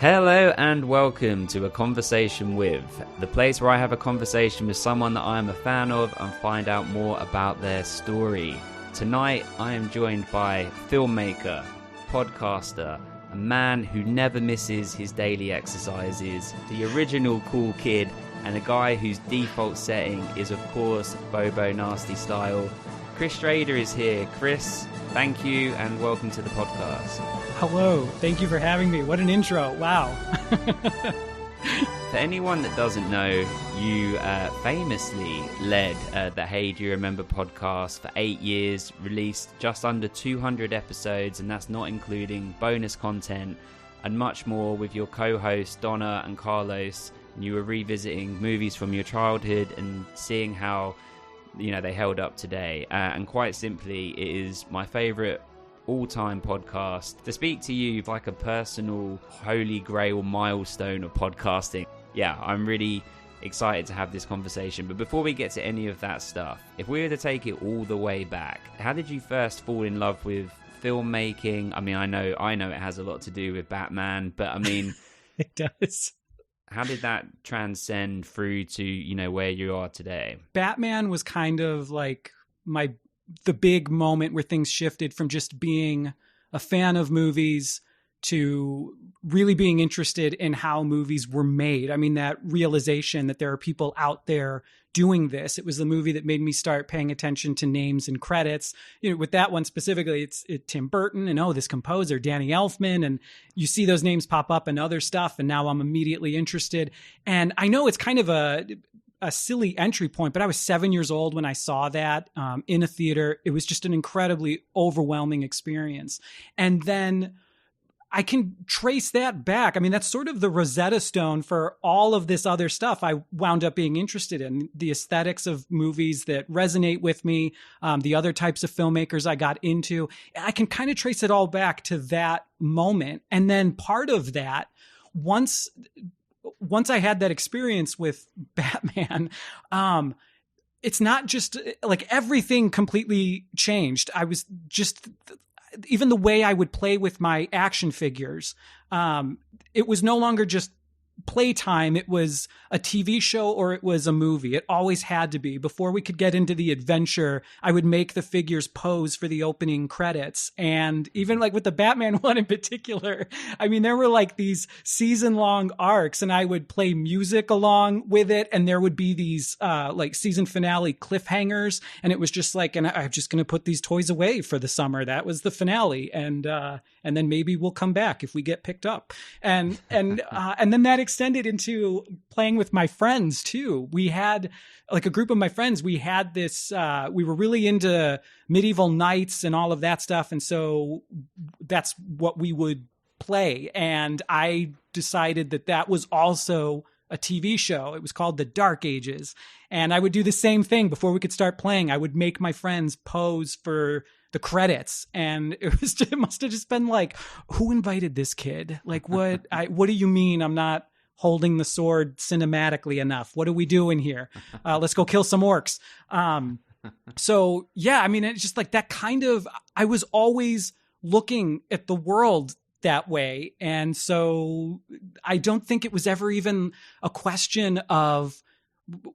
Hello and welcome to A Conversation With, the place where I have a conversation with someone that I am a fan of and find out more about their story. Tonight I am joined by filmmaker, podcaster, a man who never misses his daily exercises, the original cool kid, and a guy whose default setting is of course Bobo Nasty style. Chris Schrader is here. Chris, thank you and welcome to the podcast. Hello, thank you for having me. What an intro, wow. For anyone that doesn't know, you famously led the Hey Do You Remember podcast for 8 years, released just under 200 episodes, and that's not including bonus content and much more with your co-hosts Donna and Carlos. And you were revisiting movies from your childhood and seeing how, you know, they held up today. And quite simply, it is my favorite all-time podcast. To speak to you like a personal holy grail milestone of podcasting. Yeah, I'm really excited to have this conversation. But before we get to any of that stuff, if we were to take it all the way back, how did you first fall in love with filmmaking? I mean, I know it has a lot to do with Batman, but I mean, it does. How did that transcend through to, you know, where you are today? Batman was kind of like the big moment where things shifted from just being a fan of movies to really being interested in how movies were made. I mean, that realization that there are people out there doing this. It was the movie that made me start paying attention to names and credits. You know, with that one specifically, it's Tim Burton and this composer, Danny Elfman, and you see those names pop up and other stuff. And now I'm immediately interested. And I know it's kind of a silly entry point, but I was 7 years old when I saw that in a theater. It was just an incredibly overwhelming experience. And then I can trace that back. I mean, that's sort of the Rosetta Stone for all of this other stuff I wound up being interested in. The aesthetics of movies that resonate with me, the other types of filmmakers I got into. I can kind of trace it all back to that moment. And then part of that, once I had that experience with Batman, it's not just like everything completely changed. I was just, even the way I would play with my action figures, it was no longer just playtime. It was a TV show or it was a movie. It always had to be. Before we could get into the adventure, I would make the figures pose for the opening credits. And even like with the Batman one in particular, I mean, there were like these season-long arcs and I would play music along with it. And there would be these like season finale cliffhangers. And it was just like, and I'm just going to put these toys away for the summer. That was the finale. And then maybe we'll come back if we get picked up. And then that extended into playing with my friends too. We had like a group of my friends. We had this, we were really into medieval knights and all of that stuff. And so that's what we would play. And I decided that was also a TV show. It was called The Dark Ages. And I would do the same thing before we could start playing. I would make my friends pose for the credits. And it must have just been like, who invited this kid? Like, what do you mean I'm not holding the sword cinematically enough? What are we doing here? Let's go kill some orcs. So yeah, I mean, it's just like that kind of, I was always looking at the world that way. And so I don't think it was ever even a question of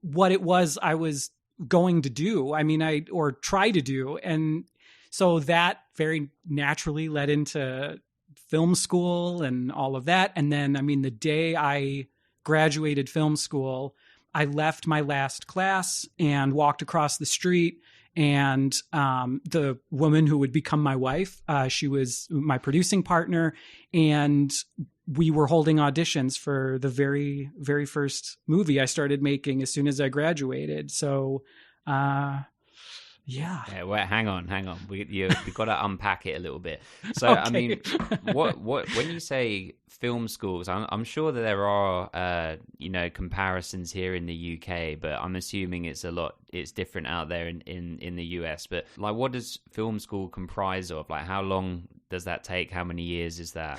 what it was I was going to do. I mean, or try to do. And so that very naturally led into film school and all of that. And then, I mean, the day I graduated film school, I left my last class and walked across the street. And the woman who would become my wife, she was my producing partner. And we were holding auditions for the very, very first movie I started making as soon as I graduated. So, yeah. Well, hang on. We've got to unpack it a little bit. So, Okay. I mean, what when you say film schools, I'm sure that there are comparisons here in the UK, but I'm assuming it's different out there in the US. But like, what does film school comprise of? Like, how long does that take? How many years is that?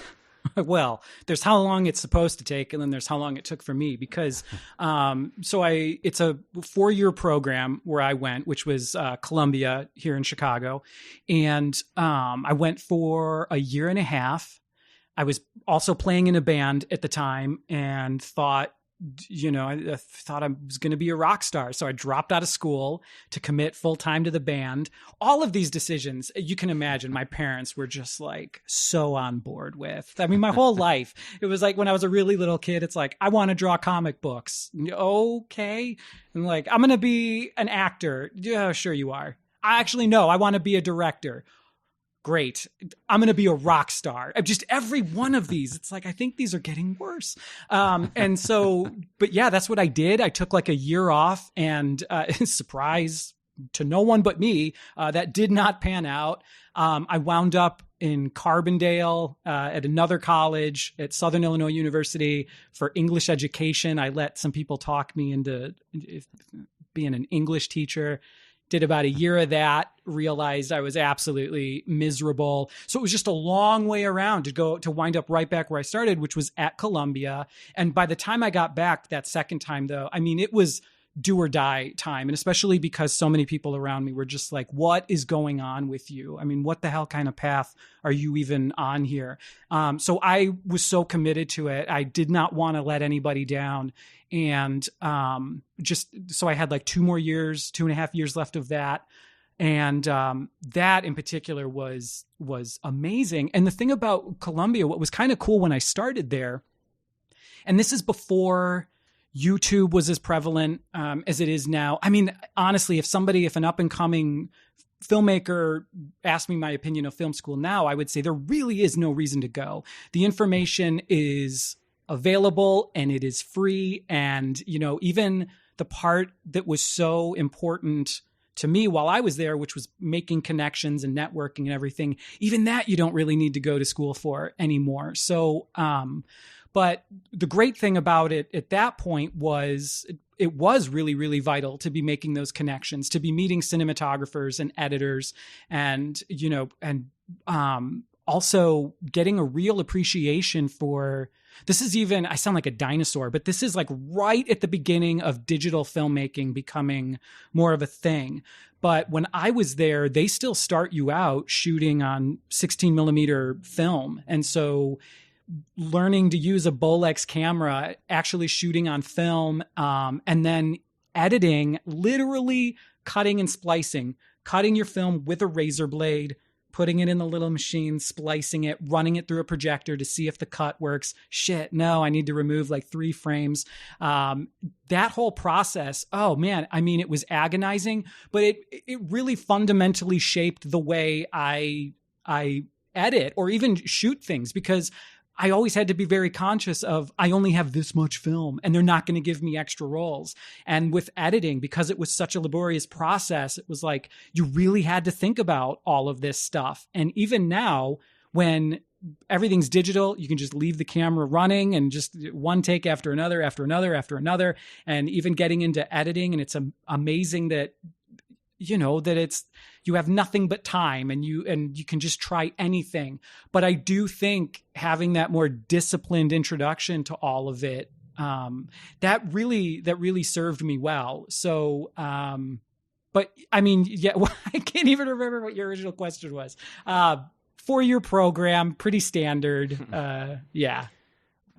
Well, there's how long it's supposed to take, and then there's how long it took for me, because it's a 4-year program where I went, which was Columbia here in Chicago. And I went for a year and a half. I was also playing in a band at the time and thought, I thought I was going to be a rock star. So I dropped out of school to commit full time to the band. All of these decisions, you can imagine my parents were just like so on board with. I mean, my whole life, it was like when I was a really little kid, it's like, I want to draw comic books. Okay. And like, I'm going to be an actor. Yeah, sure you are. No, I want to be a director. Great. I'm going to be a rock star. Just every one of these. It's like, I think these are getting worse. And so, but yeah, that's what I did. I took like a year off and surprise to no one but me, that did not pan out. I wound up in Carbondale at another college at Southern Illinois University for English education. I let some people talk me into being an English teacher. Did about a year of that, realized I was absolutely miserable. So it was just a long way around to wind up right back where I started, which was at Columbia. And by the time I got back that second time, though, I mean, it was do or die time. And especially because so many people around me were just like, what is going on with you? I mean, what the hell kind of path are you even on here? So I was so committed to it. I did not want to let anybody down. And so I had like 2.5 years left of that. And that in particular was amazing. And the thing about Columbia, what was kind of cool when I started there, and this is before YouTube was as prevalent as it is now. I mean, honestly, if an up and coming filmmaker asked me my opinion of film school now, I would say there really is no reason to go. The information is available and it is free. And, even the part that was so important to me while I was there, which was making connections and networking and everything, even that you don't really need to go to school for anymore. So, but the great thing about it at that point was it was really, really vital to be making those connections, to be meeting cinematographers and editors and, also getting a real appreciation for, this is even, I sound like a dinosaur, but this is like right at the beginning of digital filmmaking becoming more of a thing. But when I was there, they still start you out shooting on 16 millimeter film. And so learning to use a Bolex camera, actually shooting on film, and then editing, literally cutting and splicing, cutting your film with a razor blade, putting it in the little machine, splicing it, running it through a projector to see if the cut works. Shit, no, I need to remove like 3 frames. That whole process, oh man, I mean, it was agonizing, but it really fundamentally shaped the way I edit or even shoot things, because I always had to be very conscious of, I only have this much film and they're not going to give me extra rolls. And with editing, because it was such a laborious process, it was like, you really had to think about all of this stuff. And even now, when everything's digital, you can just leave the camera running and just one take after another, after another, after another. And even getting into editing, and it's amazing that, that you have nothing but time and you can just try anything. But I do think having that more disciplined introduction to all of it, that really served me well. So, but I mean, yeah, I can't even remember what your original question was. 4-year program, pretty standard. Yeah.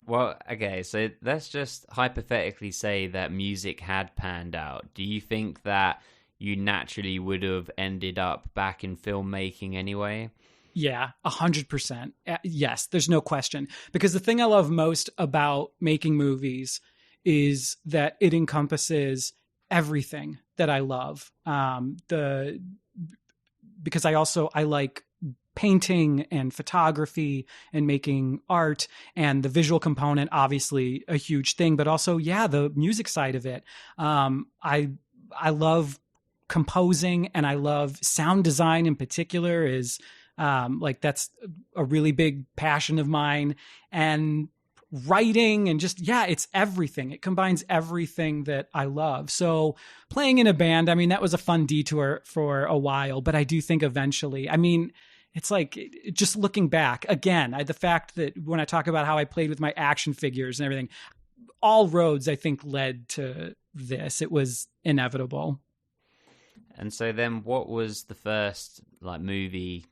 Well, okay, so let's just hypothetically say that music had panned out. Do you think that you naturally would have ended up back in filmmaking anyway? Yeah, 100%. Yes, there's no question. Because the thing I love most about making movies is that it encompasses everything that I love. Because I like painting and photography and making art, and the visual component, obviously a huge thing, but also, yeah, the music side of it. I love composing, and I love sound design in particular is that's a really big passion of mine, and writing, and just, yeah, it's everything. It combines everything that I love. So playing in a band, I mean, that was a fun detour for a while, but I do think eventually, I mean, it's like, just looking back again, the fact that when I talk about how I played with my action figures and everything, all roads I think led to this. It was inevitable. And so then what was the first movie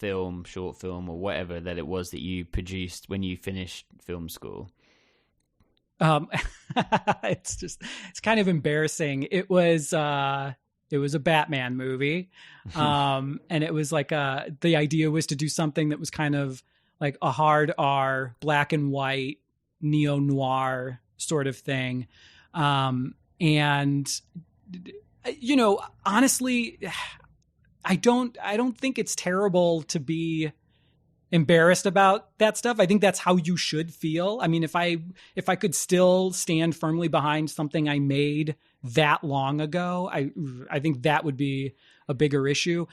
film, short film, or whatever that it was that you produced when you finished film school? It's kind of embarrassing. It was a Batman movie. And it was like, the idea was to do something that was kind of like a hard R, black and white, neo-noir sort of thing. And, you know, honestly, I don't think it's terrible to be embarrassed about that stuff. I think that's how you should feel. I mean, if I could still stand firmly behind something I made that long ago, I think that would be a bigger issue.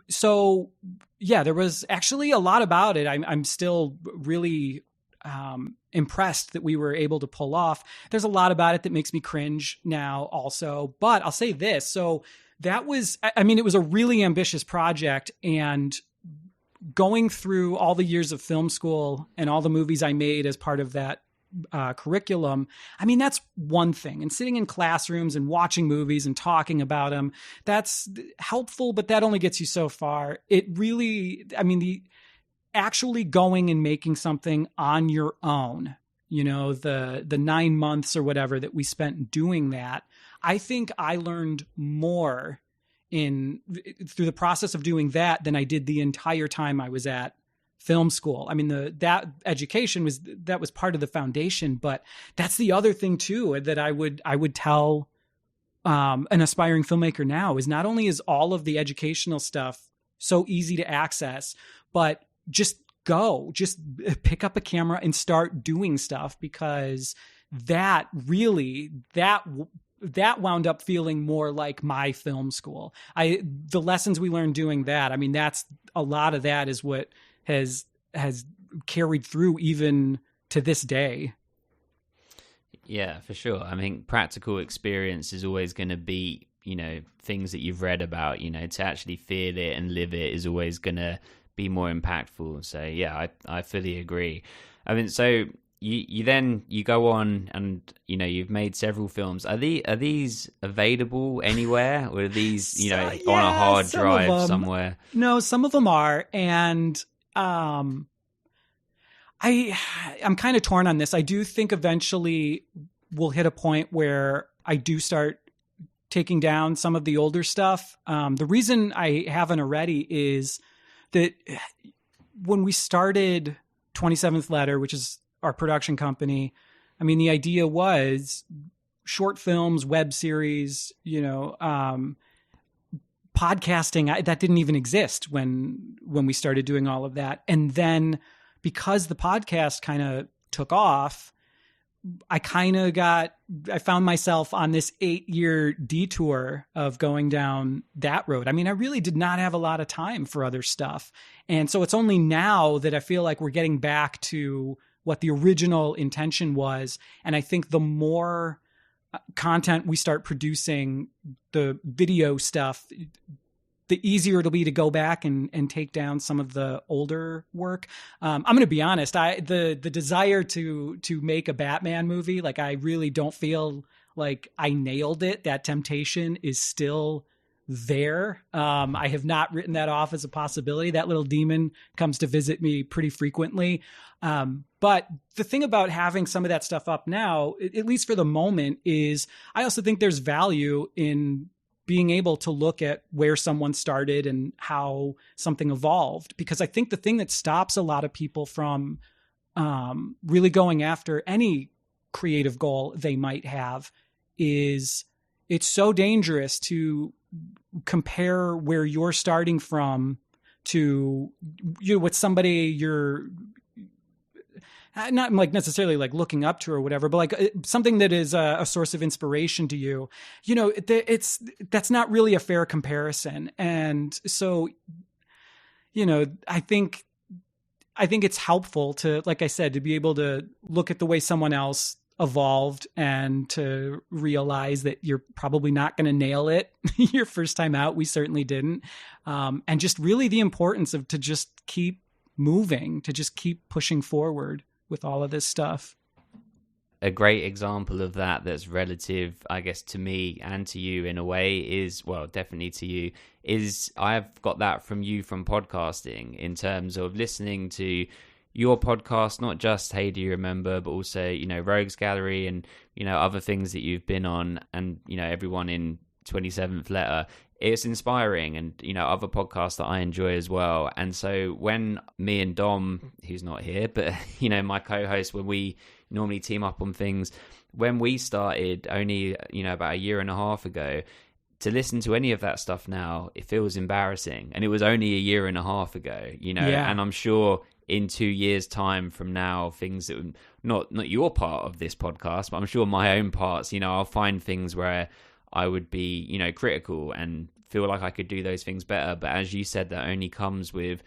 So yeah, there was actually a lot about it. I'm still really impressed that we were able to pull off. There's a lot about it that makes me cringe now also, but I'll say this. So that was, I mean, it was a really ambitious project, and going through all the years of film school and all the movies I made as part of that curriculum, I mean, that's one thing. And sitting in classrooms and watching movies and talking about them, that's helpful, but that only gets you so far. It really, I mean, the actually going and making something on your own, you know, the 9 months or whatever that we spent doing that, I think I learned more through the process of doing that than I did the entire time I was at film school. I mean, that education was part of the foundation, but that's the other thing too, that I would tell an aspiring filmmaker now, is not only is all of the educational stuff so easy to access, but just pick up a camera and start doing stuff, because that wound up feeling more like my film school. The lessons we learned doing that, I mean, that's a lot of that is what has carried through even to this day. Yeah, for sure. I mean, practical experience is always going to be, you know, things that you've read about, you know, to actually feel it and live it is always going to be more impactful. So yeah, I fully agree. I mean, so you go on and, you know, you've made several films. Are these available anywhere, or are these, you know, on a hard drive somewhere? No, some of them are. And I'm kind of torn on this. I do think eventually we'll hit a point where I do start taking down some of the older stuff. The reason I haven't already is that when we started 27th Letter, which is our production company, I mean, the idea was short films, web series, you know, podcasting, that didn't even exist when we started doing all of that. And then because the podcast kind of took off, I found myself on this 8-year detour of going down that road. I mean, I really did not have a lot of time for other stuff. And so it's only now that I feel like we're getting back to what the original intention was. And I think the more content we start producing, the video stuff, the easier it'll be to go back and take down some of the older work. I'm going to be honest. The desire to make a Batman movie, like, I really don't feel like I nailed it. That temptation is still there. I have not written that off as a possibility. That little demon comes to visit me pretty frequently. But the thing about having some of that stuff up now, at least for the moment, is I also think there's value in being able to look at where someone started and how something evolved. Because I think the thing that stops a lot of people from really going after any creative goal they might have is it's so dangerous to compare where you're starting from to, you know, with somebody you're not like necessarily like looking up to or whatever, but like something that is a source of inspiration to you, you know, that's not really a fair comparison. And so, you know, I think it's helpful to, like I said, to be able to look at the way someone else evolved and to realize that you're probably not going to nail it your first time out. We certainly didn't. And just really the importance of to just keep moving, to just keep pushing forward with all of this stuff. a great example of that that's relative, I guess, to me and to you in a way is, well, definitely to you, is I've got that from you from podcasting in terms of listening to your podcast, not just Hey Do You Remember, but also, you know, Rogues Gallery and, you know, other things that you've been on, and, you know, everyone in 27th Letter. It's inspiring, and, you know, other podcasts that I enjoy as well. And so when me and Dom, who's not here, but, you know, my co-host, when we normally team up on things, when we started only, you know, about a year and a half ago, to listen to any of that stuff now, it feels embarrassing. And it was only a year and a half ago, you know, and I'm sure in 2 years' time from now, things that not your part of this podcast, but I'm sure my own parts, you know, I'll find things where I would be, you know, critical and feel like I could do those things better. But as you said, that only comes with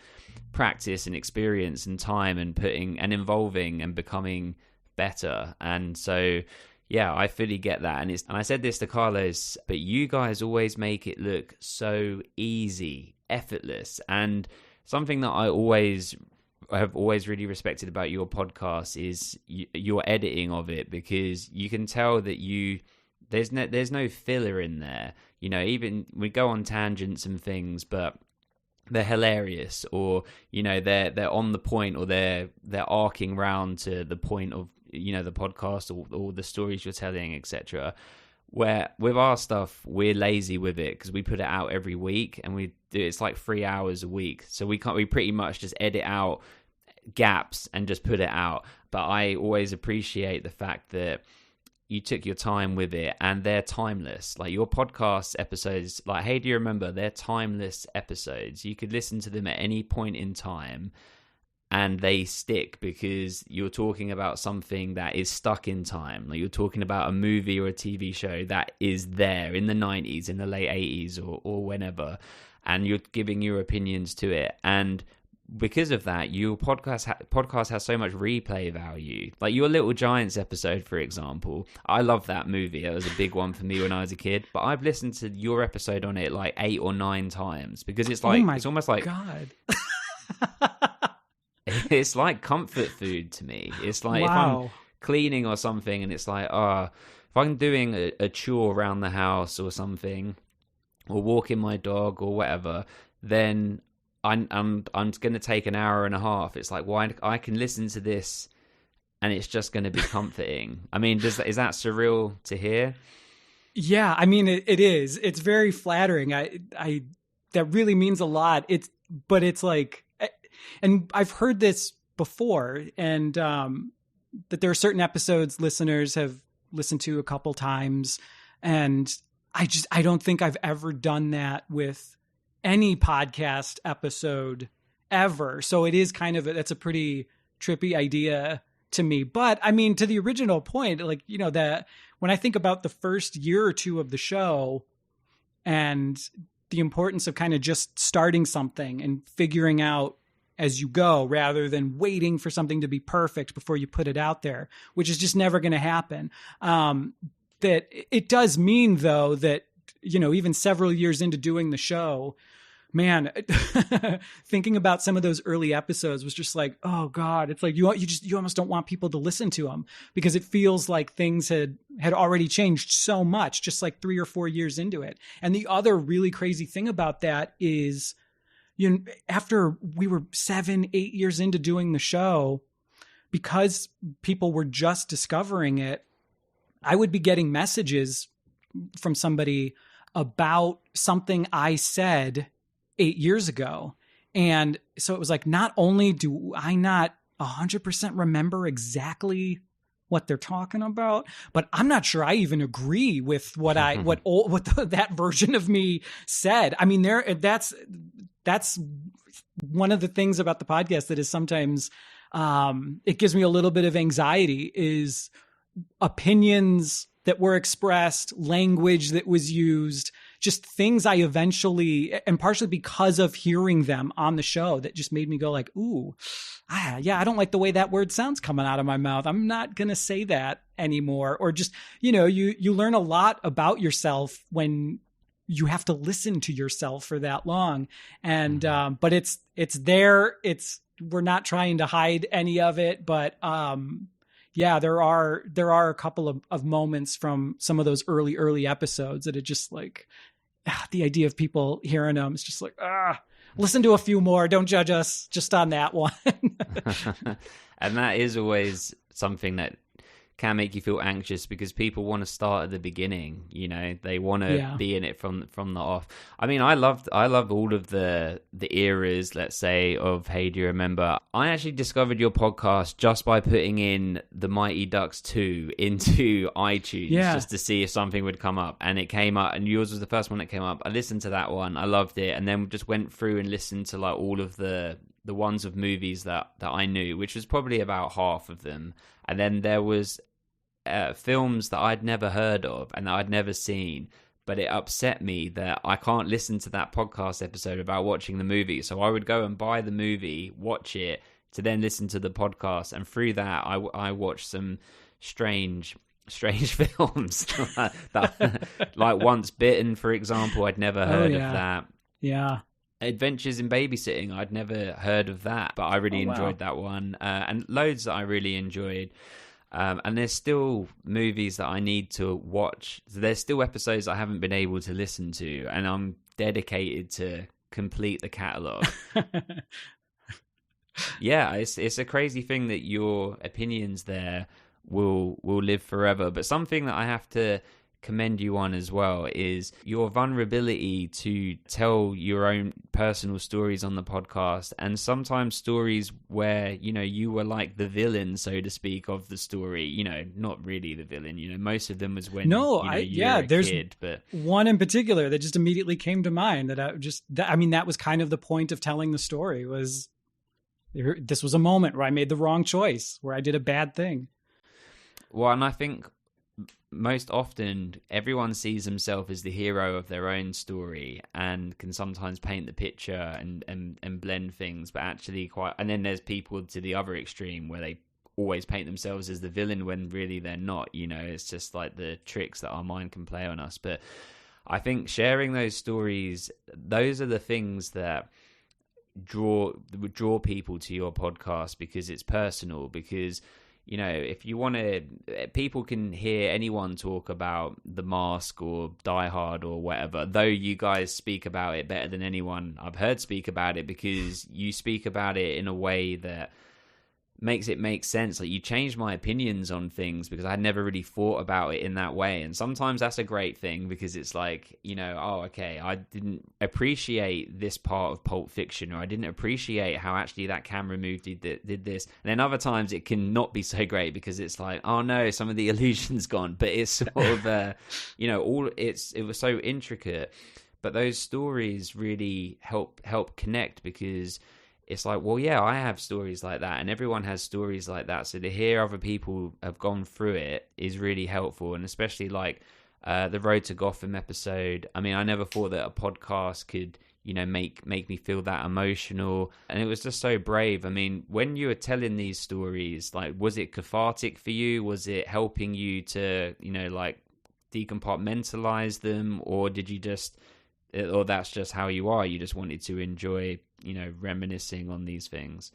practice and experience and time and putting and involving and becoming better. And so, yeah, I fully get that. And I said this to Carlos, but you guys always make it look so easy, effortless. And something that I have always really respected about your podcast is your editing of it, because you can tell that there's no filler in there. You know, even we go on tangents and things, but they're hilarious, or, you know, they're on the point, or they're arcing round to the point of, you know, the podcast or the stories you're telling, etc. Where with our stuff, we're lazy with it because we put it out every week, and it's like 3 hours a week, so we pretty much just edit out gaps and just put it out. But I always appreciate the fact that you took your time with it, and they're timeless. Like your podcast episodes, like Hey Do You Remember, they're timeless episodes. You could listen to them at any point in time and they stick, because you're talking about something that is stuck in time. Like you're talking about a movie or a TV show that is there in the 90s, in the late 80s, or whenever, and you're giving your opinions to it. And because of that, your podcast has so much replay value. Like your Little Giants episode, for example, I love that movie. It was a big one for me when I was a kid. But I've listened to your episode on it like 8 or 9 times, because it's like, it's almost like, God. It's like comfort food to me. It's like, if I'm cleaning or something, and it's like, if I'm doing a chore around the house or something, or walking my dog or whatever, then I'm going to take an hour and a half. It's like, why I can listen to this and it's just going to be comforting. I mean, is that surreal to hear? Yeah, I mean, it is. It's very flattering. I that really means a lot. But it's like, and I've heard this before, and that there are certain episodes listeners have listened to a couple times, and I don't think I've ever done that with any podcast episode ever. So it is kind of that's a pretty trippy idea to me. But I mean, to the original point, like, you know, that when I think about the first year or two of the show and the importance of kind of just starting something and figuring out as you go, rather than waiting for something to be perfect before you put it out there, which is just never going to happen. That it does mean, though, that, you know, even several years into doing the show, man, thinking about some of those early episodes was just like, oh God, it's like you almost don't want people to listen to them, because it feels like things had already changed so much, just like 3 or 4 years into it. And the other really crazy thing about that is, you know, after we were 7, 8 years into doing the show, because people were just discovering it, I would be getting messages from somebody about something I said 8 years ago. And so it was like, not only do I not 100% remember exactly what they're talking about, but I'm not sure I even agree with what that version of me said. I mean, that's one of the things about the podcast that is sometimes, it gives me a little bit of anxiety, is opinions that were expressed, language that was used, just things I eventually, and partially because of hearing them on the show, that just made me go like, ooh, yeah, I don't like the way that word sounds coming out of my mouth. I'm not going to say that anymore. Or just, you know, you learn a lot about yourself when you have to listen to yourself for that long. And, but it's there. We're not trying to hide any of it, but, yeah, there are a couple of moments from some of those early episodes that are just like, the idea of people hearing them is just like, listen to a few more. Don't judge us just on that one. And that is always something that can make you feel anxious, because people want to start at the beginning. You know, they want to be in it from the off. I mean, I love all of the eras, let's say, of Hey Do You Remember. I actually discovered your podcast just by putting in The Mighty Ducks 2 into iTunes just to see if something would come up, and it came up, and yours was the first one that came up. I listened to that one, I loved it, and then just went through and listened to like all of the ones of movies that I knew, which was probably about half of them. And then there was films that I'd never heard of and that I'd never seen, but it upset me that I can't listen to that podcast episode about watching the movie. So I would go and buy the movie, watch it, to then listen to the podcast, and through that I watched some strange films that, like Once Bitten, for example. I'd never heard of that. Yeah. Adventures in Babysitting, I'd never heard of that, but I really enjoyed that one, and loads that I really enjoyed. And there's still movies that I need to watch. There's still episodes I haven't been able to listen to, and I'm dedicated to complete the catalogue. Yeah, it's a crazy thing that your opinions there will live forever. But something that I have to commend you on as well is your vulnerability to tell your own personal stories on the podcast, and sometimes stories where, you know, you were like the villain, so to speak, of the story. You know, not really the villain, you know, most of them was when you were a there's kid, but one in particular that just immediately came to mind that was kind of the point of telling the story, was this was a moment where I made the wrong choice, where I did a bad thing. Well, and I think most often everyone sees themselves as the hero of their own story and can sometimes paint the picture and blend things, but actually and then there's people to the other extreme where they always paint themselves as the villain when really they're not. You know, it's just like the tricks that our mind can play on us. But I think sharing those stories, those are the things that would draw people to your podcast, because it's personal. Because, you know, if you want to, people can hear anyone talk about The Mask or Die Hard or whatever, though you guys speak about it better than anyone I've heard speak about it, because you speak about it in a way that makes it make sense. Like, you changed my opinions on things because I had never really thought about it in that way. And sometimes that's a great thing, because it's like, you know, oh, okay, I didn't appreciate this part of Pulp Fiction, or I didn't appreciate how actually that camera move did this. And then other times it can not be so great, because it's like, oh no, some of the illusion's gone. But it's sort of, you know, it was so intricate. But those stories really help connect, because it's like, well, yeah, I have stories like that, and everyone has stories like that. So to hear other people have gone through it is really helpful. And especially like the Road to Gotham episode. I mean, I never thought that a podcast could, you know, make me feel that emotional. And it was just so brave. I mean, when you were telling these stories, like, was it cathartic for you? Was it helping you to, you know, like, decompartmentalize them? Or did you just, or that's just how you are, you just wanted to enjoy, you know, reminiscing on these things?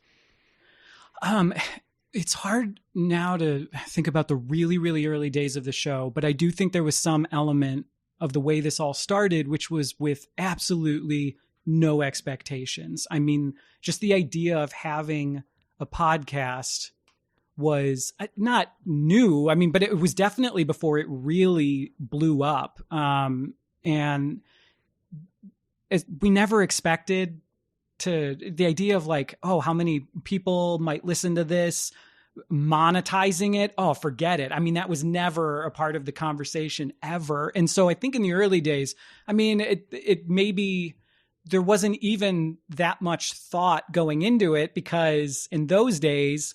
It's hard now to think about the really, really early days of the show, but I do think there was some element of the way this all started, which was with absolutely no expectations. I mean, just the idea of having a podcast was not new. I mean, but it was definitely before it really blew up. And we never expected the idea of like, oh, how many people might listen to this, monetizing it. Oh, forget it. I mean, that was never a part of the conversation ever. And so I think in the early days, I mean, it maybe there wasn't even that much thought going into it, because in those days,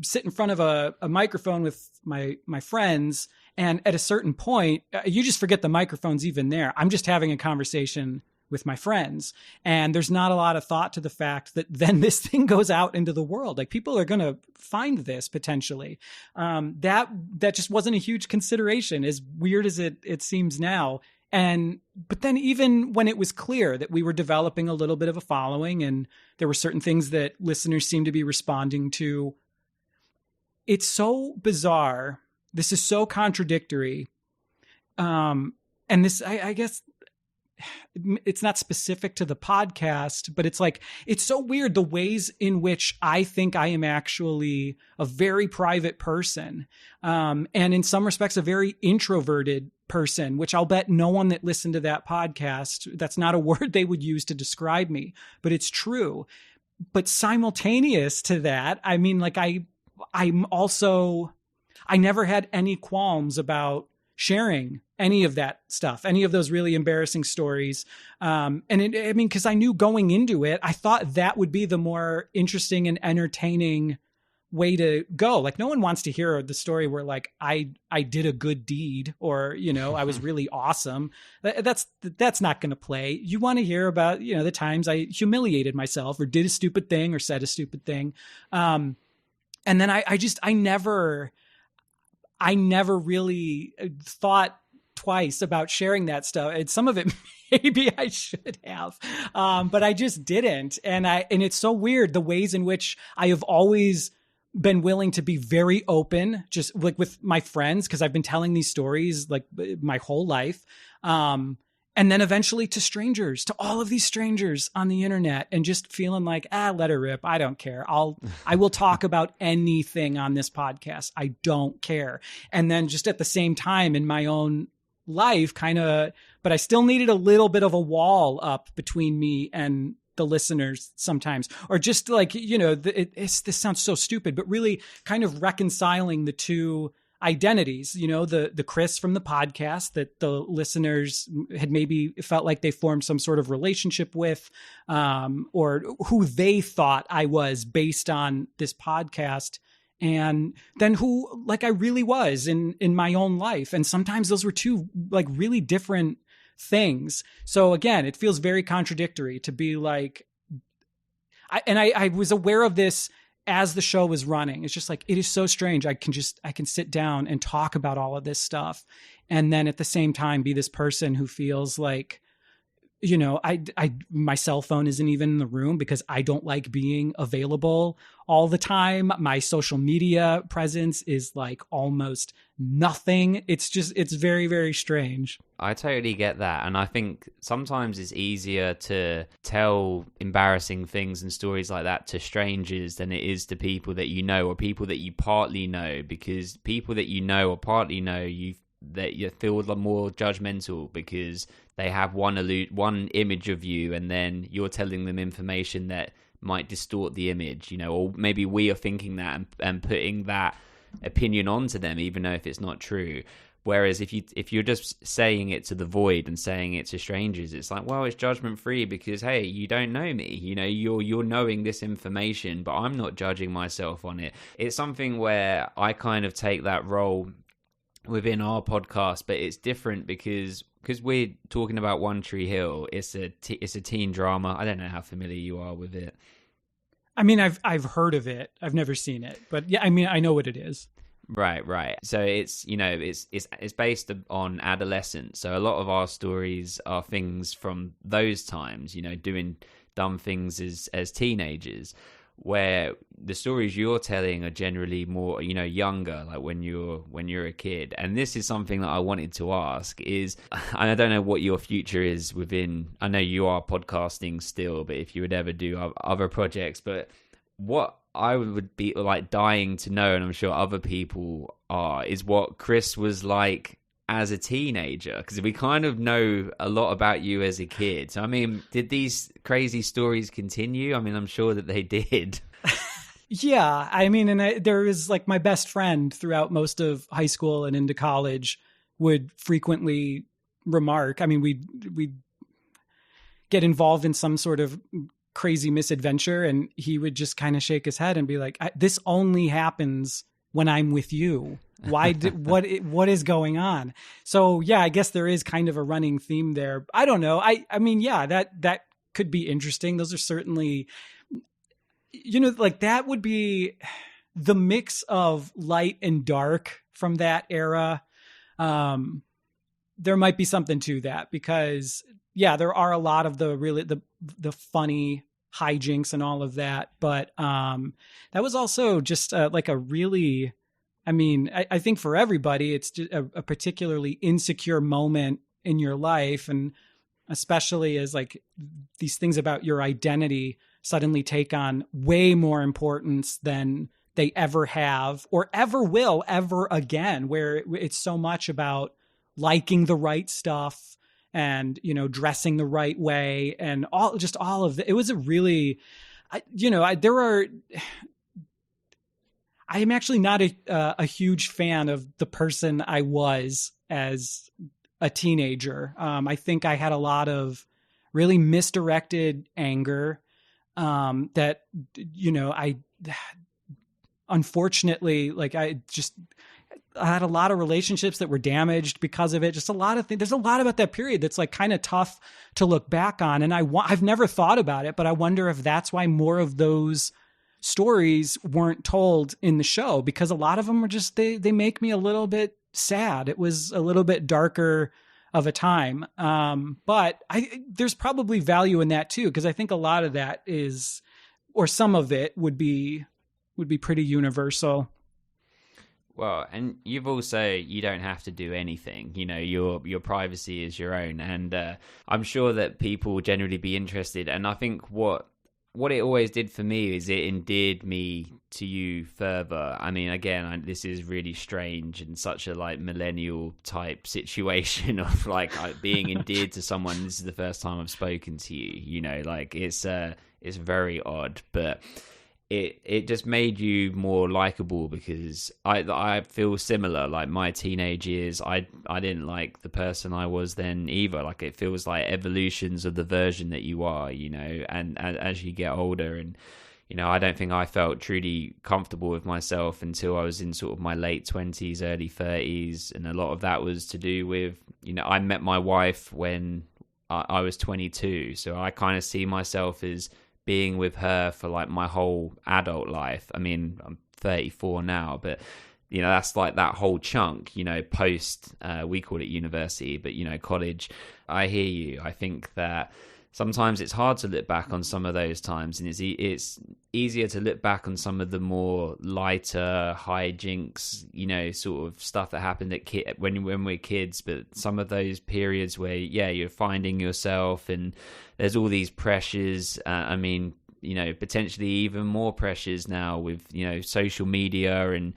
sit in front of a microphone with my friends, and at a certain point, you just forget the microphone's even there. I'm just having a conversation with my friends. And there's not a lot of thought to the fact that then this thing goes out into the world. Like, people are going to find this potentially. That just wasn't a huge consideration, as weird as it seems now. But then even when it was clear that we were developing a little bit of a following, and there were certain things that listeners seemed to be responding to, it's so bizarre. This is so contradictory. And this, I guess it's not specific to the podcast, but it's like, it's so weird the ways in which I think I am actually a very private person. And in some respects, a very introverted person, which I'll bet no one that listened to that podcast, that's not a word they would use to describe me, but it's true. But simultaneous to that, I mean, like I'm also, I never had any qualms about sharing any of that stuff, any of those really embarrassing stories. Because I knew going into it, I thought that would be the more interesting and entertaining way to go. Like, no one wants to hear the story where like I did a good deed, or, you know, I was really awesome. That's not going to play. You want to hear about, you know, the times I humiliated myself or did a stupid thing or said a stupid thing. And then I never really thought twice about sharing that stuff. And some of it maybe I should have, but I just didn't. And it's so weird the ways in which I have always been willing to be very open, just like with my friends, because I've been telling these stories like my whole life. And then eventually to strangers, to all of these strangers on the internet, and just feeling like, let her rip. I don't care. I will talk about anything on this podcast. I don't care. And then just at the same time in my own life, but I still needed a little bit of a wall up between me and the listeners sometimes, or just like, you know, this sounds so stupid, but really kind of reconciling the two identities, you know, the Chris from the podcast that the listeners had maybe felt like they formed some sort of relationship with, or who they thought I was based on this podcast. And then who like I really was in my own life. And sometimes those were two like really different things. So again, it feels very contradictory to be like, I was aware of this as the show was running. It's just like, it is so strange. I can sit down and talk about all of this stuff. And then at the same time, be this person who feels like, you know, my cell phone isn't even in the room because I don't like being available all the time. My social media presence is like almost nothing. It's very, very strange. I totally get that. And I think sometimes it's easier to tell embarrassing things and stories like that to strangers than it is to people that you know, or people that you partly know, because people that you know or partly know, that you feel more judgmental because they have one image of you, and then you're telling them information that might distort the image, you know, or maybe we are thinking that and putting that opinion onto them, even though if it's not true. Whereas if you're just saying it to the void and saying it to strangers, it's like, well, it's judgment free because, hey, you don't know me, you know, you're knowing this information, but I'm not judging myself on it. It's something where I kind of take that role within our podcast, but it's different because we're talking about One Tree Hill. It's a teen drama. I don't know how familiar you are with it. I mean, I've heard of it. I've never seen it, but yeah, I mean, I know what it is. Right. So it's, you know, it's based on adolescence. So a lot of our stories are things from those times, you know, doing dumb things as teenagers, where the stories you're telling are generally more, you know, younger, like when you're a kid. And this is something that I wanted to ask is, I don't know what your future is within, I know you are podcasting still, but if you would ever do other projects, but what I would be like dying to know, and I'm sure other people are, is what Chris was like as a teenager, because we kind of know a lot about you as a kid. So I mean, did these crazy stories continue? I mean, I'm sure that they did. Yeah, I mean, and there was like my best friend throughout most of high school and into college would frequently remark, I mean, we'd get involved in some sort of crazy misadventure, and he would just kind of shake his head and be like, this only happens when I'm with you. Why what is going on? So yeah, I guess there is kind of a running theme there. I don't know. I mean, yeah, that could be interesting. Those are certainly, you know, like that would be the mix of light and dark from that era. There might be something to that because yeah, there are a lot of the really the funny hijinks and all of that. But that was also just like a really, I mean, I think for everybody, it's just a particularly insecure moment in your life. And especially as like these things about your identity suddenly take on way more importance than they ever have or ever will ever again, where it's so much about liking the right stuff and, you know, dressing the right way and all of it. It was a really, I am actually not a huge fan of the person I was as a teenager. I think I had a lot of really misdirected anger that, you know, unfortunately, like I had a lot of relationships that were damaged because of it. Just a lot of things. There's a lot about that period that's like kind of tough to look back on. And I've never thought about it, but I wonder if that's why more of those stories weren't told in the show, because a lot of them are just, they make me a little bit sad. It was a little bit darker of a time. But there's probably value in that too, because I think a lot of that is, or some of it would be pretty universal. Well, and you've also, you don't have to do anything, you know, your privacy is your own. And I'm sure that people will generally be interested. And I think what it always did for me is it endeared me to you further. I mean, again, this is really strange and such a like millennial type situation of like being endeared to someone. This is the first time I've spoken to you, you know, like it's very odd, but it just made you more likable, because I feel similar. Like my teenage years, I didn't like the person I was then either. Like it feels like evolutions of the version that you are, you know, and as you get older. And, you know, I don't think I felt truly comfortable with myself until I was in sort of my late 20s, early 30s. And a lot of that was to do with, you know, I met my wife when I was 22. So I kind of see myself as being with her for like my whole adult life. I mean, I'm 34 now, but you know, that's like that whole chunk, you know, post, we call it university, but you know, college. I hear you. I think that sometimes it's hard to look back on some of those times, and it's easier to look back on some of the more lighter hijinks, you know, sort of stuff that happened when we're kids. But some of those periods where, yeah, you're finding yourself and there's all these pressures. I mean, you know, potentially even more pressures now with, you know, social media and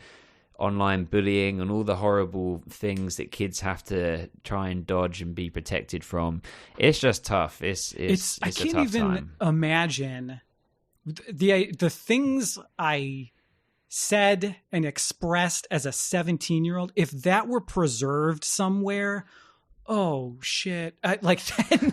online bullying and all the horrible things that kids have to try and dodge and be protected from. It's just tough. It's I can't even imagine the things I said and expressed as a 17-year-old. If that were preserved somewhere, oh shit. Like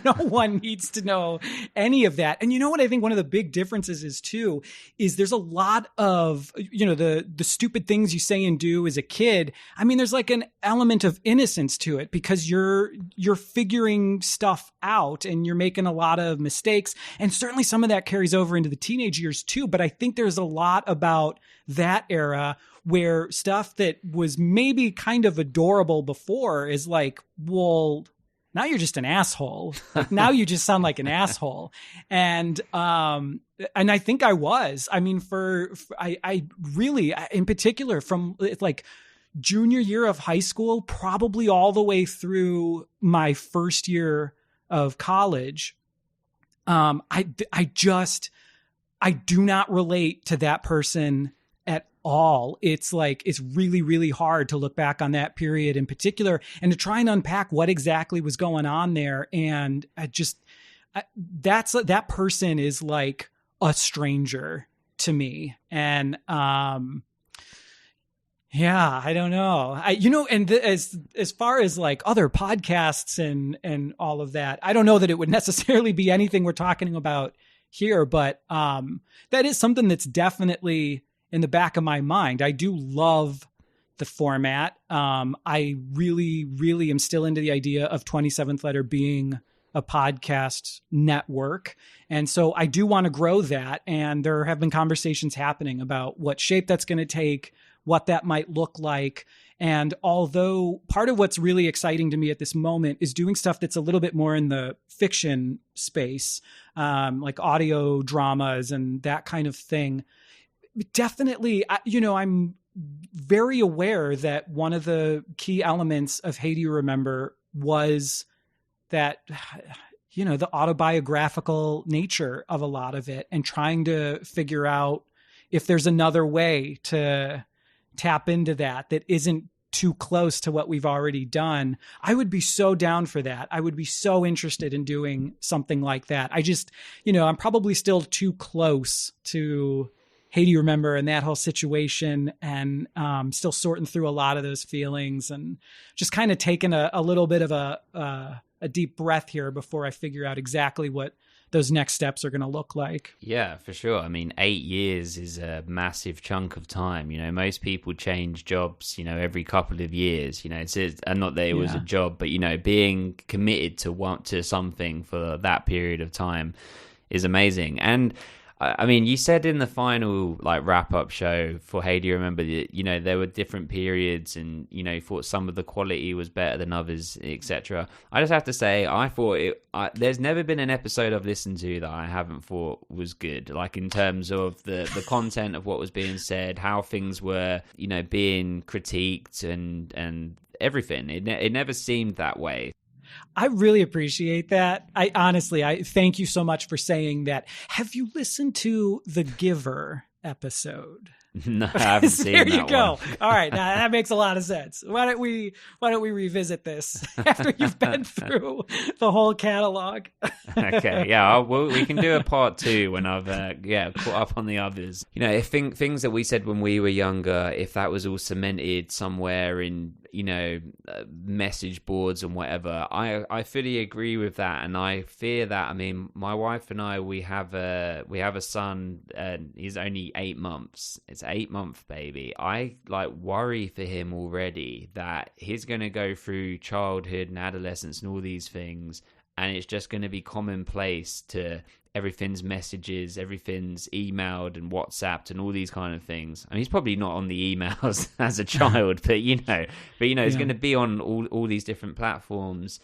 no one needs to know any of that. And you know what I think one of the big differences is too, is there's a lot of, you know, the stupid things you say and do as a kid. I mean, there's like an element of innocence to it because you're figuring stuff out and you're making a lot of mistakes. And certainly some of that carries over into the teenage years too. But I think there's a lot about that era where stuff that was maybe kind of adorable before is like, well, now you're just an asshole. Like, now you just sound like an asshole. And I think I was. I mean, I really, in particular, from like junior year of high school, probably all the way through my first year of college, I do not relate to that person at all. It's like, it's really, really hard to look back on that period in particular and to try and unpack what exactly was going on there. And that person is like a stranger to me. And, yeah, I don't know. As far as like other podcasts and all of that, I don't know that it would necessarily be anything we're talking about here, but, that is something that's definitely in the back of my mind. I do love the format. I really, really am still into the idea of 27th Letter being a podcast network. And so I do want to grow that. And there have been conversations happening about what shape that's going to take, what that might look like. And although part of what's really exciting to me at this moment is doing stuff that's a little bit more in the fiction space, like audio dramas and that kind of thing, definitely, I'm very aware that one of the key elements of Hey, Do You Remember was that, the autobiographical nature of a lot of it, and trying to figure out if there's another way to tap into that isn't too close to what we've already done. I would be so down for that. I would be so interested in doing something like that. I just, I'm probably still too close to Hey, Do You Remember and that whole situation, and still sorting through a lot of those feelings, and just kind of taking a little bit of a deep breath here before I figure out exactly what those next steps are going to look like. Yeah, for sure. I mean, 8 years is a massive chunk of time. Most people change jobs, every couple of years. And not that it was a job, but being committed to something for that period of time is amazing. And I mean, you said in the final wrap-up show for Hey, Do You Remember that, there were different periods, and, you thought some of the quality was better than others, etc. I just have to say, I thought there's never been an episode I've listened to that I haven't thought was good, in terms of the content of what was being said, how things were, being critiqued and everything. It never seemed that way. I really appreciate that. I thank you so much for saying that. Have you listened to the Giver episode? No, I haven't seen that. There you go. All right, now that makes a lot of sense. Why don't we revisit this after you've been through the whole catalog? Okay, yeah, we can do a part 2 when I've caught up on the others. If things that we said when we were younger, if that was all cemented somewhere in message boards and whatever, I fully agree with that, and I fear that. I mean, my wife and I, we have a son, and he's only 8 months. It's 8-month baby. I worry for him already that he's going to go through childhood and adolescence and all these things, and it's just going to be commonplace to everything's messages, everything's emailed and WhatsApped and all these kind of things. I mean, he's probably not on the emails as a child, but he's going to be on all these different platforms,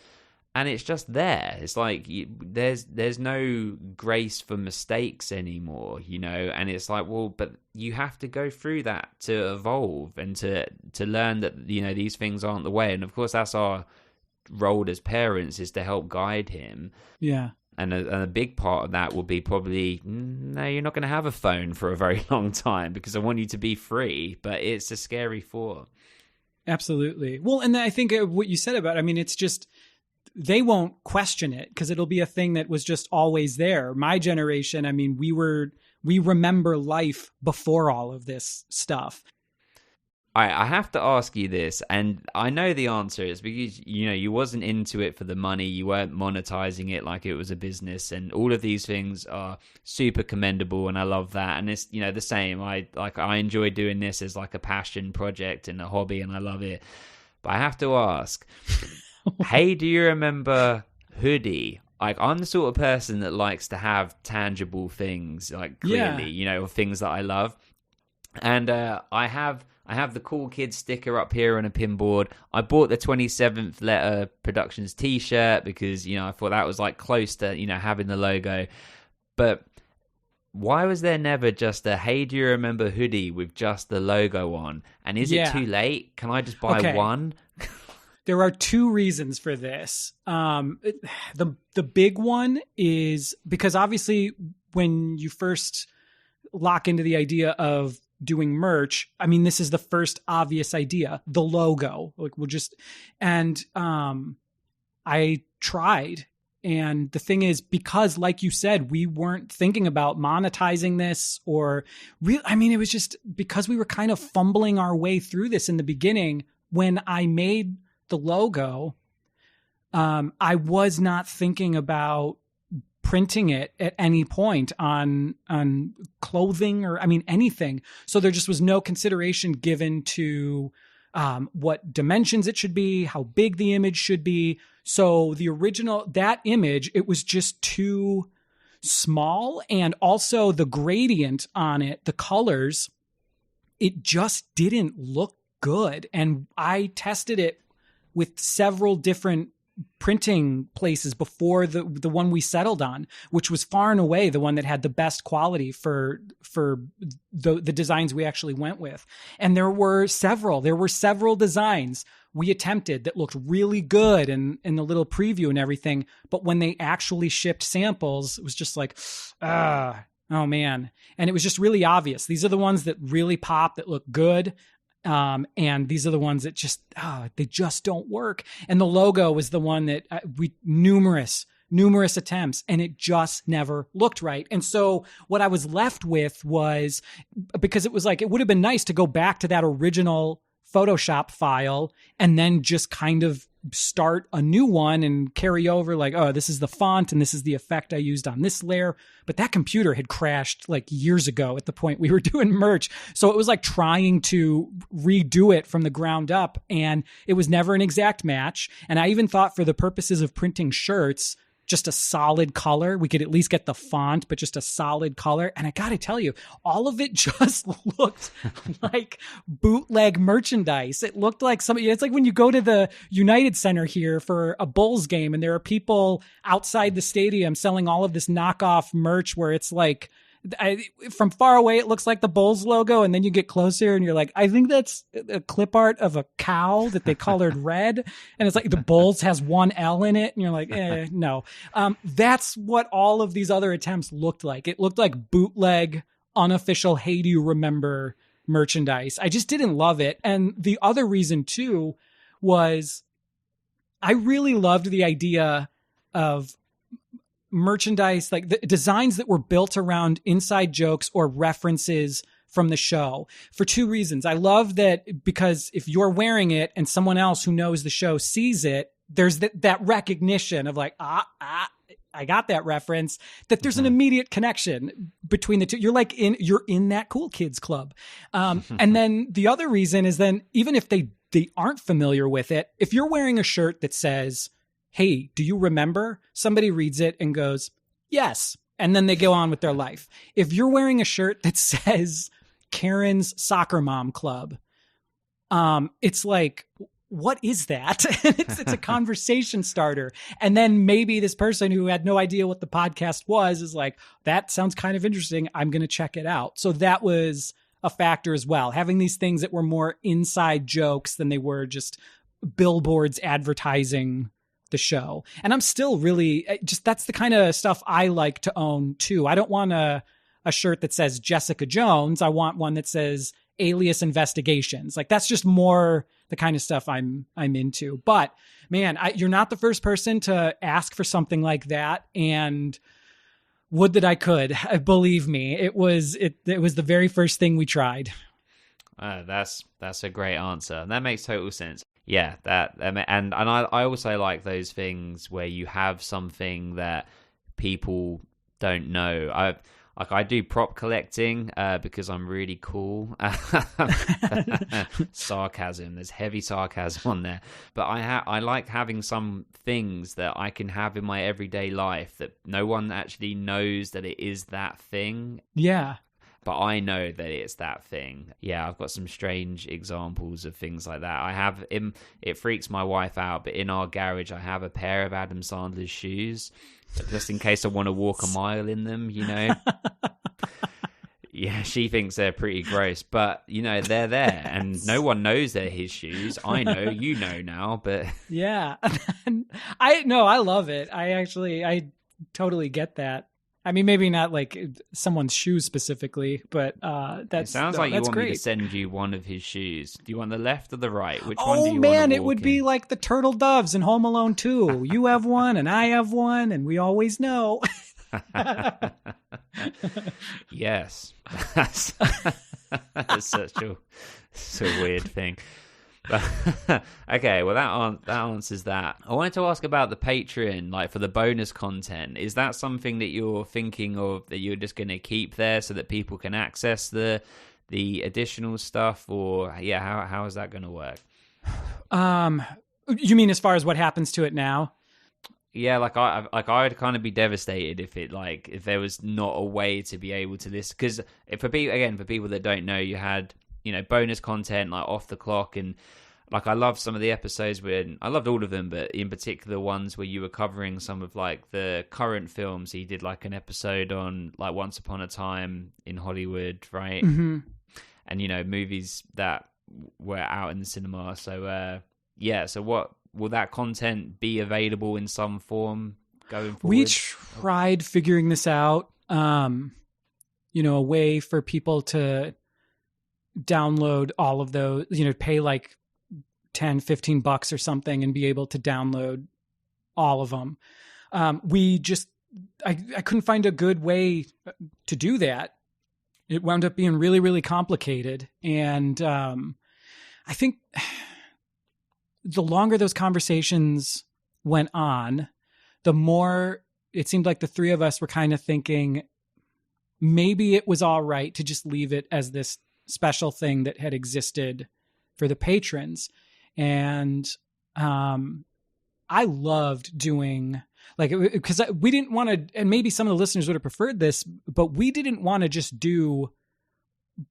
and it's just there. It's there's no grace for mistakes anymore, and it's but you have to go through that to evolve and to learn that these things aren't the way. And of course, that's our role as parents, is to help guide him. Yeah. And a big part of that will be probably, no, you're not going to have a phone for a very long time because I want you to be free, but it's a scary thought. Absolutely. Well, and I think what you said about, it's just, they won't question it because it'll be a thing that was just always there. My generation, we remember life before all of this stuff. I have to ask you this, and I know the answer is because, you wasn't into it for the money. You weren't monetizing it like it was a business, and all of these things are super commendable, and I love that. And it's, the same. I enjoy doing this as a passion project and a hobby, and I love it. But I have to ask, Hey, Do You Remember hoodie? I'm the sort of person that likes to have tangible things, clearly, or things that I love. And I have the Cool Kids sticker up here on a pinboard. I bought the 27th Letter Productions t-shirt because, I thought that was close to, having the logo. But why was there never just a Hey, Do You Remember hoodie with just the logo on? And is it too late? Can I just buy one? There are 2 reasons for this. The big one is because obviously when you first lock into the idea of doing merch, this is the first obvious idea, the logo. I tried. And the thing is, because like you said, we weren't thinking about monetizing this it was just because we were kind of fumbling our way through this in the beginning. When I made the logo, I was not thinking about printing it at any point on clothing or anything. So there just was no consideration given to what dimensions it should be, how big the image should be. So the original, that image, it was just too small, and also the gradient on it, the colors, it just didn't look good. And I tested it with several different printing places before the one we settled on, which was far and away the one that had the best quality for the designs we actually went with. And there were several designs we attempted that looked really good in the little preview and everything. But when they actually shipped samples, it was just like, oh man. And it was just really obvious. These are the ones that really pop, that look good. And these are the ones that just, they just don't work. And the logo was the one that we numerous attempts, and it just never looked right. And so what I was left with was, because it was like, it would have been nice to go back to that original Photoshop file and then just kind of start a new one and carry over like, oh, this is the font and this is the effect I used on this layer. But that computer had crashed like years ago at the point we were doing merch. So it was like trying to redo it from the ground up, and it was never an exact match. And I even thought, for the purposes of printing shirts, just a solid color, we could at least get the font, but just a solid color. And I got to tell you, all of it just looked like bootleg merchandise. It looked like it's like when you go to the United Center here for a Bulls game and there are people outside the stadium selling all of this knockoff merch where it's like, from far away, it looks like the Bulls logo. And then you get closer and you're like, I think that's a clip art of a cow that they colored red. And it's like the Bulls has one L in it. And you're like, no. That's what all of these other attempts looked like. It looked like bootleg, unofficial, hey, do you remember merchandise? I just didn't love it. And the other reason too was I really loved the idea of merchandise, like the designs that were built around inside jokes or references from the show, for two reasons. I love that because if you're wearing it and someone else who knows the show sees it, there's that recognition of like, I got that reference, that there's an immediate connection between the two. You're in that cool kids club. And then the other reason is, then even if they aren't familiar with it, if you're wearing a shirt that says, hey, do you remember? Somebody reads it and goes, yes. And then they go on with their life. If you're wearing a shirt that says Karen's Soccer Mom Club, it's like, what is that? It's a conversation starter. And then maybe this person who had no idea what the podcast was is like, that sounds kind of interesting. I'm going to check it out. So that was a factor as well. Having these things that were more inside jokes than they were just billboards advertising the show. And I'm still really that's the kind of stuff I like to own too. I don't want a shirt that says Jessica Jones. I want one that says Alias Investigations. Like, that's just more the kind of stuff I'm into. But man, you're not the first person to ask for something like that. And would that I could. Believe me, it was the very first thing we tried. That's a great answer. That makes total sense. Yeah, and I also like those things where you have something that people don't know. I do prop collecting because I'm really cool. Sarcasm, there's heavy sarcasm on there. But I like having some things that I can have in my everyday life that no one actually knows that it is that thing. Yeah. But I know that it's that thing. Yeah, I've got some strange examples of things like that. It freaks my wife out, but in our garage, I have a pair of Adam Sandler's shoes, just in case I want to walk a mile in them, you know. Yeah, she thinks they're pretty gross, but, you know, they're there, and no one knows they're his shoes. I know, you know now, but... Yeah. I love it. I totally get that. I mean, maybe not like someone's shoes specifically, but it sounds like you want me to send you one of his shoes. Do you want the left or the right? Which one do you want? Oh man, it would be like the turtle doves in Home Alone 2. You have one and I have one, and we always know. Yes, that's such a weird thing. Okay, well that answers that. I wanted to ask about the Patreon, like for the bonus content. Is that something that you're thinking of, that you're just going to keep there so that people can access the additional stuff, or yeah, how is that going to work? You mean as far as what happens to it now? Yeah, I would kind of be devastated if there was not a way to be able to listen, because for people that don't know, you had bonus content like Off the Clock, and like I love some of the episodes when I loved all of them, but in particular ones where you were covering some of like the current films. He did like an episode on like Once Upon a Time in Hollywood, right? Mm-hmm. And movies that were out in the cinema. So so what will that content be available in some form going forward? We tried figuring this out, a way for people to download all of those, pay like $10-15 or something and be able to download all of them. I couldn't find a good way to do that. It wound up being really, really complicated. And I think the longer those conversations went on, the more it seemed like the three of us were kind of thinking maybe it was all right to just leave it as this special thing that had existed for the patrons. And I loved doing because we didn't want to, and maybe some of the listeners would have preferred this, but we didn't want to just do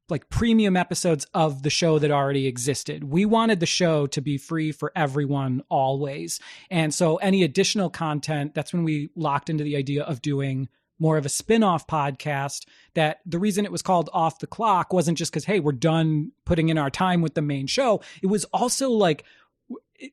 like premium episodes of the show that already existed. We wanted the show to be free for everyone always. And so any additional content, that's when we locked into the idea of doing more of a spin-off podcast. That the reason it was called Off the Clock wasn't just because, hey, we're done putting in our time with the main show. It was also like,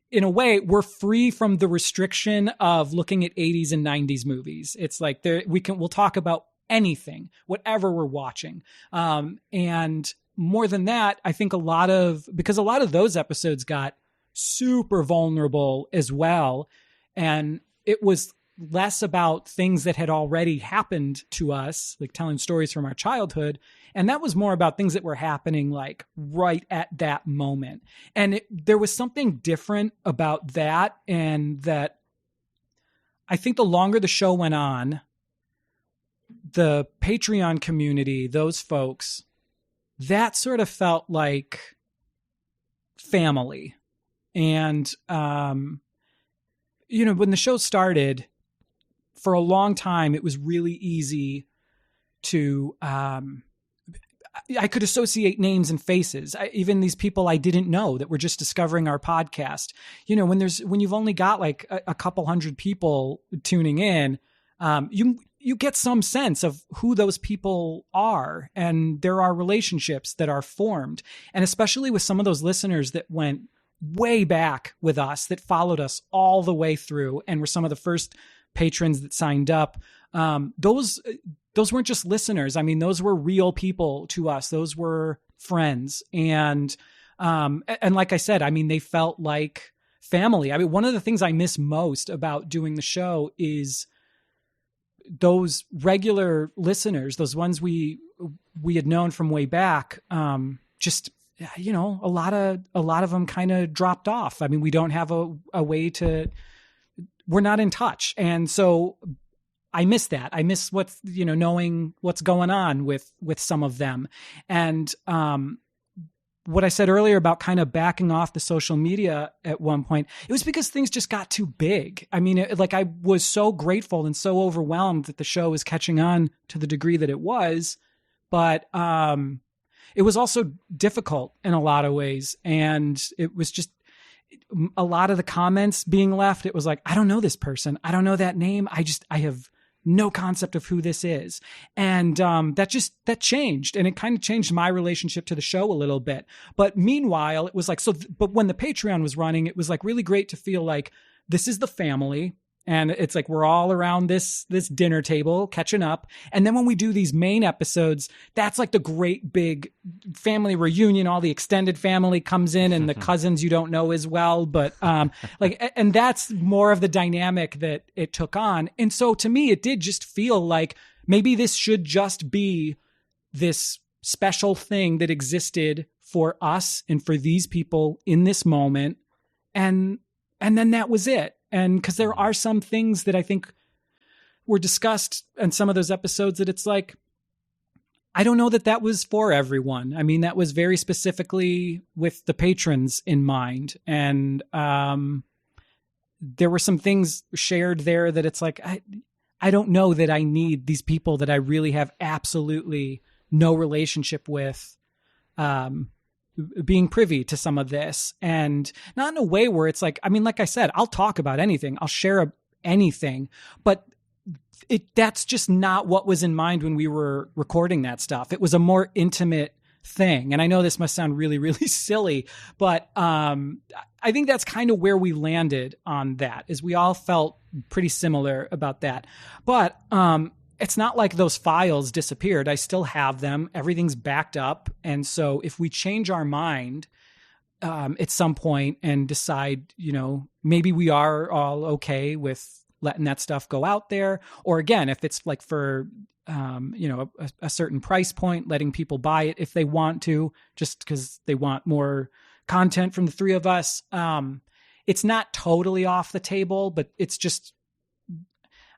in a way, we're free from the restriction of looking at 80s and 90s movies. It's like we'll talk about anything, whatever we're watching. And more than that, I think because a lot of those episodes got super vulnerable as well. And it was less about things that had already happened to us, like telling stories from our childhood. And that was more about things that were happening like right at that moment. And there was something different about that. And that I think the longer the show went on, the Patreon community, those folks, that sort of felt like family. And, when the show started, for a long time, it was really easy to, I could associate names and faces, even these people I didn't know that were just discovering our podcast. When you've only got like a couple hundred people tuning in, you get some sense of who those people are, and there are relationships that are formed. And especially with some of those listeners that went way back with us, that followed us all the way through and were some of the first patrons that signed up. Those weren't just listeners. I mean, those were real people to us. Those were friends. And like I said, I mean, they felt like family. I mean, one of the things I miss most about doing the show is those regular listeners, those ones we had known from way back. Just, a lot of them kind of dropped off. I mean, we don't have a way we're not in touch. And so I miss that. I miss knowing what's going on with some of them. And, what I said earlier about kind of backing off the social media at one point, it was because things just got too big. I mean, I was so grateful and so overwhelmed that the show was catching on to the degree that it was, but, it was also difficult in a lot of ways. And it was just a lot of the comments being left. It was like, I don't know this person. I don't know that name. I have no concept of who this is. And that changed. And it kind of changed my relationship to the show a little bit. But meanwhile, it was like, but when the Patreon was running, it was like really great to feel like this is the family. And it's like we're all around this dinner table catching up. And then when we do these main episodes, that's like the great big family reunion. All the extended family comes in and the cousins you don't know as well. But and that's more of the dynamic that it took on. And so to me, it did just feel like maybe this should just be this special thing that existed for us and for these people in this moment. And then that was it. And because there are some things that I think were discussed in some of those episodes that it's like, I don't know that was for everyone. I mean, that was very specifically with the patrons in mind. And there were some things shared there that it's like, I don't know that I need these people that I really have absolutely no relationship with being privy to some of this, and not in a way where it's like, I mean, like I said, I'll talk about anything. I'll share anything, but that's just not what was in mind when we were recording that stuff. It was a more intimate thing. And I know this must sound really, really silly, but I think that's kind of where we landed on that, is we all felt pretty similar about that. But it's not like those files disappeared. I still have them. Everything's backed up. And so if we change our mind at some point and decide, maybe we are all okay with letting that stuff go out there, or again, if it's like for a certain price point, letting people buy it if they want to, just because they want more content from the three of us. It's not totally off the table, but it's just,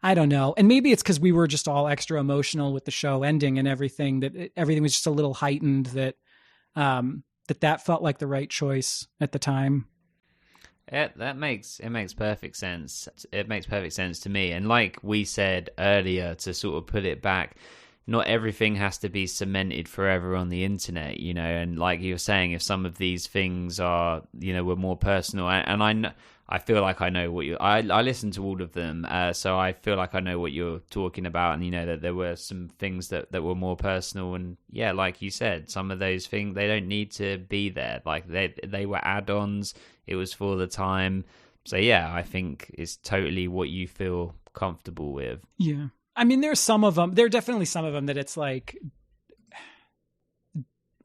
I don't know. And maybe it's because we were just all extra emotional with the show ending and everything, that everything was just a little heightened, that felt like the right choice at the time. It makes perfect sense. It makes perfect sense to me. And like we said earlier, to sort of put it back, not everything has to be cemented forever on the internet, and like you were saying, if some of these things are, were more personal, and I feel like I know what I listened to all of them, so I feel like I know what you're talking about, and that there were some things that were more personal, and yeah, like you said, some of those things, they don't need to be there, like they were add-ons, it was for the time, so yeah, I think it's totally what you feel comfortable with. Yeah, I mean, there are definitely some of them that it's like,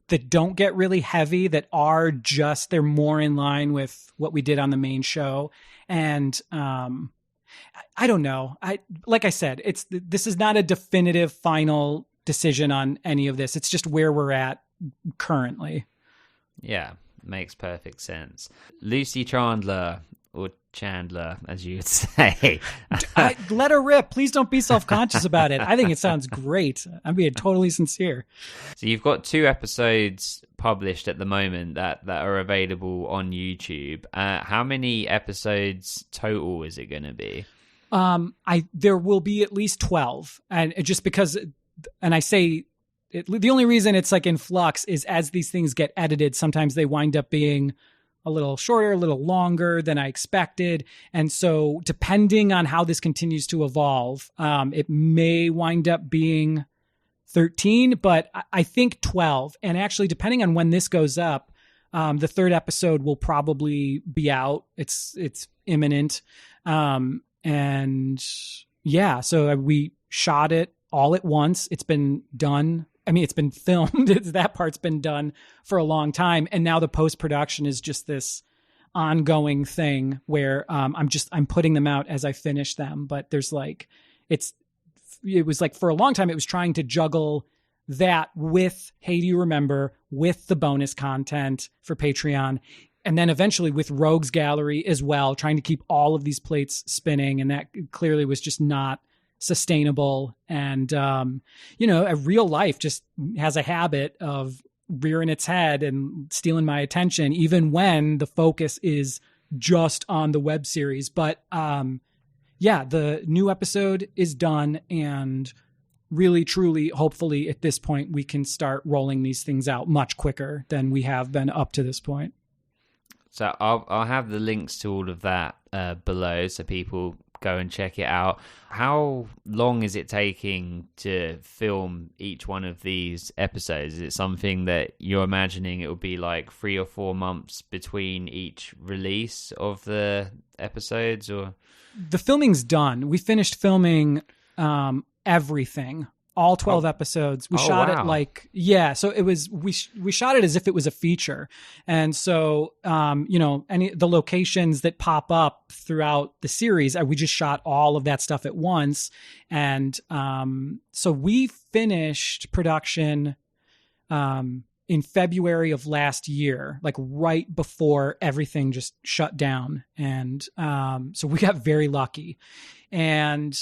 that don't get really heavy, that are just, they're more in line with what we did on the main show. And I don't know. Like I said, this is not a definitive final decision on any of this. It's just where we're at currently. Yeah, makes perfect sense. Lucy Chandler, or Chandler, as you would say. Let her rip. Please don't be self-conscious about it. I think it sounds great. I'm being totally sincere. So you've got 2 episodes published at the moment that are available on YouTube. How many episodes total is it going to be? There will be at least 12. And just because, and I say, the only reason it's like in flux is as these things get edited, sometimes they wind up being a little shorter, a little longer than I expected. And so depending on how this continues to evolve, it may wind up being 13, but I think 12. And actually, depending on when this goes up, the 3rd episode will probably be out. It's imminent. And yeah, so we shot it all at once. It's been done. I mean, it's been filmed. That part's been done for a long time. And now the post-production is just this ongoing thing where I'm putting them out as I finish them. But there's like, it was like for a long time, it was trying to juggle that with Hey, Do You Remember, with the bonus content for Patreon. And then eventually with Rogues Gallery as well, trying to keep all of these plates spinning. And that clearly was just not sustainable. And a real life just has a habit of rearing its head and stealing my attention, even when the focus is just on the web series. But the new episode is done, and really, truly, hopefully at this point we can start rolling these things out much quicker than we have been up to this point. So I'll have the links to all of that below, so people go and check it out. How long is it taking to film each one of these episodes? Is it something that you're imagining it will be like 3 or 4 months between each release of the episodes? Or the filming's done. We finished filming everything, all 12 episodes. We shot it so it was, we shot it as if it was a feature. And so, the locations that pop up throughout the series, we just shot all of that stuff at once. And so we finished production in February of last year, like right before everything just shut down. And so we got very lucky. And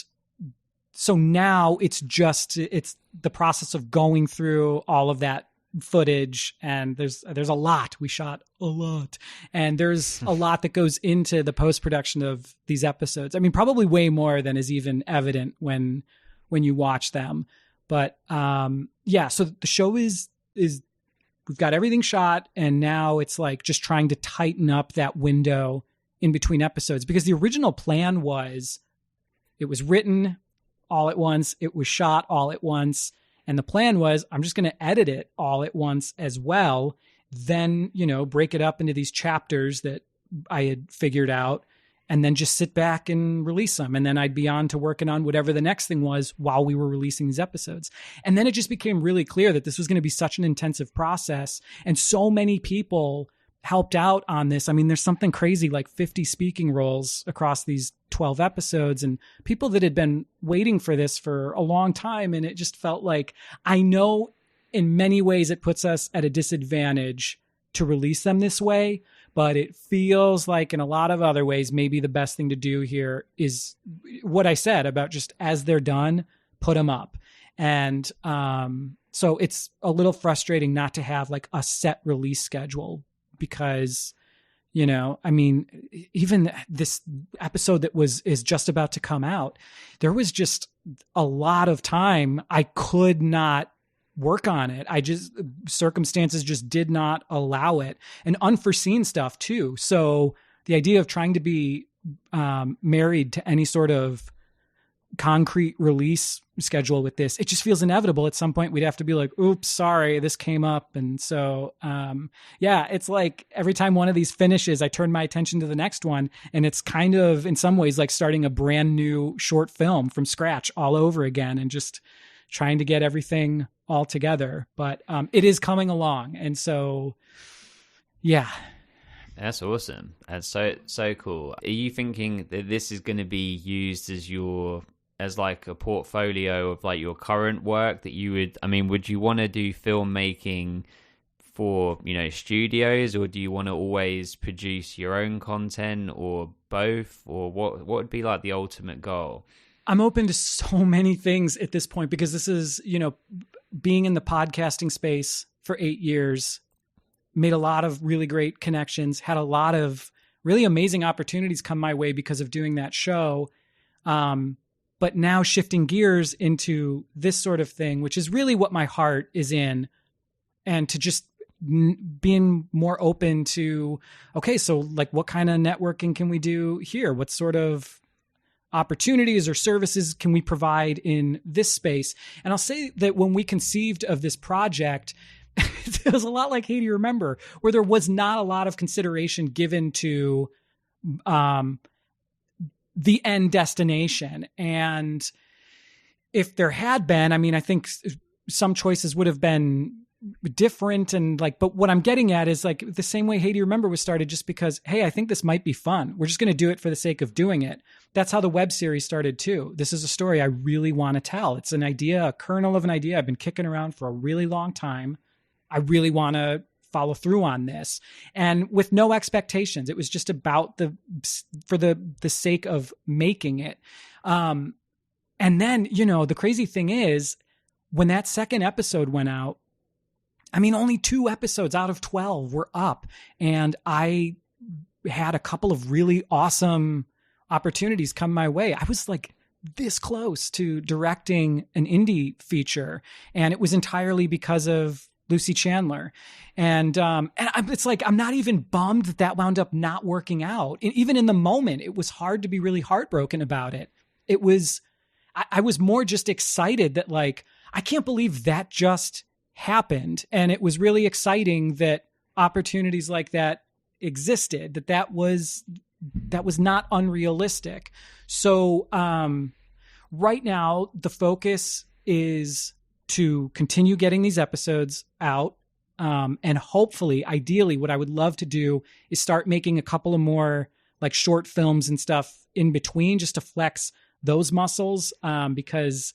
so now it's the process of going through all of that footage, and there's a lot. We shot a lot, and there's a lot that goes into the post-production of these episodes. I mean, probably way more than is even evident when you watch them. But so the show is we've got everything shot, and now it's like just trying to tighten up that window in between episodes, because the original plan was it was written all at once, it was shot all at once, and the plan was I'm just going to edit it all at once as well, then, break it up into these chapters that I had figured out, and then just sit back and release them. And then I'd be on to working on whatever the next thing was while we were releasing these episodes. And then it just became really clear that this was going to be such an intensive process. And so many people helped out on this. I mean, there's something crazy like 50 speaking roles across these 12 episodes, and people that had been waiting for this for a long time. And it just felt like, I know in many ways it puts us at a disadvantage to release them this way, but it feels like in a lot of other ways, maybe the best thing to do here is what I said about just as they're done, put them up. And so it's a little frustrating not to have like a set release schedule, because, I mean, even this episode that is just about to come out, there was just a lot of time I could not work on it. Circumstances just did not allow it, and unforeseen stuff too. So the idea of trying to be married to any sort of concrete release schedule with this, it just feels inevitable. At some point we'd have to be like, oops, sorry, this came up. And so, it's like every time one of these finishes, I turn my attention to the next one. And it's kind of, in some ways, like starting a brand new short film from scratch all over again, and just trying to get everything all together. But it is coming along. And so, yeah. That's awesome. That's so cool. Are you thinking that this is going to be used as like a portfolio of like your current work that would you want to do filmmaking for, studios, or do you want to always produce your own content, or both, or what would be like the ultimate goal? I'm open to so many things at this point, because this is, being in the podcasting space for 8 years, made a lot of really great connections, had a lot of really amazing opportunities come my way because of doing that show. But now shifting gears into this sort of thing, which is really what my heart is in, and to just being more open to, okay, so like what kind of networking can we do here? What sort of opportunities or services can we provide in this space? And I'll say that when we conceived of this project, it was a lot like Hey, Do You Remember, where there was not a lot of consideration given to the end destination. And if there had been, I think some choices would have been different, and like, but what I'm getting at is like the same way Hey, Do You Remember was started, just because, hey, I think this might be fun. We're just going to do it for the sake of doing it. That's how the web series started too. This is a story I really want to tell. It's an idea, a kernel of an idea I've been kicking around for a really long time. I really want to follow through on this, and with no expectations. It was just about for the sake of making it. And then, the crazy thing is, when that second episode went out, only 2 episodes out of 12 were up, and I had a couple of really awesome opportunities come my way. I was like this close to directing an indie feature, and it was entirely because of Lucy Chandler. And it's like, I'm not even bummed that wound up not working out. And even in the moment, it was hard to be really heartbroken about it. It was, I was more just excited that like, I can't believe that just happened. And it was really exciting that opportunities like that existed, that was not unrealistic. So right now, the focus is to continue getting these episodes out. And hopefully, ideally, what I would love to do is start making a couple of more like short films and stuff in between, just to flex those muscles. Because,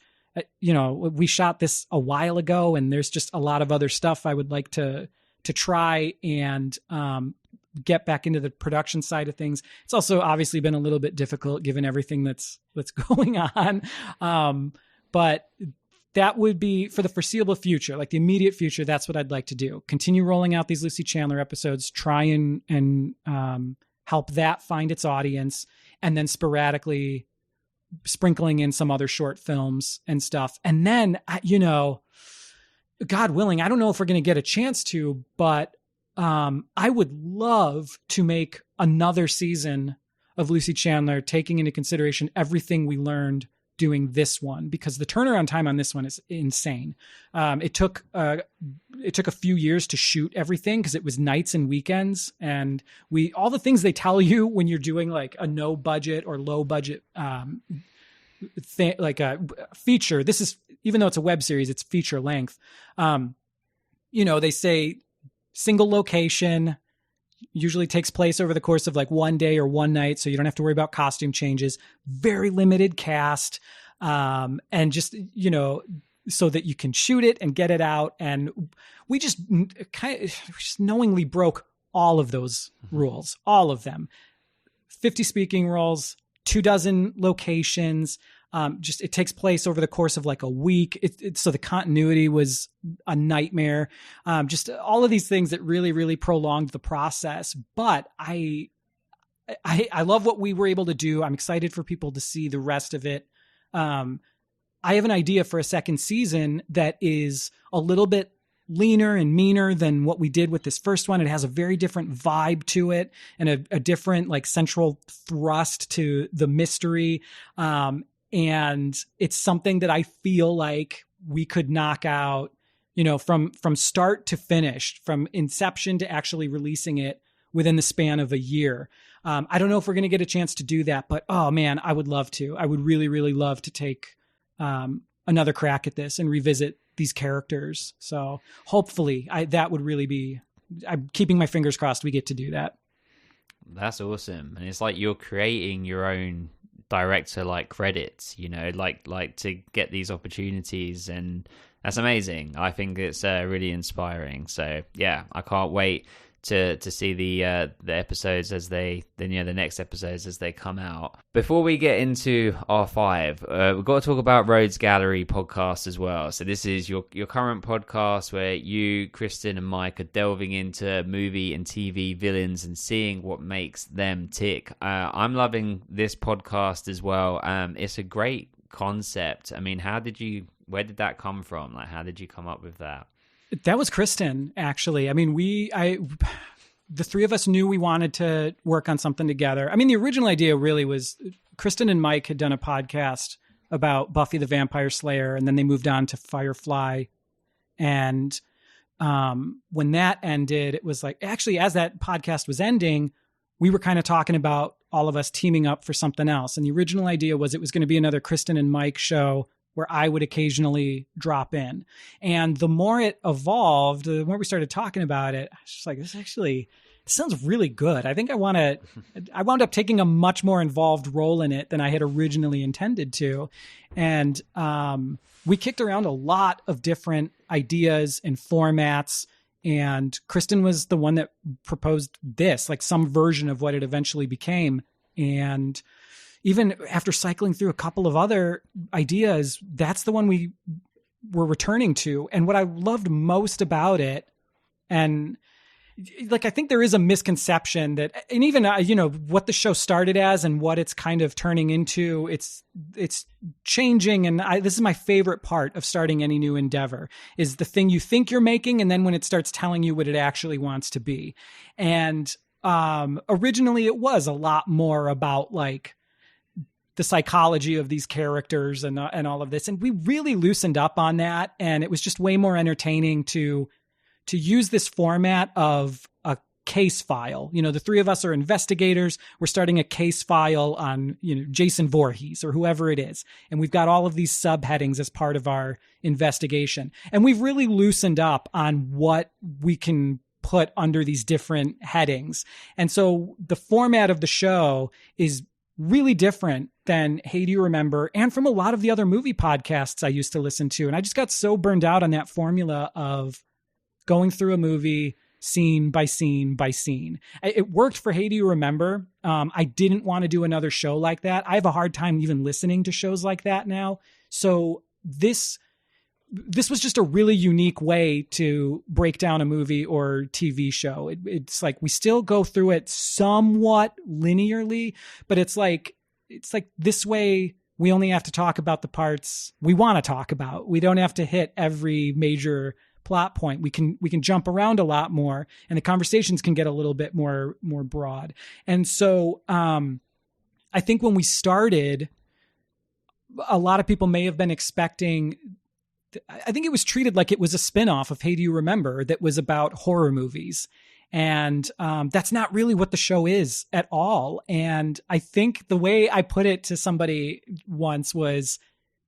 we shot this a while ago, and there's just a lot of other stuff I would like to try and get back into the production side of things. It's also obviously been a little bit difficult given everything that's going on. But that would be for the foreseeable future, like the immediate future. That's what I'd like to do. Continue rolling out these Lucy Chandler episodes, try and help that find its audience, and then sporadically sprinkling in some other short films and stuff. And then, God willing, I don't know if we're going to get a chance to, but I would love to make another season of Lucy Chandler, taking into consideration everything we learned doing this one, because the turnaround time on this one is insane. It took a few years to shoot everything because it was nights and weekends, and all the things they tell you when you're doing like a no budget or low budget like a feature. This is, even though it's a web series, it's feature length. They say single location, usually takes place over the course of like one day or one night, so you don't have to worry about costume changes. Very limited cast, and just, so that you can shoot it and get it out. And we just just knowingly broke all of those rules, all of them. 50 speaking roles, 24 locations. It takes place over the course of like a week. So the continuity was a nightmare. Just all of these things that really, really prolonged the process. But I love what we were able to do. I'm excited for people to see the rest of it. I have an idea for a second season that is a little bit leaner and meaner than what we did with this first one. It has a very different vibe to it, and a different like central thrust to the mystery. And it's something that I feel like we could knock out, from start to finish, from inception to actually releasing it within the span of a year. I don't know if we're going to get a chance to do that, but oh man, I would love to. I would really, really love to take another crack at this and revisit these characters. So hopefully that would really be, I'm keeping my fingers crossed we get to do that. That's awesome. And it's like you're creating your own director like credits, like to get these opportunities, and that's amazing. I think it's really inspiring. So yeah, I can't wait to see the episodes as the next episodes as they come out. Before we get into R5, we've got to talk about Roads Gallery podcast as well. So this is your current podcast where you, Kristen, and Mike are delving into movie and TV villains and seeing what makes them tick. I'm loving this podcast as well. It's a great concept. I mean, where did that come from? Like, how did you come up with that? That was Kristen, actually. I mean, the three of us knew we wanted to work on something together. I mean, the original idea really was Kristen and Mike had done a podcast about Buffy the Vampire Slayer, and then they moved on to Firefly. And when that ended, it was like, actually, as that podcast was ending, we were kind of talking about all of us teaming up for something else. And the original idea was it was going to be another Kristen and Mike show where I would occasionally drop in. And the more it evolved, the more we started talking about it, I was just like, this sounds really good. I think I wound up taking a much more involved role in it than I had originally intended to. And we kicked around a lot of different ideas and formats. And Kristen was the one that proposed this, like some version of what it eventually became. And even after cycling through a couple of other ideas, that's the one we were returning to. And what I loved most about it, and like, I think there is a misconception that, and even, what the show started as and what it's kind of turning into, it's changing. And this is my favorite part of starting any new endeavor, is the thing you think you're making, and then when it starts telling you what it actually wants to be. And originally it was a lot more about like the psychology of these characters and all of this. And we really loosened up on that. And it was just way more entertaining to use this format of a case file. The three of us are investigators. We're starting a case file on, Jason Voorhees or whoever it is. And we've got all of these subheadings as part of our investigation. And we've really loosened up on what we can put under these different headings. And so the format of the show is really different than Hey, Do You Remember? And from a lot of the other movie podcasts I used to listen to. And I just got so burned out on that formula of going through a movie scene by scene by scene. It worked for Hey, Do You Remember? I didn't want to do another show like that. I have a hard time even listening to shows like that now. So this was just a really unique way to break down a movie or TV show. It's like we still go through it somewhat linearly, but it's like this way we only have to talk about the parts we want to talk about. We don't have to hit every major plot point. We can jump around a lot more, and the conversations can get a little bit more broad. And so I think when we started, a lot of people may have been expecting, I think it was treated like it was a spinoff of Hey, Do You Remember, that was about horror movies. And that's not really what the show is at all. And I think the way I put it to somebody once was,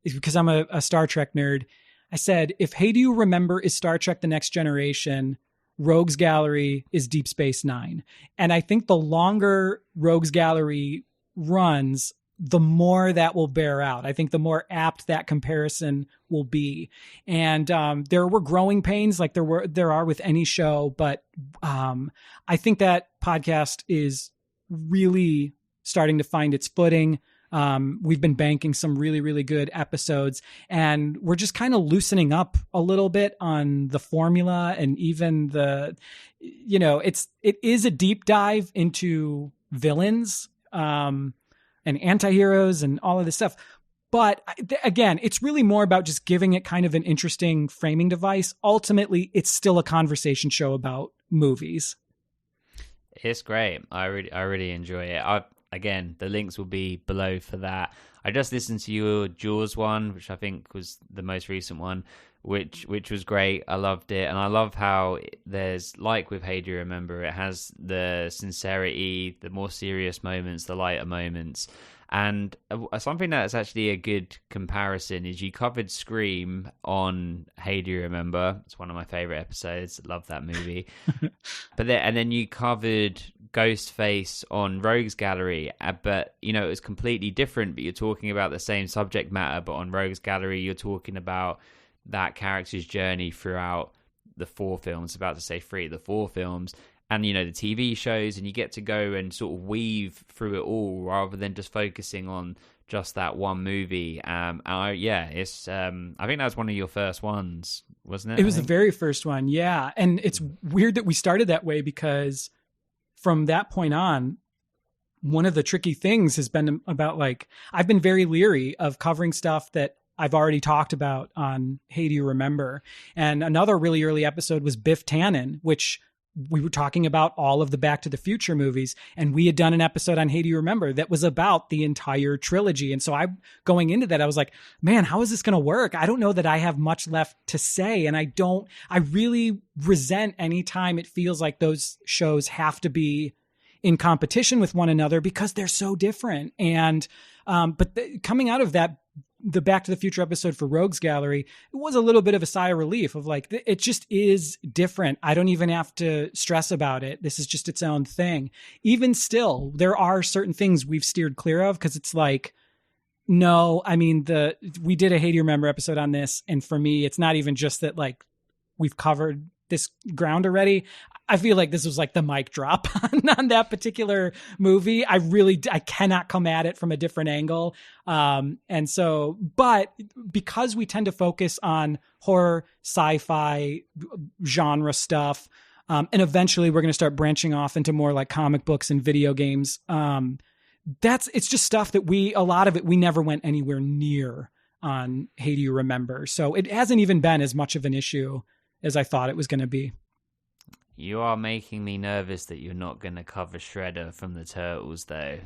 because I'm a Star Trek nerd, I said, if Hey, Do You Remember is Star Trek The Next Generation, Rogues Gallery is Deep Space Nine. And I think the longer Rogues Gallery runs, the more that will bear out. I think the more apt that comparison will be. And there were growing pains, like there are with any show, but I think that podcast is really starting to find its footing. We've been banking some really, really good episodes, and we're just kind of loosening up a little bit on the formula, and even it is a deep dive into villains, and anti-heroes and all of this stuff. But again, it's really more about just giving it kind of an interesting framing device. Ultimately, it's still a conversation show about movies. It's great. I really enjoy it. Again, the links will be below for that. I just listened to your Jaws one, which I think was the most recent one, which was great. I loved it. And I love how there's, like with Hey, Do You Remember, it has the sincerity, the more serious moments, the lighter moments. And something that's actually a good comparison is you covered Scream on Hey, Do You Remember? It's one of my favorite episodes. Love that movie. And then you covered Ghostface on Rogues Gallery, but it was completely different. But you're talking about the same subject matter. But on Rogues Gallery, you're talking about that character's journey throughout the 4 films. About to say 3, the 4 films. And, the TV shows, and you get to go and sort of weave through it all rather than just focusing on just that one movie. I think that was one of your first ones, wasn't it? It was the very first one, yeah. And it's weird that we started that way, because from that point on, one of the tricky things has been about, I've been very leery of covering stuff that I've already talked about on Hey, Do You Remember? And another really early episode was Biff Tannen, which we were talking about all of the Back to the Future movies, and we had done an episode on Hey, Do You Remember that was about the entire trilogy. And so going into that, I was like, man, how is this going to work? I don't know that I have much left to say. And I really resent any time it feels like those shows have to be in competition with one another, because they're so different. And, coming out of that, the Back to the Future episode for Rogues Gallery, it was a little bit of a sigh of relief of it just is different. I don't even have to stress about it. This is just its own thing. Even still, there are certain things we've steered clear of, because it's no, I mean, we did a Hey, Do You Remember episode on this. And for me, it's not even just that we've covered this ground already. I feel like this was the mic drop on that particular movie. I cannot come at it from a different angle. And so, but because we tend to focus on horror, sci-fi genre stuff, and eventually we're going to start branching off into more comic books and video games. It's just stuff that a lot of it, we never went anywhere near on Hey, Do You Remember? So it hasn't even been as much of an issue as I thought it was going to be. You are making me nervous that you're not going to cover Shredder from the Turtles, though.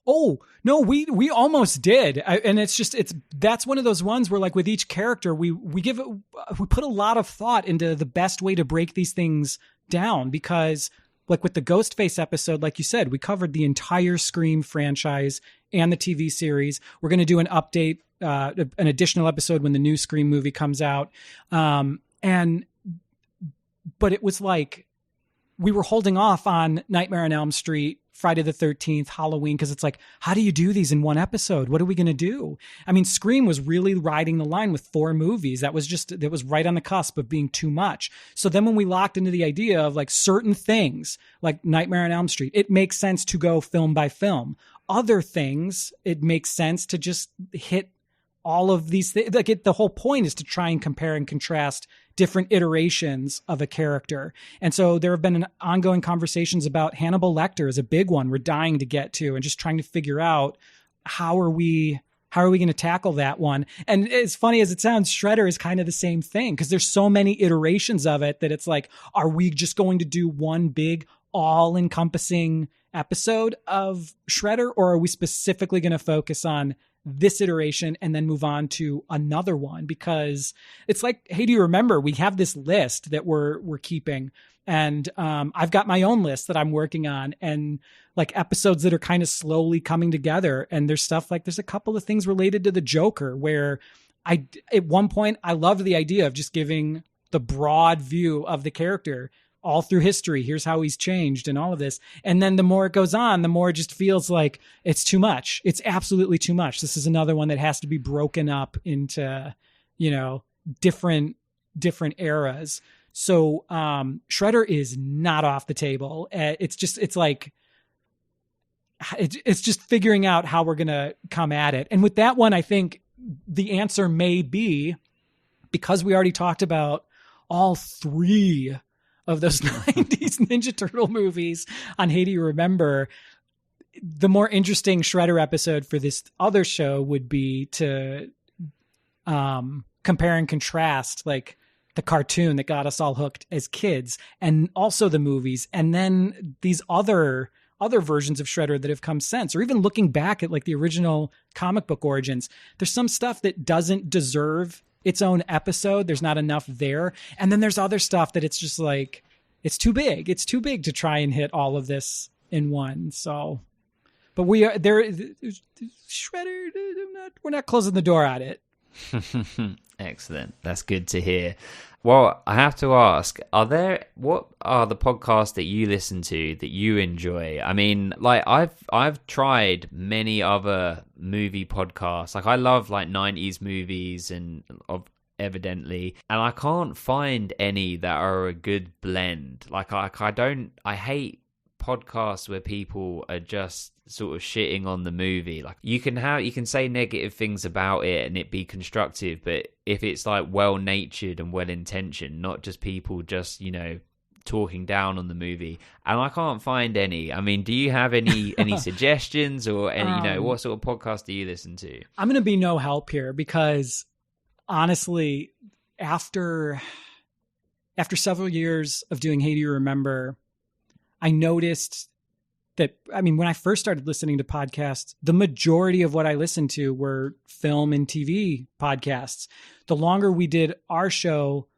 Oh, no, we almost did. That's one of those ones where with each character, we put a lot of thought into the best way to break these things down, because with the Ghostface episode, like you said, we covered the entire Scream franchise and the TV series. We're going to do an update, an additional episode when the new Scream movie comes out. But it was we were holding off on Nightmare on Elm Street, Friday the 13th, Halloween, because it's how do you do these in one episode? What are we going to do? I mean, Scream was really riding the line with 4 movies. That was right on the cusp of being too much. So then when we locked into the idea of certain things, like Nightmare on Elm Street, it makes sense to go film by film. Other things, it makes sense to just hit all of these things. The whole point is to try and compare and contrast different iterations of a character. And so there have been ongoing conversations about Hannibal Lecter is a big one we're dying to get to, and just trying to figure out how are we how are we going to tackle that one? And as funny as it sounds, Shredder is kind of the same thing, because there's so many iterations of it that it's like, are we just going to do one big all-encompassing episode of Shredder, or are we specifically going to focus on this iteration and then move on to another one? Because it's like, hey, do you remember, we have this list that we're keeping, and I've got my own list that I'm working on, and like episodes that are kind of slowly coming together. And there's stuff like, there's a couple of things related to the Joker where at one point I loved the idea of just giving the broad view of the character all through history. Here's how he's changed and all of this. And then the more it goes on, the more it just feels like it's too much. It's absolutely too much. This is another one that has to be broken up into, different eras. So Shredder is not off the table. It's just figuring out how we're going to come at it. And with that one, I think the answer may be, because we already talked about all three of those 90s Ninja Turtle movies on Hey Do You Remember, the more interesting Shredder episode for this other show would be to compare and contrast like the cartoon that got us all hooked as kids, and also the movies, and then these other versions of Shredder that have come since, or even looking back at like the original comic book origins. There's some stuff that doesn't deserve its own episode. There's not enough there. And then there's other stuff that it's just like, it's too big. It's too big to try and hit all of this in one. So, but we are there. Shredder, we're not closing the door on it. Excellent. That's good to hear. Well, I have to ask, what are the podcasts that you listen to that you enjoy? I mean, like I've tried many other movie podcasts. Like I love like 90s movies and evidently, and I can't find any that are a good blend. Like I hate podcasts where people are just sort of shitting on the movie. Like you can say negative things about it and it be constructive, but if it's like well-natured and well-intentioned, not just people just talking down on the movie. And I can't find any. I mean, do you have any suggestions, or any what sort of podcast do you listen to? I'm gonna be no help here, because honestly, after several years of doing Hey Do You Remember, I noticed that, I mean, when I first started listening to podcasts, the majority of what I listened to were film and TV podcasts. The longer we did our show,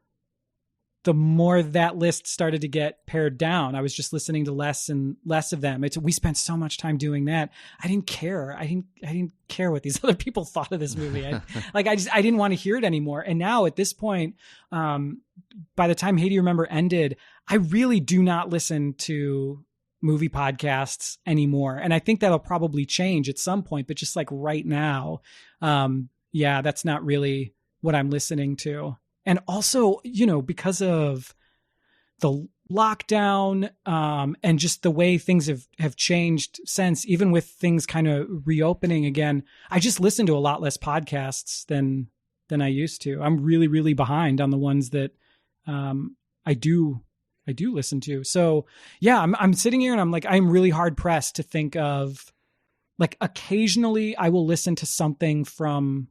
the more that list started to get pared down. I was just listening to less and less of them. We spent so much time doing that. I didn't care. I didn't care what these other people thought of this movie. I didn't want to hear it anymore. And now at this point, by the time Hey Do You Remember ended, I really do not listen to movie podcasts anymore. And I think that'll probably change at some point, but just like right now, that's not really what I'm listening to. And also, because of the lockdown and just the way things have changed since, even with things kind of reopening again, I just listen to a lot less podcasts than I used to. I'm really, really behind on the ones that I do listen to. So yeah, I'm sitting here and I'm like, I'm really hard pressed to think of, like, occasionally I will listen to something from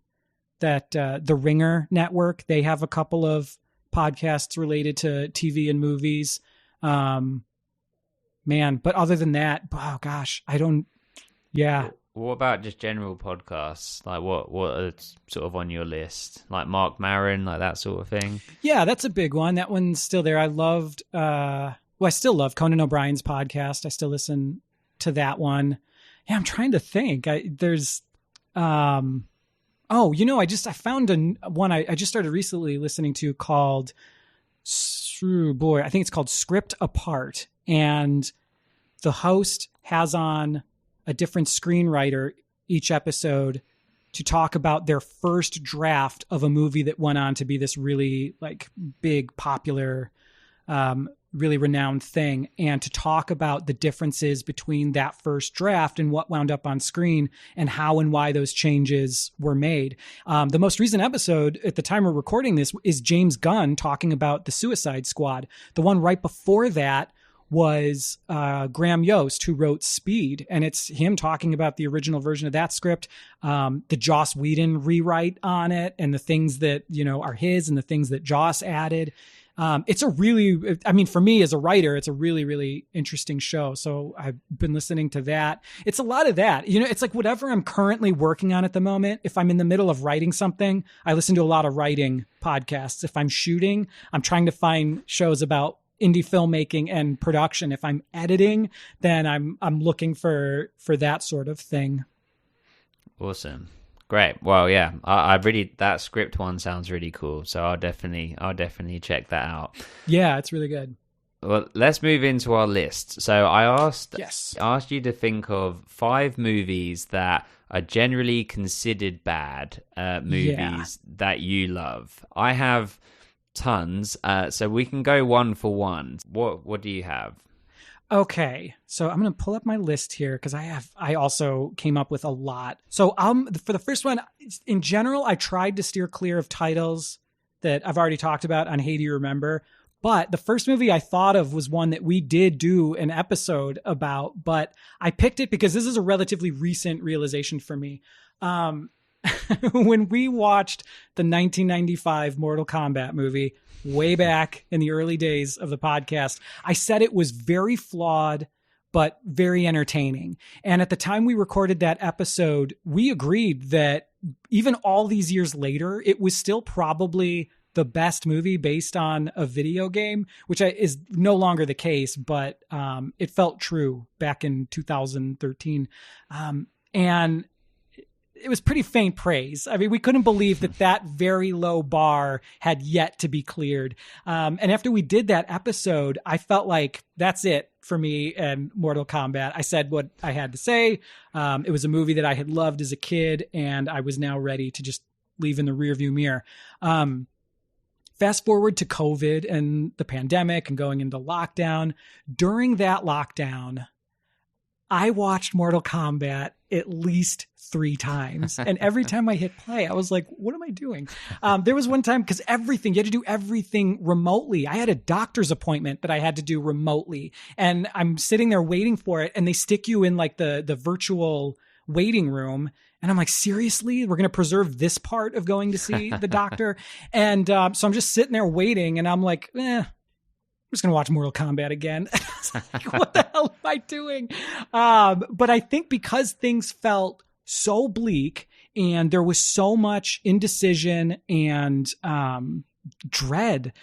that the Ringer network. They have a couple of podcasts related to TV and movies. But other than that, oh gosh, I don't. Yeah. What about just general podcasts? Like what are sort of on your list? Like Mark Maron, like that sort of thing? Yeah, that's a big one. That one's still there. I loved, I still love Conan O'Brien's podcast. I still listen to that one. Yeah, I'm trying to think. I found one I just started recently listening to called, I think it's called Script Apart. And the host has on a different screenwriter each episode to talk about their first draft of a movie that went on to be this really like big, popular, really renowned thing, and to talk about the differences between that first draft and what wound up on screen and how and why those changes were made. The most recent episode at the time we're recording this is James Gunn talking about the Suicide Squad. The one right before that was Graham Yost, who wrote Speed, and it's him talking about the original version of that script, the Joss Whedon rewrite on it, and the things that are his and the things that Joss added. It's a really, I mean, for me as a writer, it's a really, really interesting show. So I've been listening to that. It's a lot of that. It's like whatever I'm currently working on at the moment. If I'm in the middle of writing something, I listen to a lot of writing podcasts. If I'm shooting, I'm trying to find shows about indie filmmaking and production. If I'm editing, then I'm looking for that sort of thing. Awesome. Great. Well, yeah, I really, that script one sounds really cool. So I'll definitely check that out. Yeah, it's really good. Well, let's move into our list. So I asked you to think of 5 movies that are generally considered bad movies that you love. I have tons, so we can go one for one. What do you have? Okay, so I'm going to pull up my list here because I also came up with a lot. So for the first one, in general, I tried to steer clear of titles that I've already talked about on Hey Do You Remember? But the first movie I thought of was one that we did do an episode about, but I picked it because this is a relatively recent realization for me. When we watched the 1995 Mortal Kombat movie, way back in the early days of the podcast, I said it was very flawed, but very entertaining. And at the time we recorded that episode, we agreed that even all these years later, it was still probably the best movie based on a video game, which is no longer the case, but it felt true back in 2013. And it was pretty faint praise. I mean, we couldn't believe that very low bar had yet to be cleared. And after we did that episode, I felt like that's it for me and Mortal Kombat. I said what I had to say. It was a movie that I had loved as a kid, and I was now ready to just leave in the rearview mirror. Fast forward to COVID and the pandemic and going into lockdown. During that lockdown, I watched Mortal Kombat at least 3 times. And every time I hit play, I was like, what am I doing? There was one time, because you had to do everything remotely. I had a doctor's appointment that I had to do remotely. And I'm sitting there waiting for it. And they stick you in like the virtual waiting room. And I'm like, seriously, we're going to preserve this part of going to see the doctor? And so I'm just sitting there waiting. And I'm like, I'm just going to watch Mortal Kombat again. Like, what the hell am I doing? But I think because things felt so bleak and there was so much indecision and dread,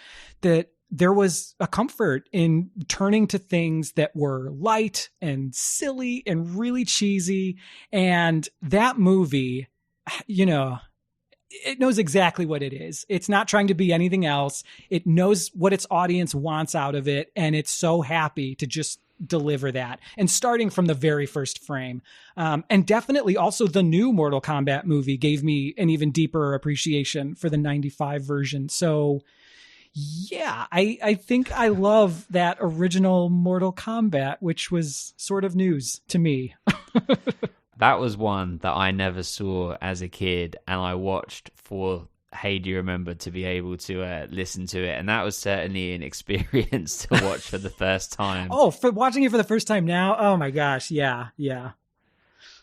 that there was a comfort in turning to things that were light and silly and really cheesy. And that movie, it knows exactly what it is. It's not trying to be anything else. It knows what its audience wants out of it. And it's so happy to just deliver that. And starting from the very first frame. And definitely also the new Mortal Kombat movie gave me an even deeper appreciation for the 95 version. So yeah, I think I love that original Mortal Kombat, which was sort of news to me. That was one that I never saw as a kid, and I watched for Hey Do You Remember to be able to listen to it, and that was certainly an experience to watch for the first time. Oh, for watching it for the first time now? Oh my gosh, yeah.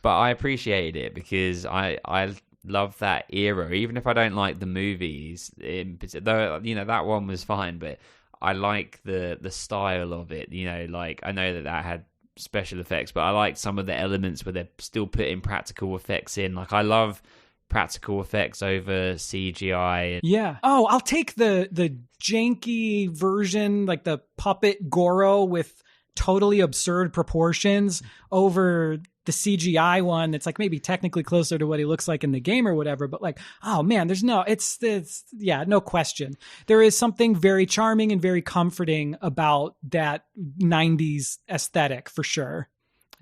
But I appreciated it because I love that era, even if I don't like the movies. Though that one was fine, but I like the style of it. Like I know that had special effects, but I like some of the elements where they're still putting practical effects in. Like I love practical effects over CGI. Yeah. Oh, I'll take the janky version, like the puppet Goro with totally absurd proportions, over the CGI one that's like maybe technically closer to what he looks like in the game or whatever. But like, oh man, no question. There is something very charming and very comforting about that 90s aesthetic for sure.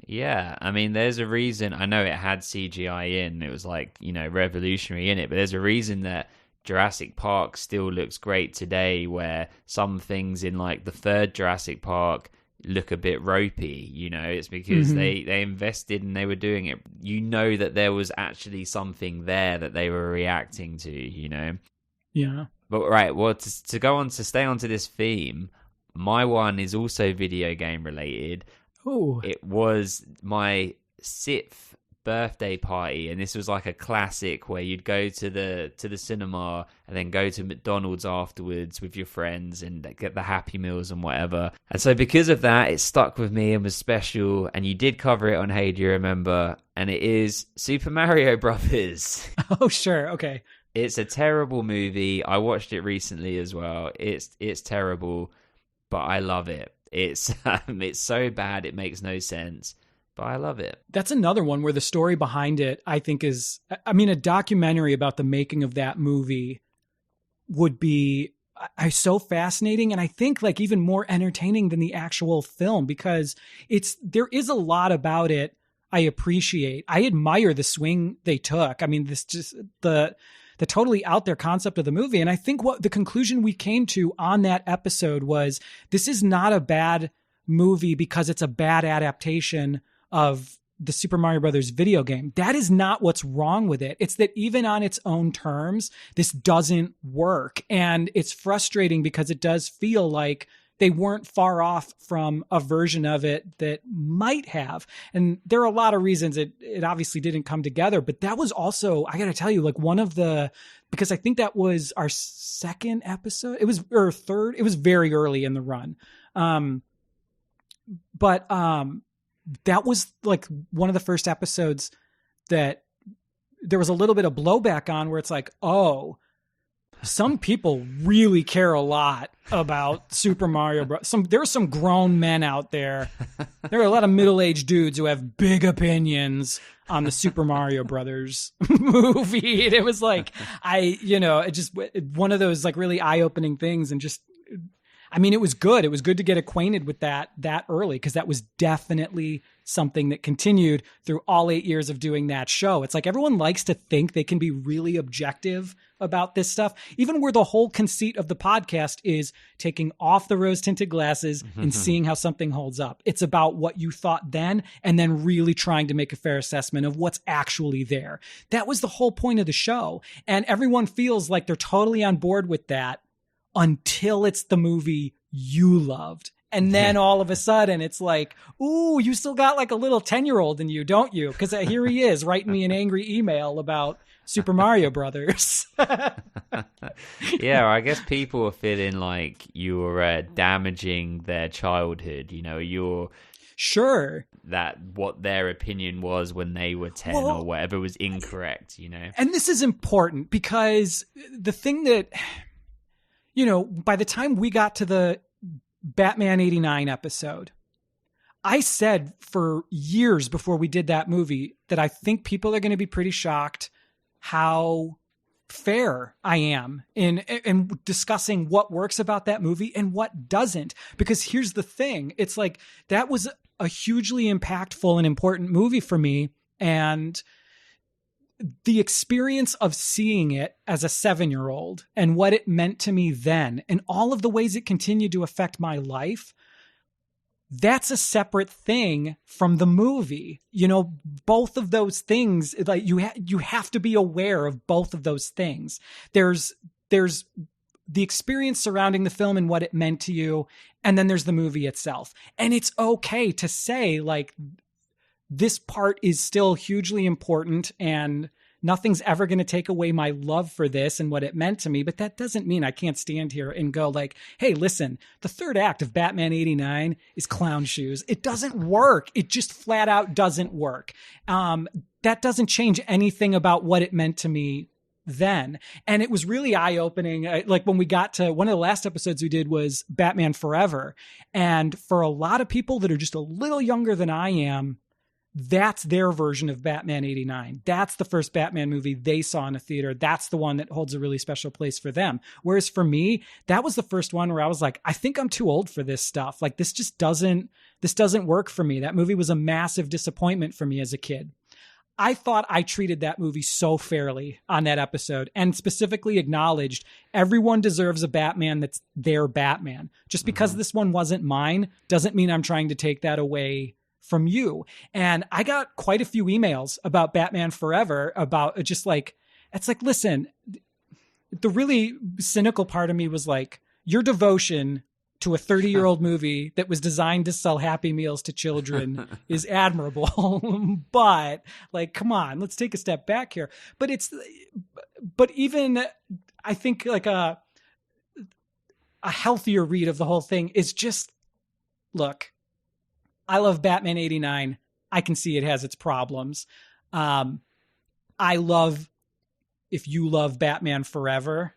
Yeah, I mean, there's a reason. I know it had CGI in. It was like, revolutionary in it. But there's a reason that Jurassic Park still looks great today, where some things in like the third Jurassic Park look a bit ropey. It's because they invested and they were doing it. That there was actually something there that they were reacting to. Yeah. But right, well, to stay on to this theme, My one is also video game related. Oh, It was my 6th birthday party, and this was like a classic where you'd go to the cinema and then go to McDonald's afterwards with your friends and get the Happy Meals and whatever. And so because of that, it stuck with me and was special. And you did cover it on Hey Do You Remember? And it is Super Mario Brothers. oh, sure, okay. It's a terrible movie. I watched it recently as well. It's terrible, but I love it. It's so bad it makes no sense, but I love it. That's another one where the story behind it, I think, is, I mean, a documentary about the making of that movie would be so fascinating, and I think like even more entertaining than the actual film, because there is a lot about it I appreciate. I admire the swing they took. I mean, this just the totally out there concept of the movie. And I think what the conclusion we came to on that episode was, this is not a bad movie because it's a bad adaptation of the Super Mario Brothers video game. That is not what's wrong with it. It's that even on its own terms, this doesn't work. And it's frustrating because it does feel like they weren't far off from a version of it that might have. And there are a lot of reasons it obviously didn't come together, but that was also, I got to tell you, like because I think that was our 2nd episode. Or third. It was very early in the run. But that was like one of the first episodes that there was a little bit of blowback on, where it's like, oh, some people really care a lot about Super Mario Bros. There are some grown men out there. There are a lot of middle-aged dudes who have big opinions on the Super Mario Brothers movie. And it was like, it just one of those like really eye-opening things. And just, I mean, it was good. It was good to get acquainted with that early, because that was definitely something that continued through all 8 years of doing that show. It's like everyone likes to think they can be really objective about this stuff, even where the whole conceit of the podcast is taking off the rose-tinted glasses and seeing how something holds up. It's about what you thought then, and then really trying to make a fair assessment of what's actually there. That was the whole point of the show. And everyone feels like they're totally on board with that until it's the movie you loved. And then all of a sudden it's like, ooh, you still got like a little 10-year-old in you, don't you? Because here he is writing me an angry email about Super Mario Brothers. Yeah, I guess people are feeling like you're damaging their childhood. You're sure that what their opinion was when they were 10 or whatever was incorrect, And this is important because the thing that, by the time we got to the Batman 89 episode, I said for years before we did that movie that I think people are going to be pretty shocked how fair I am in discussing what works about that movie and what doesn't. Because here's the thing. It's like, that was a hugely impactful and important movie for me. And the experience of seeing it as a 7-year-old and what it meant to me then, and all of the ways it continued to affect my life, that's a separate thing from the movie. Both of those things, like you have to be aware of both of those things. There's the experience surrounding the film and what it meant to you, and then there's the movie itself. And it's okay to say, like, this part is still hugely important and nothing's ever going to take away my love for this and what it meant to me. But that doesn't mean I can't stand here and go like, hey, listen, the third act of Batman 89 is clown shoes. It doesn't work. It just flat out doesn't work. That doesn't change anything about what it meant to me then. And it was really eye-opening. Like when we got to one of the last episodes we did was Batman Forever. And for a lot of people that are just a little younger than I am, that's their version of Batman 89. That's the first Batman movie they saw in a theater. That's the one that holds a really special place for them. Whereas for me, that was the first one where I was like, I think I'm too old for this stuff. Like this doesn't work for me. That movie was a massive disappointment for me as a kid. I thought I treated that movie so fairly on that episode and specifically acknowledged everyone deserves a Batman that's their Batman. Just because this one wasn't mine doesn't mean I'm trying to take that away from you. And I got quite a few emails about Batman Forever, about just like, it's like, listen, the really cynical part of me was like, your devotion to a 30-year-old movie that was designed to sell Happy Meals to children is admirable. But like, come on, let's take a step back here. But even I think like a healthier read of the whole thing is just, look, I love Batman 89. I can see it has its problems. I love, if you love Batman Forever,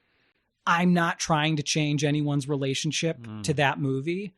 I'm not trying to change anyone's relationship to that movie.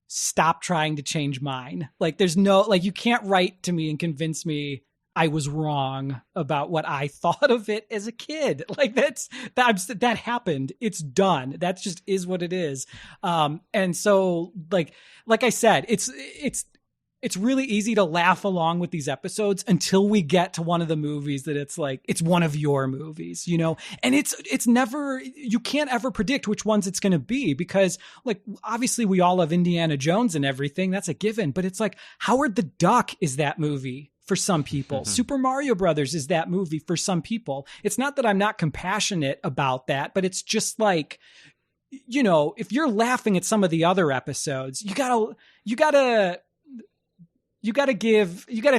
Stop trying to change mine. Like, there's no, like, you can't write to me and convince me I was wrong about what I thought of it as a kid. Like, that happened. It's done. That just is what it is. And so like I said, it's really easy to laugh along with these episodes until we get to one of the movies that it's like, it's one of your movies, you know? And it's never, you can't ever predict which ones it's going to be, because like, obviously we all love Indiana Jones and everything. That's a given, but it's like Howard the Duck is that movie for some people. Mm-hmm. Super Mario Brothers is that movie for some people. It's not that I'm not compassionate about that, but it's just like, you know, if you're laughing at some of the other episodes, you gotta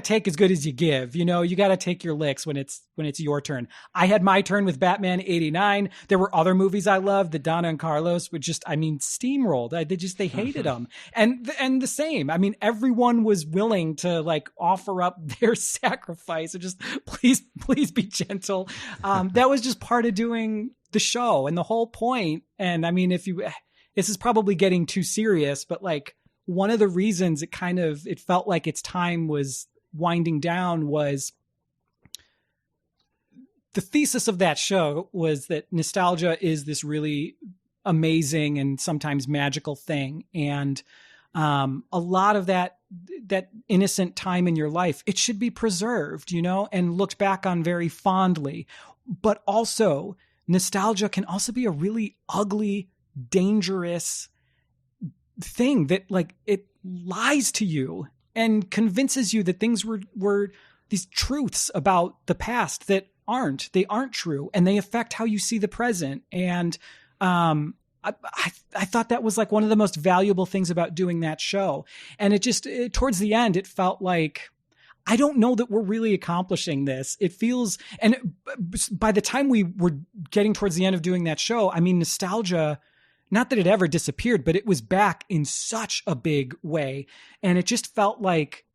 take as good as you give, you know, you got to take your licks when it's your turn. I had my turn with Batman 89. There were other movies I loved that Donna and Carlos would just, I mean, steamrolled. They hated them. And the same, I mean, everyone was willing to like offer up their sacrifice and just please be gentle. That was just part of doing the show and the whole point. And I mean, this is probably getting too serious, but like, one of the reasons it felt like its time was winding down was the thesis of that show was that nostalgia is this really amazing and sometimes magical thing. And a lot of that innocent time in your life, it should be preserved, you know, and looked back on very fondly. But also nostalgia can also be a really ugly, dangerous thing that like it lies to you and convinces you that things were these truths about the past that aren't true, and they affect how you see the present. And I thought that was like one of the most valuable things about doing that show. And towards the end, it felt like, I don't know that we're really accomplishing this. It feels, and by the time we were getting towards the end of doing that show, I mean, nostalgia, not that it ever disappeared, but it was back in such a big way. And it just felt like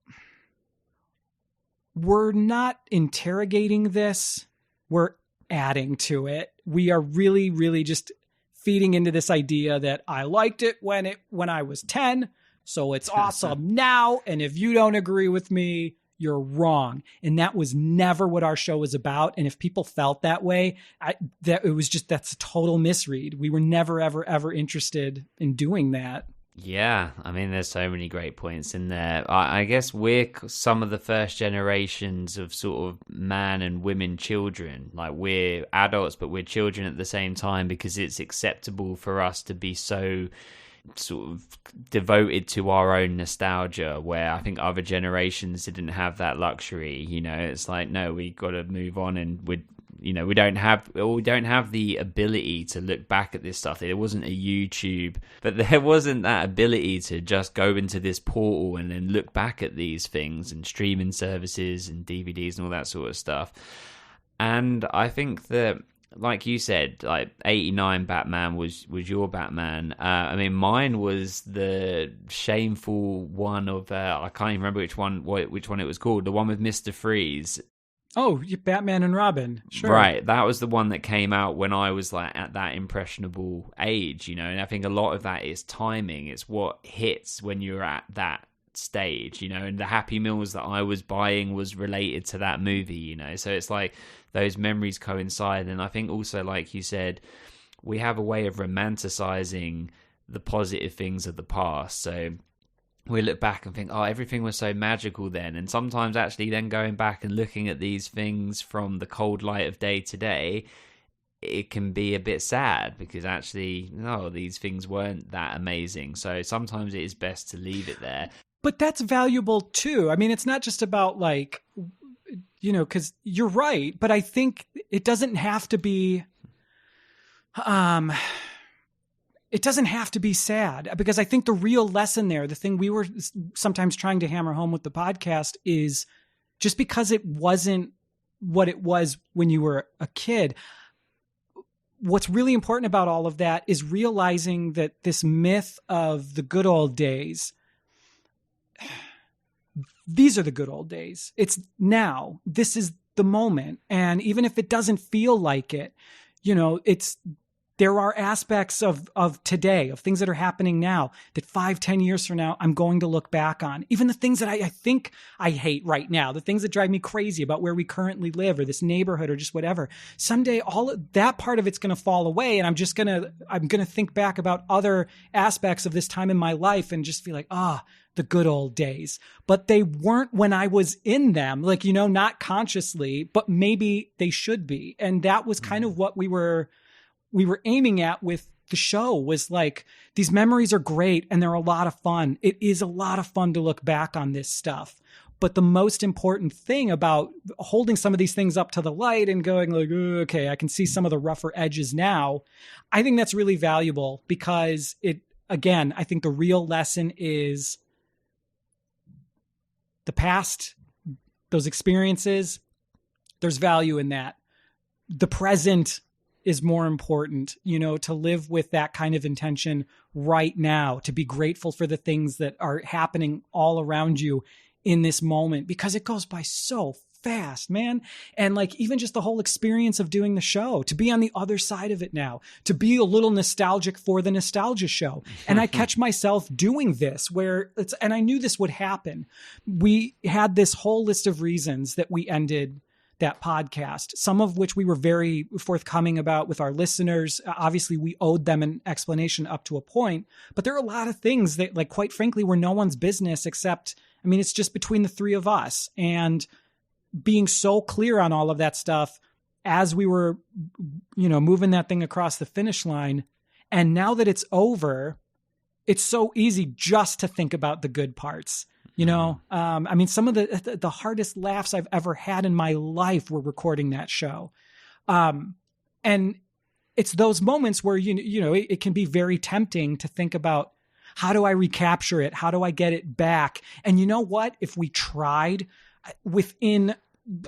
we're not interrogating this. We're adding to it. We are really, really just feeding into this idea that I liked it when I was 10. So it's awesome now. And if you don't agree with me, you're wrong. And that was never what our show was about. And if people felt that way, that's a total misread. We were never, ever, ever interested in doing that. Yeah, I mean, there's so many great points in there. I guess we're some of the first generations of sort of man and women children. Like, we're adults, but we're children at the same time, because it's acceptable for us to be so sort of devoted to our own nostalgia, where I think other generations didn't have that luxury. You know, it's like, no, we got to move on, and we don't have the ability to look back at this stuff. There wasn't a YouTube, but there wasn't that ability to just go into this portal and then look back at these things and streaming services and DVDs and all that sort of stuff. And I think that, like you said, like 89 Batman was your Batman. I mean, mine was the shameful one of I can't even remember which one it was called. The one with Mr. Freeze. Oh, Batman and Robin. Sure. Right. That was the one that came out when I was like at that impressionable age, you know. And I think a lot of that is timing. It's what hits when you're at that stage, you know. And the Happy Meals that I was buying was related to that movie, you know. So it's like those memories coincide. And I think also, like you said, we have a way of romanticizing the positive things of the past. So we look back and think, oh, everything was so magical then. And sometimes actually then going back and looking at these things from the cold light of day to day, it can be a bit sad, because actually, no, these things weren't that amazing. So sometimes it is best to leave it there. But that's valuable too. I mean, it's not just about like, you know, because you're right, but I think it doesn't have to be it doesn't have to be sad, because I think the real lesson there, the thing we were sometimes trying to hammer home with the podcast, is just because it wasn't what it was when you were a kid, what's really important about all of that is realizing that this myth of the good old days, these are the good old days. It's now. This is the moment. And even if it doesn't feel like it, there are aspects of today, of things that are happening now, that 5-10 years from now, I'm going to look back on. Even the things that I think I hate right now, the things that drive me crazy about where we currently live or this neighborhood or just whatever. Someday, all of that part of it's going to fall away, and I'm going to think back about other aspects of this time in my life and just feel like, the good old days. But they weren't when I was in them, not consciously, but maybe they should be. And that was kind of what we were aiming at with the show, was like, these memories are great and they're a lot of fun. It is a lot of fun to look back on this stuff. But the most important thing about holding some of these things up to the light and going like, okay, I can see some of the rougher edges now, I think that's really valuable, because again, I think the real lesson is the past, those experiences, there's value in that. The present is more important, to live with that kind of intention right now, to be grateful for the things that are happening all around you in this moment, because it goes by so fast, man. And even just the whole experience of doing the show, to be on the other side of it now, to be a little nostalgic for the nostalgia show. And I catch myself doing this and I knew this would happen. We had this whole list of reasons that we ended that podcast, some of which we were very forthcoming about with our listeners. Obviously, we owed them an explanation up to a point, but there are a lot of things that, quite frankly, were no one's business except, it's just between the three of us. And being so clear on all of that stuff as we were, moving that thing across the finish line. And now that it's over, it's so easy just to think about the good parts. Some of the hardest laughs I've ever had in my life were recording that show. And it's those moments where, it can be very tempting to think about, how do I recapture it? How do I get it back? And you know what? If we tried, within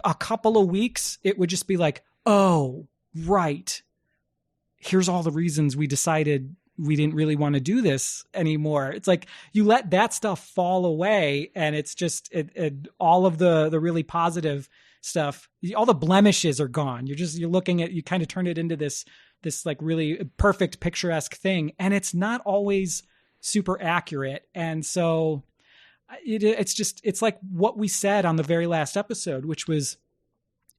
a couple of weeks, it would just be like, oh, right. Here's all the reasons we decided we didn't really want to do this anymore. It's like you let that stuff fall away, and it's just all of the really positive stuff, all the blemishes are gone. You're looking at, you kind of turn it into this really perfect picturesque thing, and it's not always super accurate. And so it's like what we said on the very last episode, which was,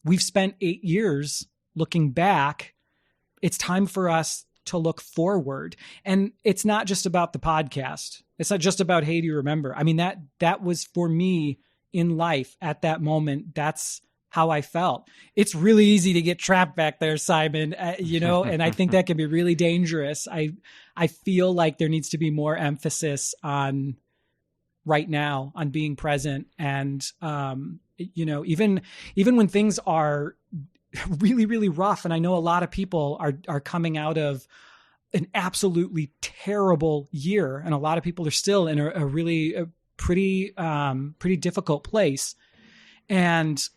we've spent 8 years looking back. It's time for us to look forward. And it's not just about the podcast. It's not just about, hey, do you remember? That was for me in life at that moment. That's how I felt. It's really easy to get trapped back there, Simon, and I think that can be really dangerous. I feel like there needs to be more emphasis on right now, on being present. And, even when things are really, really rough. And I know a lot of people are coming out of an absolutely terrible year. And a lot of people are still in a really pretty difficult place. And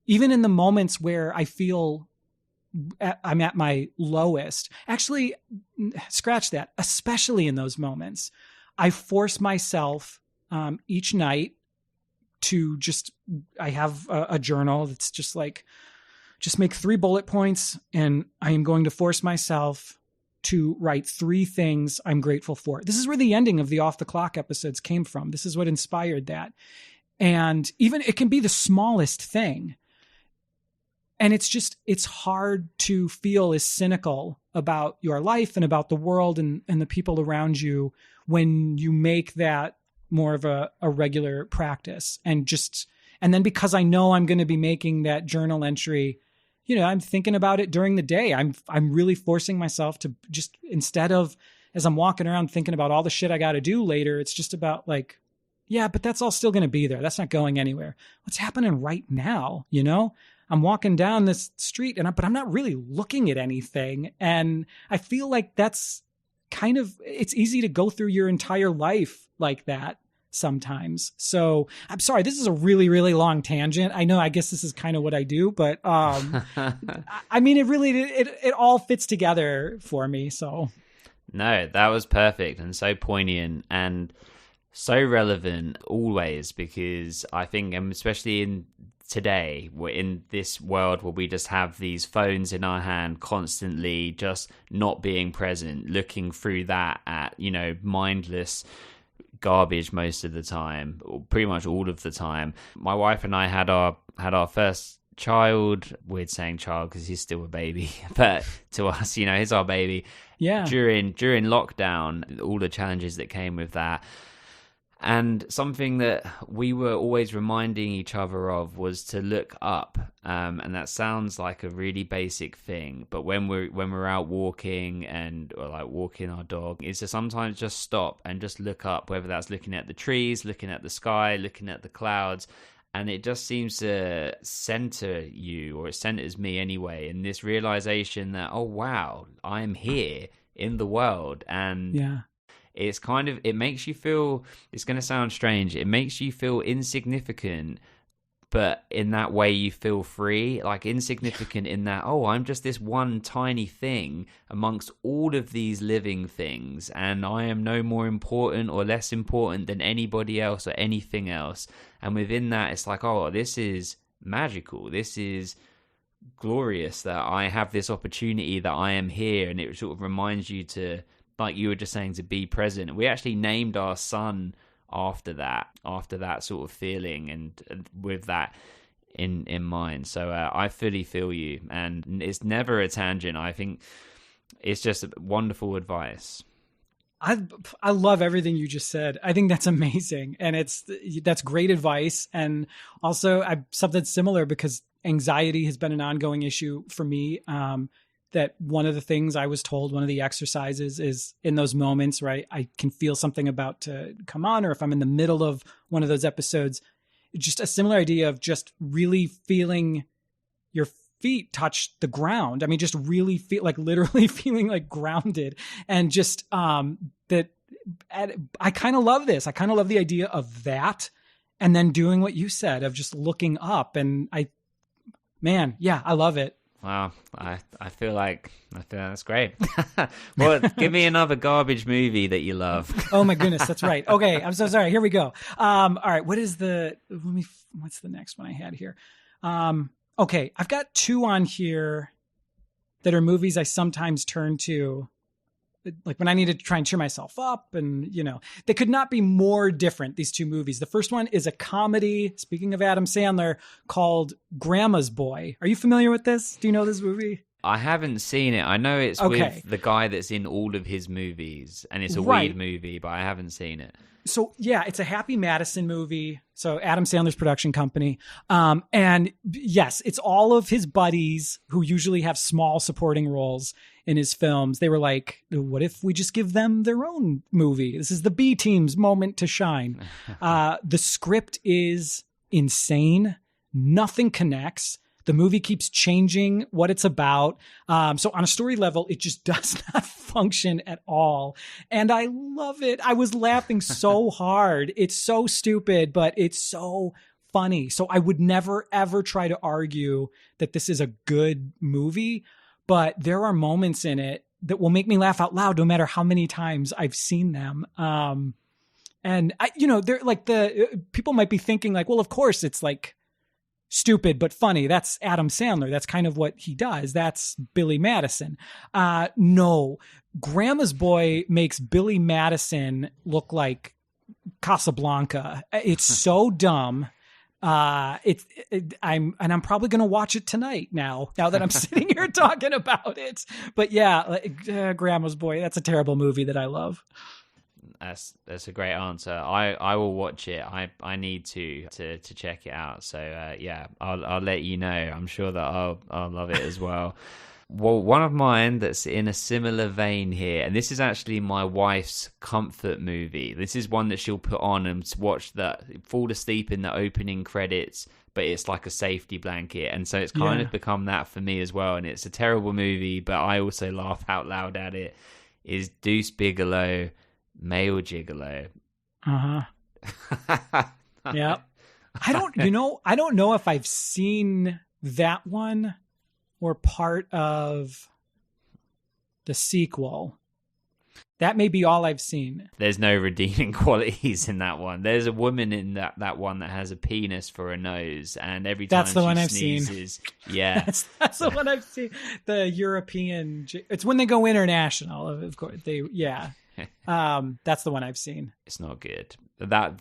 even in the moments where I feel I'm at my lowest, actually, scratch that, especially in those moments, I force myself each night to I have a journal that's just make 3 bullet points, and I am going to force myself to write 3 things I'm grateful for. This is where the ending of the Off the Clock episodes came from. This is what inspired that. And even it can be the smallest thing. And it's hard to feel as cynical about your life and about the world and the people around you when you make that more of a regular practice. And then because I know I'm going to be making that journal entry, I'm thinking about it during the day. I'm really forcing myself to just, instead of, as I'm walking around thinking about all the shit I got to do later, it's just about Yeah, but that's all still going to be there. That's not going anywhere. What's happening right now? You know, I'm walking down this street but I'm not really looking at anything. And I feel like that's kind of, it's easy to go through your entire life like that sometimes. So I'm sorry, this is a really, really long tangent. I know, I guess this is kind of what I do, but I mean, it all fits together for me. So no, that was perfect and so poignant and so relevant always, because I think, especially in today, we're in this world where we just have these phones in our hand constantly, just not being present, looking through that at, mindless garbage most of the time, or pretty much all of the time. My wife and I had our first child. Weird saying child because he's still a baby, but to us, he's our baby. Yeah. During lockdown, all the challenges that came with that. And something that we were always reminding each other of was to look up. And that sounds like a really basic thing, but when we're out walking or like walking our dog, is to sometimes just stop and just look up, whether that's looking at the trees, looking at the sky, looking at the clouds. And it just seems to center you, or it centers me anyway, in this realization that, oh, wow, I'm here in the world. And yeah. It's it makes you feel, it's going to sound strange, it makes you feel insignificant, but in that way you feel free, like insignificant in that, oh, I'm just this one tiny thing amongst all of these living things, and I am no more important or less important than anybody else or anything else. And within that, it's like, oh, this is magical, this is glorious that I have this opportunity, that I am here. And it sort of reminds you to, like you were just saying, to be present. We actually named our son after that sort of feeling, and with that in mind. So I fully feel you, and it's never a tangent. I think it's just wonderful advice. I love everything you just said. I think that's amazing, and that's great advice. And also, something similar, because anxiety has been an ongoing issue for me. That one of the things I was told, one of the exercises, is in those moments, right, I can feel something about to come on, or if I'm in the middle of one of those episodes, just a similar idea of just really feeling your feet touch the ground. I mean, just really feel like, literally feeling like grounded, and just that I kind of love this. I kind of love the idea of that. And then doing what you said of just looking up, and I love it. Wow, I feel that's great. Well, give me another garbage movie that you love. Oh my goodness, that's right. Okay, I'm so sorry. Here we go. All right, what's the next one I had here? Okay, I've got two on here that are movies I sometimes turn to, like when I need to try and cheer myself up, and they could not be more different, these two movies. The first one is a comedy, speaking of Adam Sandler, called Grandma's Boy. Are you familiar with this? Do you know this movie? I haven't seen it. I know it's with the guy that's in all of his movies, and it's a weird movie, but I haven't seen it. So yeah, it's a Happy Madison movie. So Adam Sandler's production company. And yes, it's all of his buddies who usually have small supporting roles in his films. They were like, what if we just give them their own movie? This is the B team's moment to shine. The script is insane. Nothing connects. The movie keeps changing what it's about. So on a story level, it just does not function at all. And I love it. I was laughing so hard. It's so stupid, but it's so funny. So I would never, ever try to argue that this is a good movie, but there are moments in it that will make me laugh out loud no matter how many times I've seen them. And they're like, the people might be thinking like, well, of course it's like stupid but funny. That's Adam Sandler. That's kind of what he does. That's Billy Madison. No, Grandma's Boy makes Billy Madison look like Casablanca. It's so dumb. I'm probably going to watch it tonight now that I'm sitting here talking about it. But yeah, Grandma's Boy, that's a terrible movie that I love. That's a great answer. I will watch it. I need to check it out. So yeah, I'll let you know. I'm sure that I'll love it as well. Well, one of mine that's in a similar vein here, and this is actually my wife's comfort movie. This is one that she'll put on and watch, that fall asleep in the opening credits, but it's like a safety blanket. And so it's kind of become that for me as well. And it's a terrible movie, but I also laugh out loud at it, is Deuce Bigalow, Male Gigolo. Yeah. I don't know if I've seen that one or part of the sequel. That may be all I've seen. There's no redeeming qualities in that one. There's a woman in that one that has a penis for a nose, and every time that's the she one sneezes, I've seen. Yeah, that's the one I've seen. The European. It's when they go international, of course. That's the one I've seen. It's not good.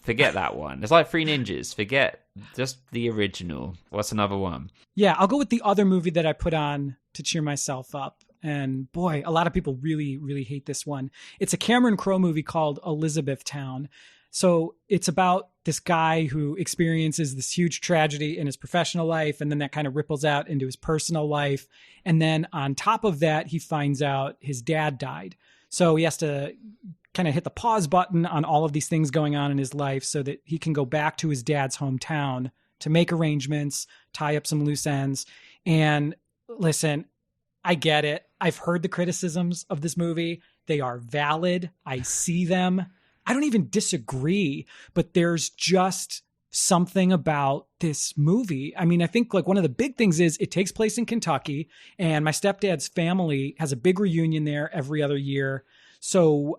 Forget that one. It's like Three Ninjas. Forget just the original. What's another one? Yeah, I'll go with the other movie that I put on to cheer myself up. And boy, a lot of people really, really hate this one. It's a Cameron Crowe movie called Elizabethtown. So it's about this guy who experiences this huge tragedy in his professional life, and then that kind of ripples out into his personal life. And then on top of that, he finds out his dad died. So he has to kind of hit the pause button on all of these things going on in his life so that he can go back to his dad's hometown to make arrangements, tie up some loose ends. And listen, I get it. I've heard the criticisms of this movie. They are valid. I see them. I don't even disagree, but there's just something about this movie. I mean, I think like one of the big things is it takes place in Kentucky, and my stepdad's family has a big reunion there every other year. So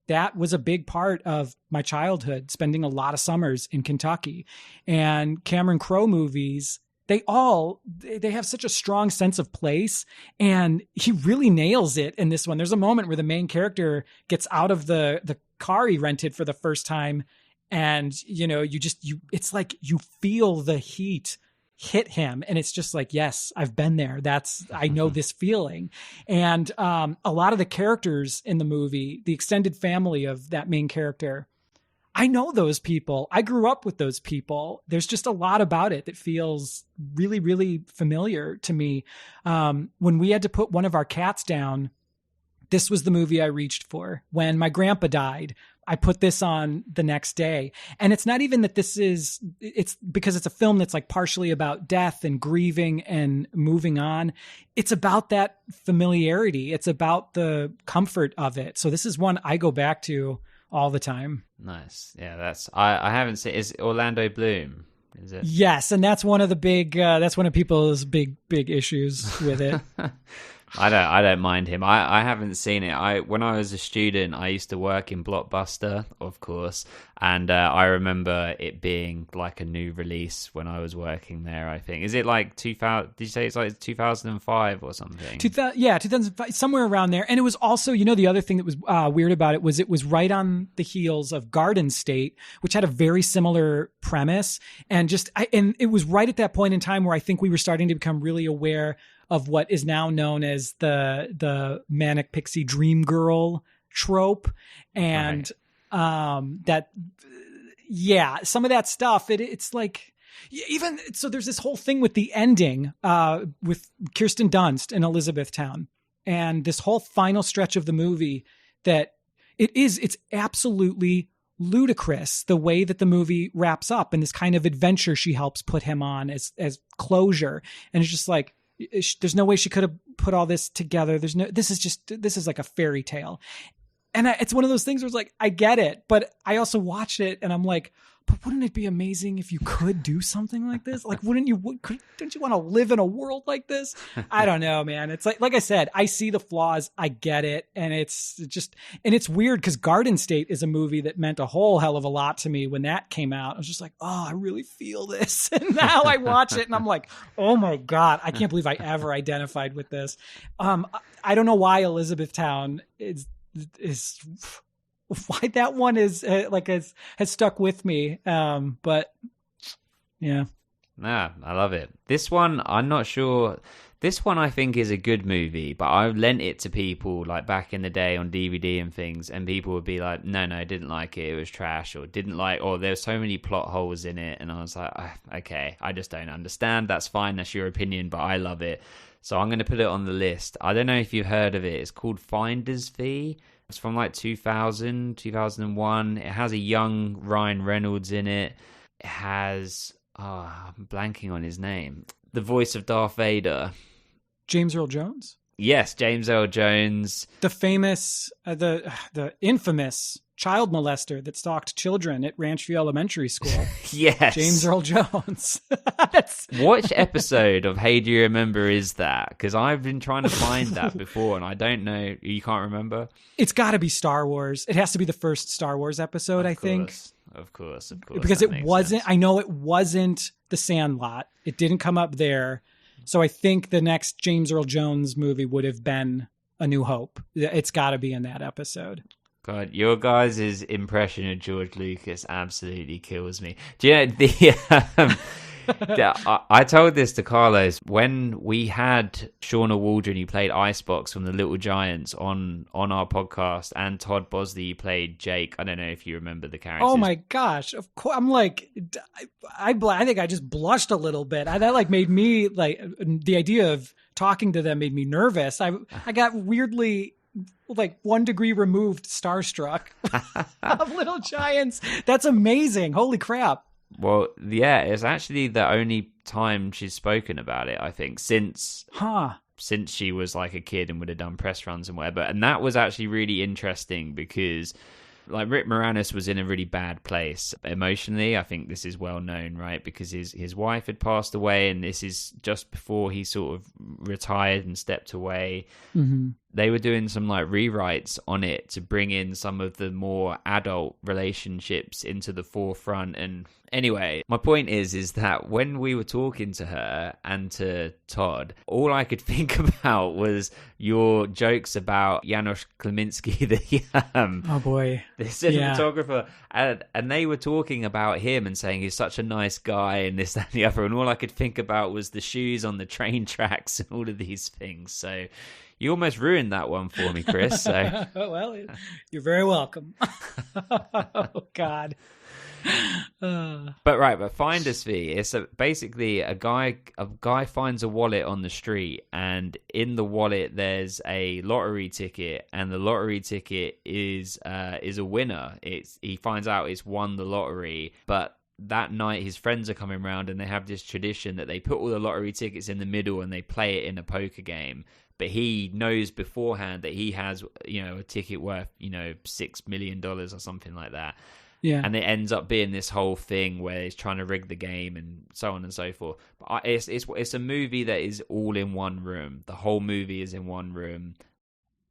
that was a big part of my childhood, spending a lot of summers in Kentucky. And Cameron Crowe movies, they have such a strong sense of place, and he really nails it in this one. There's a moment where the main character gets out of the car he rented for the first time, and it's like you feel the heat hit him, and it's just like, yes, I've been there. I know this feeling. And a lot of the characters in the movie, the extended family of that main character, I know those people. I grew up with those people. There's just a lot about it that feels really, really familiar to me. When we had to put one of our cats down, this was the movie I reached for. When my grandpa died, I put this on the next day. And it's not even that it's because it's a film that's like partially about death and grieving and moving on. It's about that familiarity. It's about the comfort of it. So this is one I go back to all the time. Nice. Yeah, I haven't seen. Is Orlando Bloom? Is it? Yes, and that's one of the big. That's one of people's big issues with it. I don't mind him. I haven't seen it. When I was a student, I used to work in Blockbuster, of course, and I remember it being like a new release when I was working there. I think, is it like 2000? Did you say it's like 2005 or something? 2005, somewhere around there. And it was also, the other thing that was weird about it was right on the heels of Garden State, which had a very similar premise, and it was right at that point in time where I think we were starting to become really aware of what is now known as the manic pixie dream girl trope. And some of that stuff, it's like, even so there's this whole thing with the ending with Kirsten Dunst in Elizabethtown, and this whole final stretch of the movie that it's absolutely ludicrous the way that the movie wraps up, and this kind of adventure she helps put him on as closure. And it's just like, there's no way she could have put all this together. This is like a fairy tale. And it's one of those things where it's like, I get it, but I also watched it and I'm like, but wouldn't it be amazing if you could do something like this? Like, don't you want to live in a world like this? I don't know, man. It's like I said, I see the flaws. I get it. And it's weird because Garden State is a movie that meant a whole hell of a lot to me when that came out. I was just like, oh, I really feel this. And now I watch it and I'm like, oh my God, I can't believe I ever identified with this. I don't know why Elizabethtown is why that one is has stuck with me. But yeah. Nah, I love it. This one, I'm not sure. This one I think is a good movie, but I lent it to people like back in the day on DVD and things, and people would be like, no, didn't like it, it was trash, or didn't like, or there's so many plot holes in it, and I was like, okay, I just don't understand. That's fine, that's your opinion, but I love it. So I'm going to put it on the list. I don't know if you've heard of it. It's called Finder's Fee. It's from like 2000, 2001. It has a young Ryan Reynolds in it. It has, I'm blanking on his name. The voice of Darth Vader. James Earl Jones? Yes, James Earl Jones. The famous, the infamous child molester that stalked children at Ranchview Elementary School. Yes. James Earl Jones. Which episode of Hey Do You Remember is that? Because I've been trying to find that before, and I don't know. You can't remember? It's got to be Star Wars. It has to be the first Star Wars episode, I think. Of course. Because it wasn't, I know it wasn't The Sandlot. It didn't come up there. So I think the next James Earl Jones movie would have been A New Hope. It's got to be in that episode. God, your guys' impression of George Lucas absolutely kills me. Do you know, I told this to Carlos when we had Shauna Waldron, who played Icebox from The Little Giants, on our podcast, and Todd Bosley, who played Jake. I don't know if you remember the characters. Oh my gosh! Of course, I'm like, I think I just blushed a little bit. That like made me like the idea of talking to them made me nervous. I got weirdly like 1 degree removed starstruck of Little Giants. That's amazing! Holy crap! Well, yeah, it's actually the only time she's spoken about it, I think, since she was like a kid and would have done press runs and whatever. And that was actually really interesting because like Rick Moranis was in a really bad place emotionally. I think this is well known, right? Because his wife had passed away, and this is just before he sort of retired and stepped away. Mm-hmm. They were doing some like rewrites on it to bring in some of the more adult relationships into the forefront. And anyway, my point is that when we were talking to her and to Todd, all I could think about was your jokes about Janusz Kleminski, oh boy, the cinematographer, and they were talking about him and saying he's such a nice guy and this, that, and the other. And all I could think about was the shoes on the train tracks and all of these things. So you almost ruined that one for me, Chris. So. Well, you're very welcome. Oh, God. But Finder's Fee, it's basically a guy finds a wallet on the street, and in the wallet there's a lottery ticket, and the lottery ticket is a winner. He finds out it's won the lottery, but that night his friends are coming around, and they have this tradition that they put all the lottery tickets in the middle and they play it in a poker game. But he knows beforehand that he has, a ticket worth, $6 million or something like that. Yeah. And it ends up being this whole thing where he's trying to rig the game and so on and so forth. But it's a movie that is all in one room. The whole movie is in one room.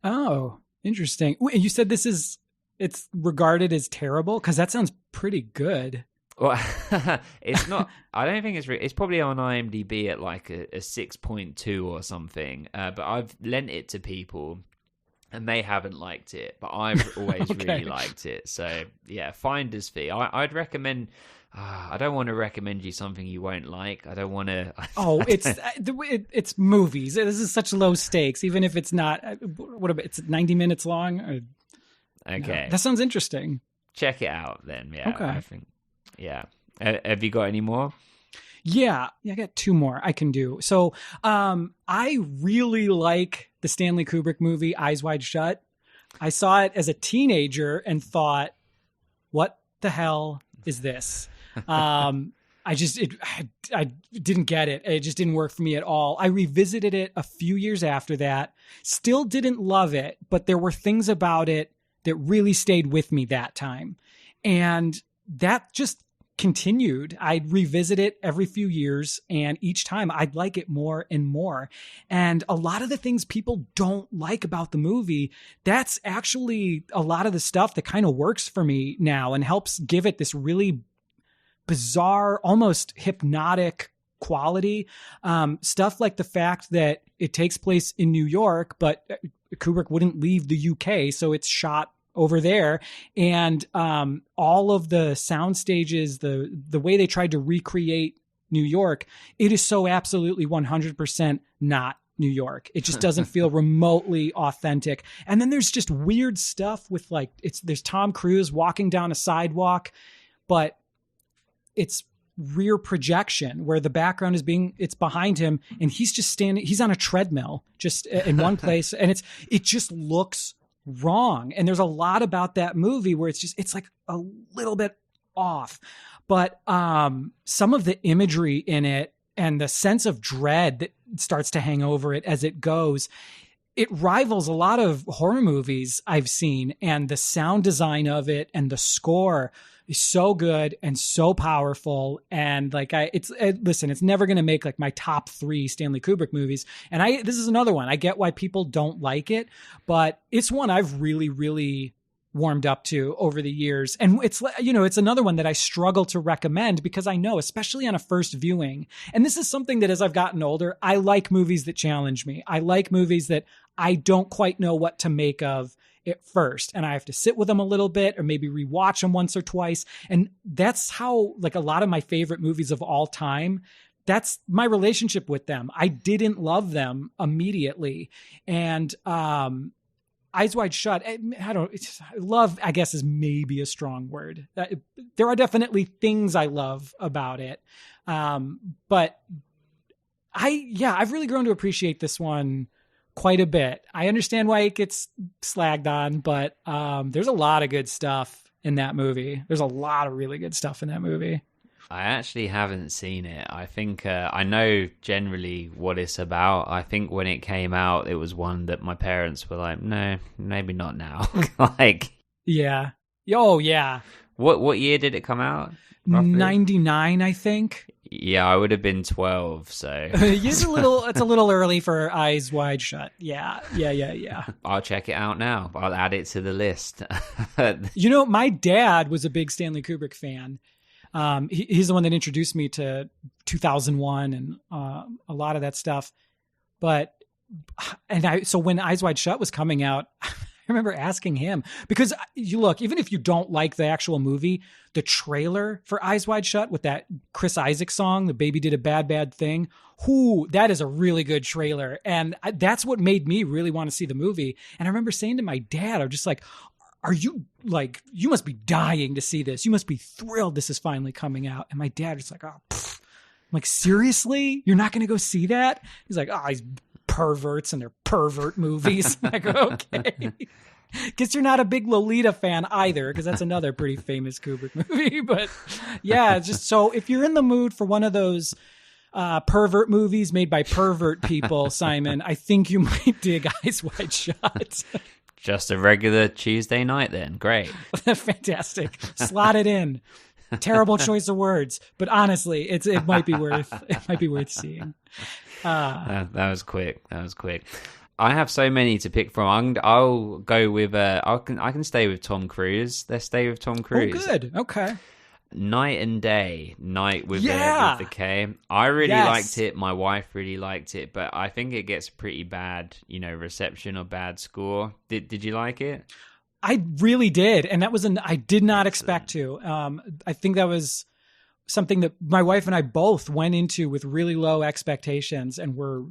Oh, interesting. You said it's regarded as terrible? Because that sounds pretty good. Well, it's not. I don't think it's probably on IMDb at like a 6.2 or something. But I've lent it to people, and they haven't liked it. But I've always really liked it. So yeah, Finder's Fee. I'd recommend. I don't want to recommend you something you won't like. I don't want to. It's movies. This is such low stakes. Even if it's not. It's 90 minutes long. Okay, no. That sounds interesting. Check it out then. Yeah. Okay. I think. Yeah. Have you got any more? Yeah, I got 2 more I can do. So I really like the Stanley Kubrick movie, Eyes Wide Shut. I saw it as a teenager and thought, what the hell is this? I didn't get it. It just didn't work for me at all. I revisited it a few years after that, still didn't love it, but there were things about it that really stayed with me that time. And that just continued. I'd revisit it every few years, and each time I'd like it more and more. And a lot of the things people don't like about the movie, that's actually a lot of the stuff that kind of works for me now and helps give it this really bizarre, almost hypnotic quality. Stuff like the fact that it takes place in New York, but Kubrick wouldn't leave the UK, so it's shot over there, and all of the sound stages, the way they tried to recreate New York, it is so absolutely 100% not New York. It just doesn't feel remotely authentic. And then there's just weird stuff with like, there's Tom Cruise walking down a sidewalk, but it's rear projection where the background it's behind him and he's just standing, he's on a treadmill just in one place. And it just looks wrong. And there's a lot about that movie where it's like a little bit off, but some of the imagery in it and the sense of dread that starts to hang over it as it goes, it rivals a lot of horror movies I've seen, and the sound design of it and the score is so good and so powerful. And like, listen, it's never going to make like my top 3 Stanley Kubrick movies. And this is another one. I get why people don't like it, but it's one I've really, really warmed up to over the years. And it's, you know, it's another one that I struggle to recommend because I know, especially on a first viewing, and this is something that as I've gotten older, I like movies that challenge me. I like movies that I don't quite know what to make of at first, and I have to sit with them a little bit or maybe rewatch them once or twice. And that's how, like, a lot of my favorite movies of all time, that's my relationship with them. I didn't love them immediately. And Eyes Wide Shut, love, I guess, is maybe a strong word. There are definitely things I love about it. But I've really grown to appreciate this one quite a bit. I understand why it gets slagged on, but there's a lot of good stuff in that movie. There's a lot of really good stuff in that movie. I actually haven't seen it. I think I know generally what it's about. I think when it came out, it was one that my parents were like, no, maybe not now. Like, yeah. Oh, yeah. What year did it come out? Roughly? 99, I think. Yeah, I would have been 12, so it's a little early for Eyes Wide Shut. Yeah. I'll check it out now. I'll add it to the list. You know, my dad was a big Stanley Kubrick fan. He's the one that introduced me to 2001 and a lot of that stuff. So when Eyes Wide Shut was coming out, I remember asking him, because even if you don't like the actual movie, the trailer for Eyes Wide Shut with that Chris Isaak song, The Baby Did a Bad, Bad Thing, that is a really good trailer. And that's what made me really want to see the movie. And I remember saying to my dad, I'm just like, are you like, you must be dying to see this. You must be thrilled this is finally coming out. And my dad was like, oh, pfft. I'm like, seriously? You're not going to go see that? He's like, oh, these perverts and their pervert movies. I go, okay. Guess you're not a big Lolita fan either, because that's another pretty famous Kubrick movie. But yeah, just so if you're in the mood for one of those pervert movies made by pervert people, Simon, I think you might dig Eyes Wide Shut. Just a regular Tuesday night then. Great. Fantastic. Slot it in. Terrible choice of words, but honestly, it might be worth seeing. That was quick. I have so many to pick from. I'll go with I can stay with Tom Cruise. Let's stay with Tom Cruise. Oh, good. Okay. Night and Day. Night with the K. I really liked it. My wife really liked it, but I think it gets pretty bad, reception or bad score. Did you like it? I really did, and that was I did not expect to. I think that was something that my wife and I both went into with really low expectations and were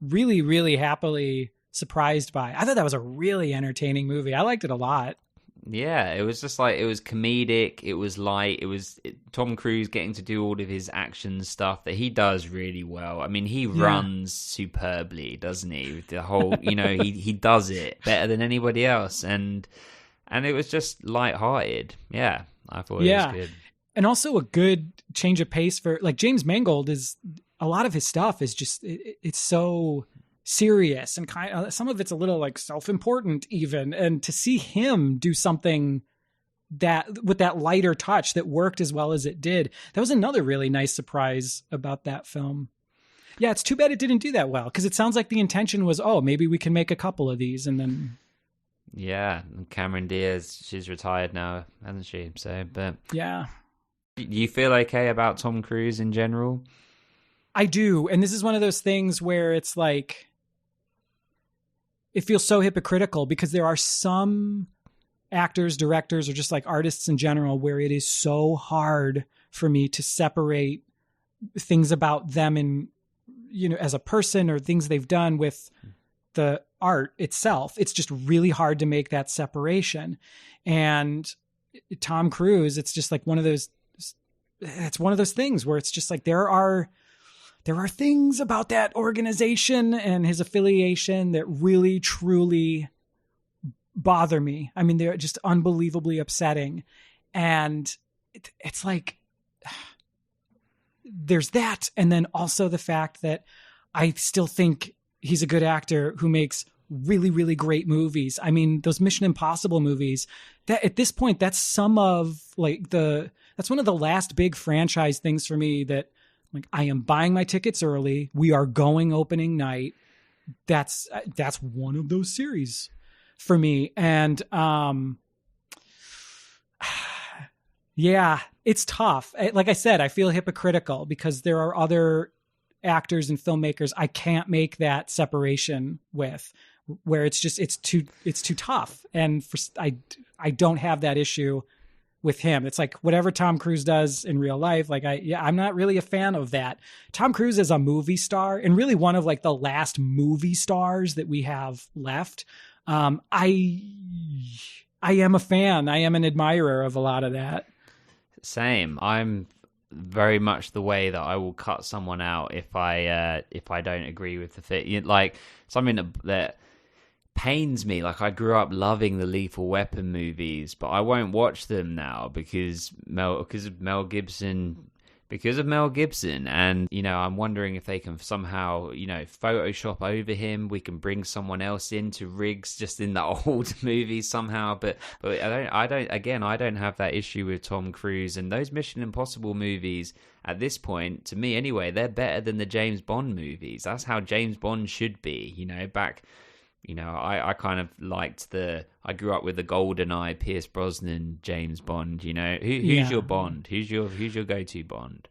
really, really happily surprised by. I thought that was a really entertaining movie. I liked it a lot. Yeah, it was just like, it was comedic, it was light, it was Tom Cruise getting to do all of his action stuff that he does really well. I mean, he runs superbly, doesn't he? The whole, he does it better than anybody else. And it was just lighthearted. Yeah, I thought it was good. And also a good change of pace for, like, James Mangold a lot of his stuff is just, it's so serious and kind of, some of it's a little like self-important even. And to see him do something that with that lighter touch that worked as well as it did, that was another really nice surprise about that film. Yeah, it's too bad it didn't do that well, because it sounds like the intention was, maybe we can make a couple of these, and then... Yeah, Cameron Diaz, she's retired now, hasn't she? So, but... Yeah. Do you feel okay about Tom Cruise in general? I do, and this is one of those things where it's like... It feels so hypocritical, because there are some actors, directors, or just like artists in general where it is so hard for me to separate things about them and, as a person or things they've done with the art itself. It's just really hard to make that separation. And Tom Cruise, it's just like it's one of those things where it's just like, there are things about that organization and his affiliation that really, truly bother me. I mean, they're just unbelievably upsetting. And it's like, there's that. And then also the fact that I still think he's a good actor who makes really, really great movies. I mean, those Mission Impossible movies, that at this point, that's one of the last big franchise things for me that, like, I am buying my tickets early. We are going opening night. That's one of those series for me. And, yeah, it's tough. Like I said, I feel hypocritical because there are other actors and filmmakers I can't make that separation with, where it's too tough. And I don't have that issue with him. It's like whatever Tom Cruise does in real life. Like I'm not really a fan of that. Tom Cruise is a movie star and really one of like the last movie stars that we have left. I am a fan. I am an admirer of a lot of that. Same. I'm very much the way that I will cut someone out if I don't agree with the fit. Like something that pains me. Like I grew up loving the Lethal Weapon movies, but I won't watch them now because of Mel Gibson. And I'm wondering if they can somehow Photoshop over him. We can bring someone else in to Riggs just in the old movies somehow, but I don't have that issue with Tom Cruise. And those Mission Impossible movies at this point, to me anyway, they're better than the James Bond movies. That's how James Bond should be. Back, I kind of liked I grew up with the GoldenEye, Pierce Brosnan, James Bond. Who's your Bond? Who's your go-to Bond?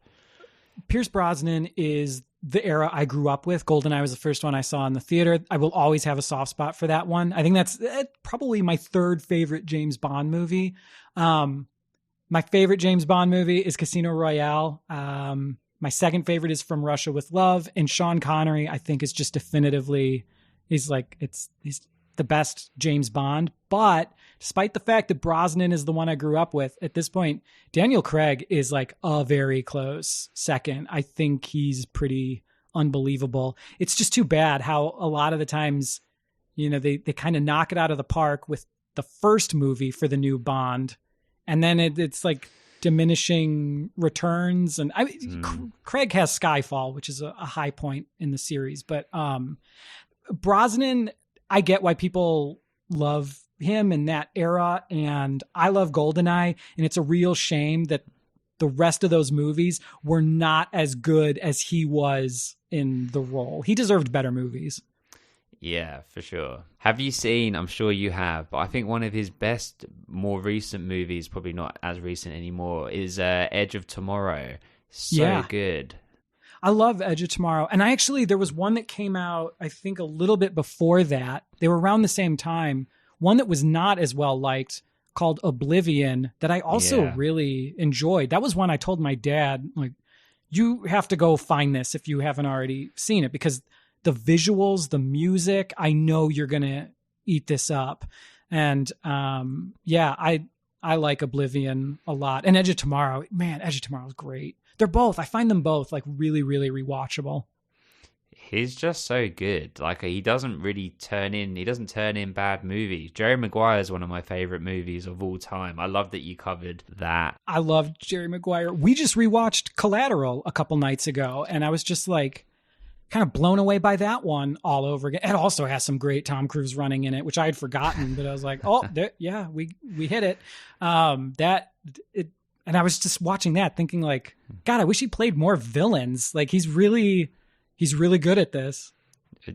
Pierce Brosnan is the era I grew up with. GoldenEye was the first one I saw in the theater. I will always have a soft spot for that one. I think that's probably my third favorite James Bond movie. My favorite James Bond movie is Casino Royale. My second favorite is From Russia with Love, and Sean Connery, I think, is just definitively. He's the best James Bond. But despite the fact that Brosnan is the one I grew up with, at this point, Daniel Craig is like a very close second. I think he's pretty unbelievable. It's just too bad how a lot of the times, they kind of knock it out of the park with the first movie for the new Bond. And then it's like diminishing returns. And Craig has Skyfall, which is a high point in the series. But Brosnan, I get why people love him in that era, and I love GoldenEye, and it's a real shame that the rest of those movies were not as good as he was in the role. He deserved better movies. Yeah, for sure. Have you seen, I'm sure you have, but I think one of his best, more recent movies, probably not as recent anymore, is Edge of Tomorrow. So good. I love Edge of Tomorrow. And there was one that came out, I think, a little bit before that. They were around the same time. One that was not as well liked called Oblivion that I also really enjoyed. That was one I told my dad, like, you have to go find this if you haven't already seen it, because the visuals, the music, I know you're going to eat this up. And I like Oblivion a lot. And Edge of Tomorrow, man, Edge of Tomorrow is great. I find them both like really, really rewatchable. He's just so good. Like he doesn't turn in bad movies. Jerry Maguire is one of my favorite movies of all time. I love that you covered that. I love Jerry Maguire. We just rewatched Collateral a couple nights ago, and I was just like kind of blown away by that one all over again. It also has some great Tom Cruise running in it, which I had forgotten, but I was like, we hit it. And I was just watching that thinking like, God, I wish he played more villains. Like he's really good at this.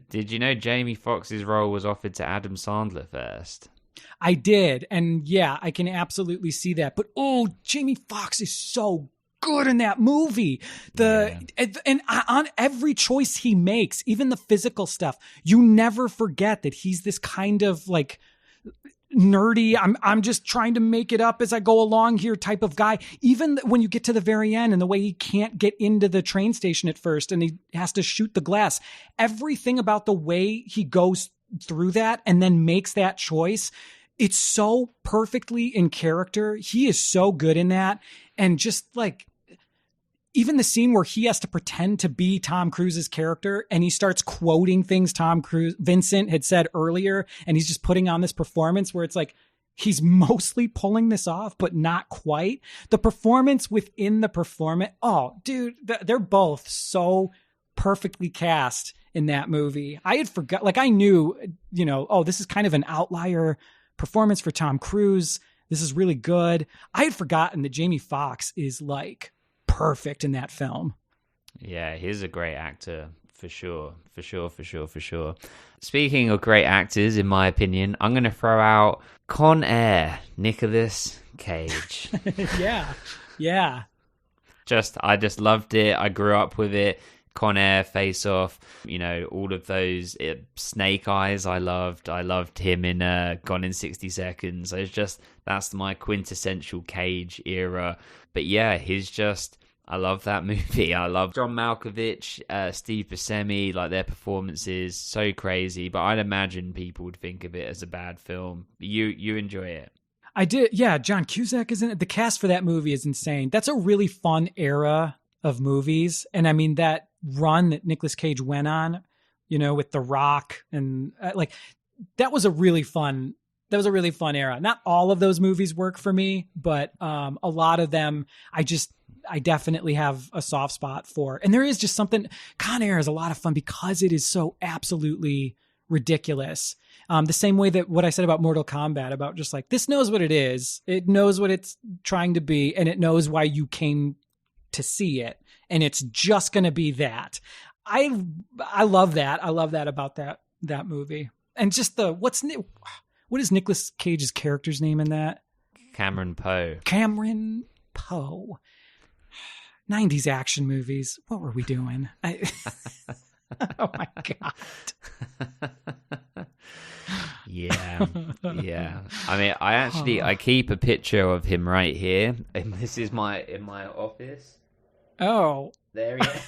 Did you know Jamie Foxx's role was offered to Adam Sandler first? I did. And yeah, I can absolutely see that. But Jamie Foxx is so good in that movie. And on every choice he makes, even the physical stuff, you never forget that he's this kind of like nerdy, I'm just trying to make it up as I go along here type of guy. Even when you get to the very end and the way he can't get into the train station at first and he has to shoot the glass, everything about the way he goes through that and then makes that choice, it's so perfectly in character. He is so good in that. And just like, even the scene where he has to pretend to be Tom Cruise's character and he starts quoting things Vincent had said earlier, and he's just putting on this performance where it's like he's mostly pulling this off, but not quite. The performance within the performance. Oh, dude, they're both so perfectly cast in that movie. I had forgot, like I knew, oh, this is kind of an outlier performance for Tom Cruise. This is really good. I had forgotten that Jamie Foxx is like perfect in that film. Yeah, he's a great actor for sure. Speaking of great actors, in my opinion, I'm going to throw out Con Air, Nicolas Cage. Yeah. I just loved it. I grew up with it. Con Air, Face Off, all of those. Snake Eyes, I loved him in Gone in 60 Seconds. That's my quintessential Cage era. But yeah, I love that movie. I love John Malkovich, Steve Buscemi, like their performances, so crazy. But I'd imagine people would think of it as a bad film. You enjoy it. I did, yeah. John Cusack is in it. The cast for that movie is insane. That's a really fun era of movies. And I mean, that run that Nicolas Cage went on, with The Rock and that was a really fun era. Not all of those movies work for me, but a lot of them I definitely have a soft spot for. And there is just something, Con Air is a lot of fun because it is so absolutely ridiculous. The same way that what I said about Mortal Kombat, about just like, this knows what it is. It knows what it's trying to be, and it knows why you came to see it. And it's just going to be that. I love that. I love that about that movie. And just what is Nicolas Cage's character's name in that? Cameron Poe. 90s action movies. What were we doing? Oh my God. Yeah. I mean, I keep a picture of him right here, and this is in my office. Oh. There he is.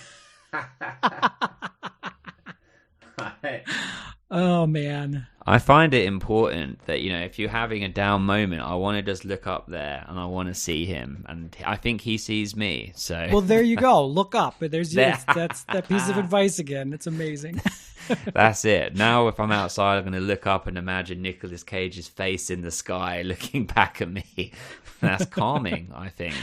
Oh man. I find it important that, if you're having a down moment, I want to just look up there and I want to see him. And I think he sees me. So, well, there you go. Look up. That's that piece of advice again. It's amazing. That's it. Now, if I'm outside, I'm going to look up and imagine Nicolas Cage's face in the sky looking back at me. That's calming, I think.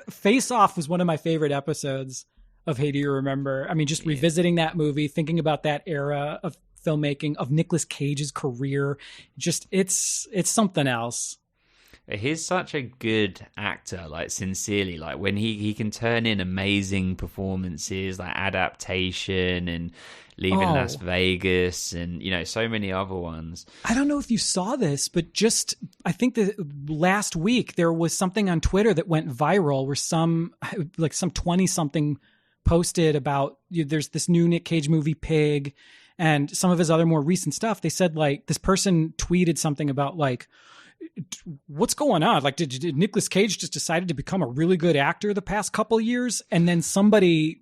Face Off was one of my favorite episodes of Hey, Do You Remember? I mean, just revisiting that movie, thinking about that era of filmmaking, of Nicolas Cage's career, just it's something else. He's such a good actor, like sincerely, like when he can turn in amazing performances like Adaptation and Leaving Las Vegas and so many other ones. I don't know if you saw this, but I think that last week there was something on Twitter that went viral where some 20-something posted about there's this new Nick Cage movie Pig and some of his other more recent stuff. They said like this person tweeted something about like, what's going on? Like, did Nicolas Cage just decided to become a really good actor the past couple of years? And then somebody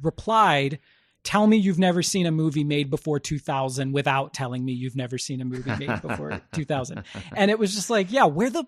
replied, tell me you've never seen a movie made before 2000 without telling me you've never seen a movie made before 2000. And it was just like, yeah, where the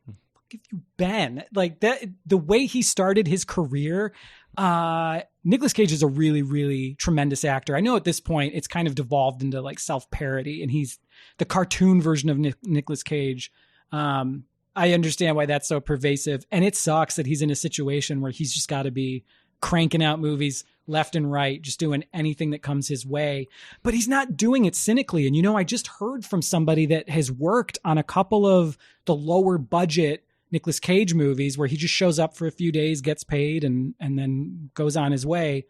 fuck have you been? Like that, the way he started his career, Nicolas Cage is a really, really tremendous actor. I know at this point it's kind of devolved into like self-parody and he's the cartoon version of Nicolas Cage. I understand why that's so pervasive, and it sucks that he's in a situation where he's just got to be cranking out movies left and right, just doing anything that comes his way, but he's not doing it cynically. And, I just heard from somebody that has worked on a couple of the lower budget Nicolas Cage movies where he just shows up for a few days, gets paid, and then goes on his way.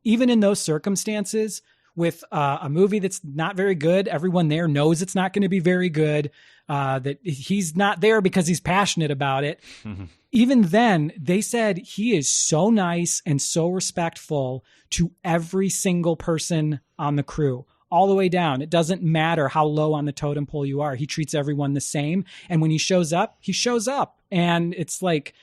Even in those circumstances, with a movie that's not very good, everyone there knows it's not going to be very good, that he's not there because he's passionate about it. Mm-hmm. Even then, they said he is so nice and so respectful to every single person on the crew. all the way down. It doesn't matter how low on the totem pole you are. He treats everyone the same. And when he shows up, he shows up. And it's like,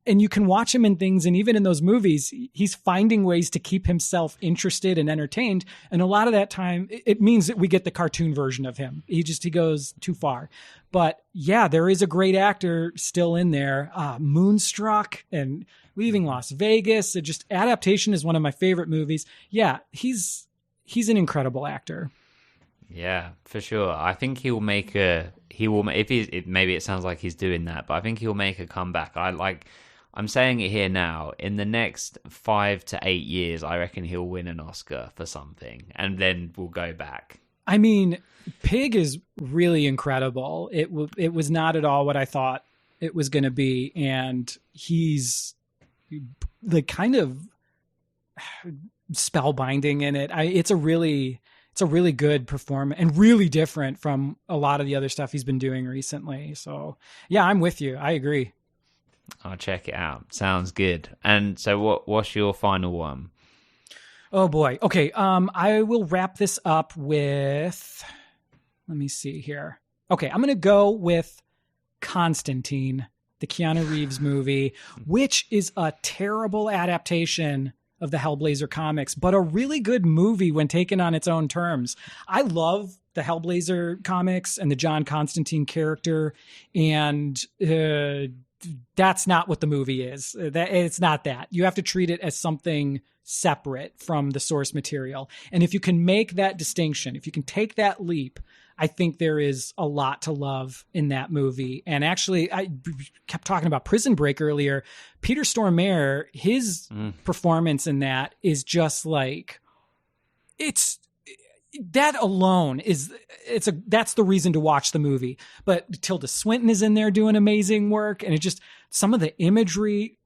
and you can watch him in things, and even in those movies, he's finding ways to keep himself interested and entertained. And a lot of that time, it means that we get the cartoon version of him. He goes too far. But yeah, there is a great actor still in there. Moonstruck and Leaving Las Vegas. Just Adaptation is one of my favorite movies. Yeah, he's an incredible actor. Yeah, for sure. I think maybe it sounds like he's doing that, but I think he'll make a comeback. I'm saying it here now. In the next 5 to 8 years, I reckon he'll win an Oscar for something, and then we'll go back. I mean, Pig is really incredible. It was not at all what I thought it was going to be, and he's like kind of spellbinding in it. It's a really good performance and really different from a lot of the other stuff he's been doing recently. So yeah, I'm with you. I agree. I'll check it out. Sounds good. And so what's your final one? Oh boy. Okay. I will wrap this up with, let me see here. Okay. I'm going to go with Constantine, the Keanu Reeves movie, which is a terrible adaptation of the Hellblazer comics, but a really good movie when taken on its own terms. I love the Hellblazer comics and the John Constantine character, and that's not what the movie is. It's not that. You have to treat it as something separate from the source material. And if you can make that distinction, if you can take that leap, I think there is a lot to love in that movie. And actually, I kept talking about Prison Break earlier. Peter Stormare, his performance in that is just like, that alone that's the reason to watch the movie. But Tilda Swinton is in there doing amazing work. And some of the imagery,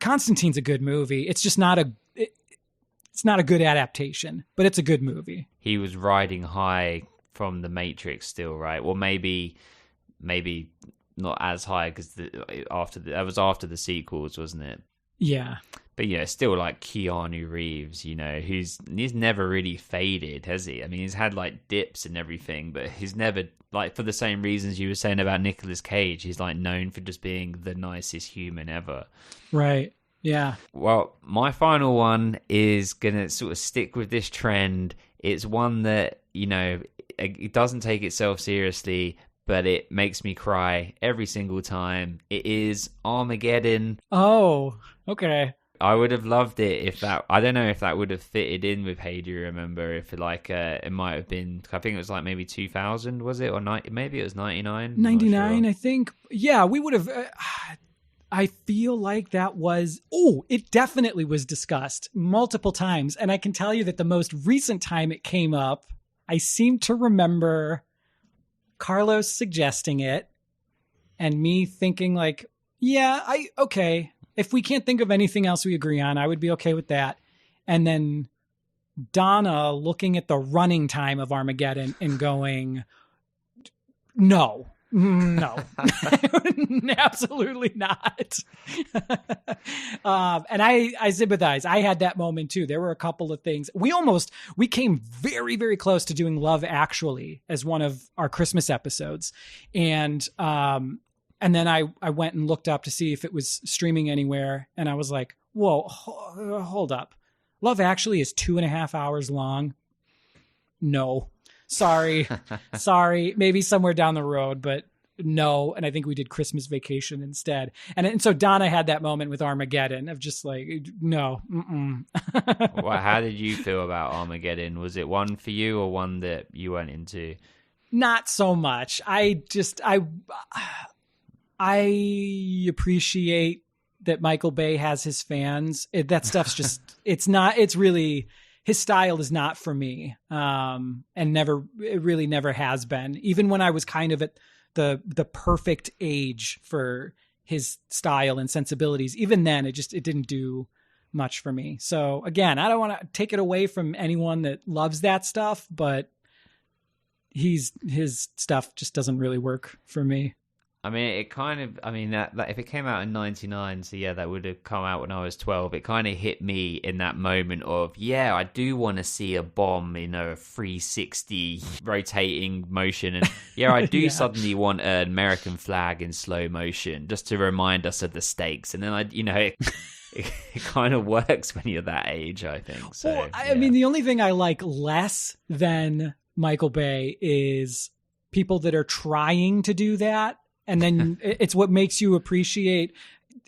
Constantine's a good movie. It's just not it's not a good adaptation, but it's a good movie. He was riding high from The Matrix still, right? Well, maybe not as high, because that was after the sequels, wasn't it? Yeah. But still like Keanu Reeves, he's never really faded, has he? I mean, he's had like dips and everything, but he's never, like, for the same reasons you were saying about Nicolas Cage, he's like known for just being the nicest human ever. Right. Yeah. Well, my final one is gonna sort of stick with this trend. It's one that, it doesn't take itself seriously, but it makes me cry every single time. It is Armageddon. Oh, okay. I would have loved it I don't know if that would have fitted in with Hey, Do You Remember? If it might have been, I think it was like maybe 2000, was it? Or maybe it was 99? 99, sure. I think. Yeah, we would have, I feel like that was, it definitely was discussed multiple times. And I can tell you that the most recent time it came up, I seem to remember Carlos suggesting it and me thinking like, yeah, okay. If we can't think of anything else we agree on, I would be okay with that. And then Donna looking at the running time of Armageddon and going, no, absolutely not. And I sympathize. I had that moment too. There were a couple of things. We came very, very close to doing Love Actually as one of our Christmas episodes. And then I went and looked up to see if it was streaming anywhere. And I was like, whoa, hold up. Love Actually is 2.5 hours long. No, sorry. Maybe somewhere down the road, but no. And I think we did Christmas Vacation instead. And so Donna had that moment with Armageddon of just like, no. Well, how did you feel about Armageddon? Was it one for you or one that you went into? Not so much. I appreciate that Michael Bay has his fans. That stuff's just, his style is not for me. And it really never has been. Even when I was kind of at the perfect age for his style and sensibilities, even then it didn't do much for me. So again, I don't want to take it away from anyone that loves that stuff, but his stuff just doesn't really work for me. I mean, it kind of, I mean, that if it came out in 99, so yeah, that would have come out when I was 12. It kind of hit me in that moment of, yeah, I do want to see a bomb in a 360 rotating motion. And yeah, I do Yeah. suddenly want an American flag in slow motion just to remind us of the stakes. And then it kind of works when you're that age, I think. So, Well, I mean, the only thing I like less than Michael Bay is people that are trying to do that. And then it's what makes you appreciate,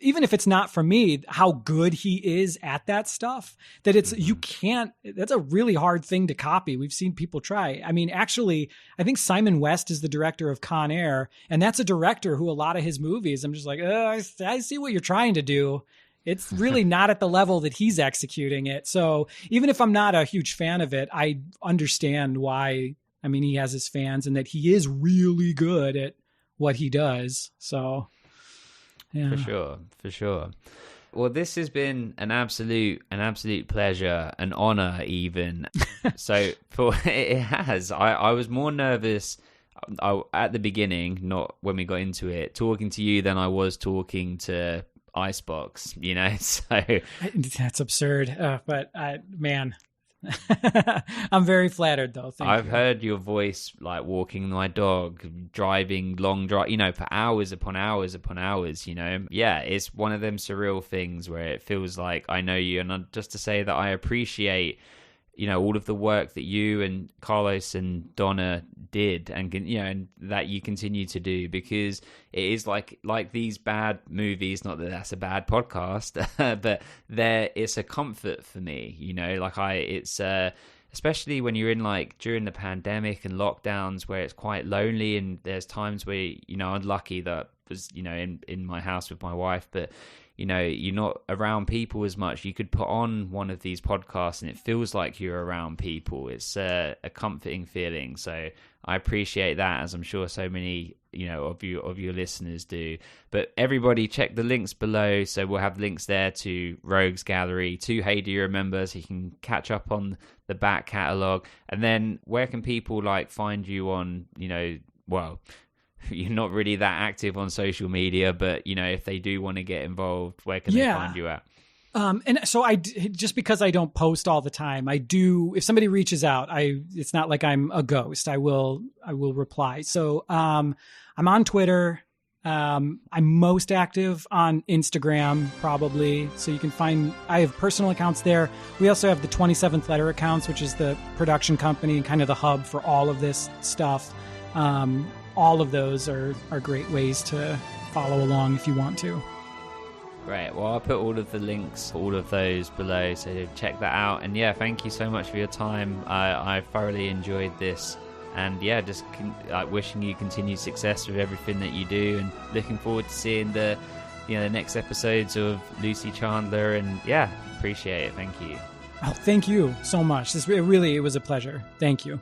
even if it's not for me, how good he is at that stuff. That it's, you can't, that's a really hard thing to copy. We've seen people try. I mean, actually, I think Simon West is the director of Con Air, and that's a director who a lot of his movies, I'm just like, I see what you're trying to do. It's really not at the level that he's executing it. So even if I'm not a huge fan of it, I understand why. I mean, he has his fans and that he is really good at what he does. So, yeah. For sure. Well, this has been an absolute pleasure, an honor even. So it has. I was more nervous at the beginning, not when we got into it, talking to you than I was talking to Icebox, so that's absurd. But man, I'm very flattered though. I've heard your voice like walking my dog, driving long drive, for hours upon hours upon hours, Yeah, it's one of them surreal things where it feels like I know you. And just to say that I appreciate, all of the work that you and Carlos and Donna did and that you continue to do, because it is like these bad movies, not that that's a bad podcast, but it's a comfort for me, it's especially when you're in during the pandemic and lockdowns where it's quite lonely, and there's times where, I'm lucky that I was, in my house with my wife, but you're not around people as much. You could put on one of these podcasts and it feels like you're around people. It's a comforting feeling. So I appreciate that, as I'm sure so many, of your listeners do. But everybody check the links below. So we'll have links there to Rogues Gallery, to Hey Do You Remember, so you can catch up on the back catalogue. And then where can people find you on, well, you're not really that active on social media, but if they do want to get involved, where can they find you at? And so just because I don't post all the time, I do, if somebody reaches out, it's not like I'm a ghost. I will reply. So, I'm on Twitter. I'm most active on Instagram, probably. So you can I have personal accounts there. We also have the 27th Letter accounts, which is the production company and kind of the hub for all of this stuff. All of those are great ways to follow along if you want to. Great. Well, I'll put all of the links, all of those below, so check that out. And yeah, thank you so much for your time. I thoroughly enjoyed this. And yeah, just wishing you continued success with everything that you do, and looking forward to seeing the next episodes of Lucy Chandler. And yeah, appreciate it. Thank you. Oh, thank you so much. It was a pleasure. Thank you.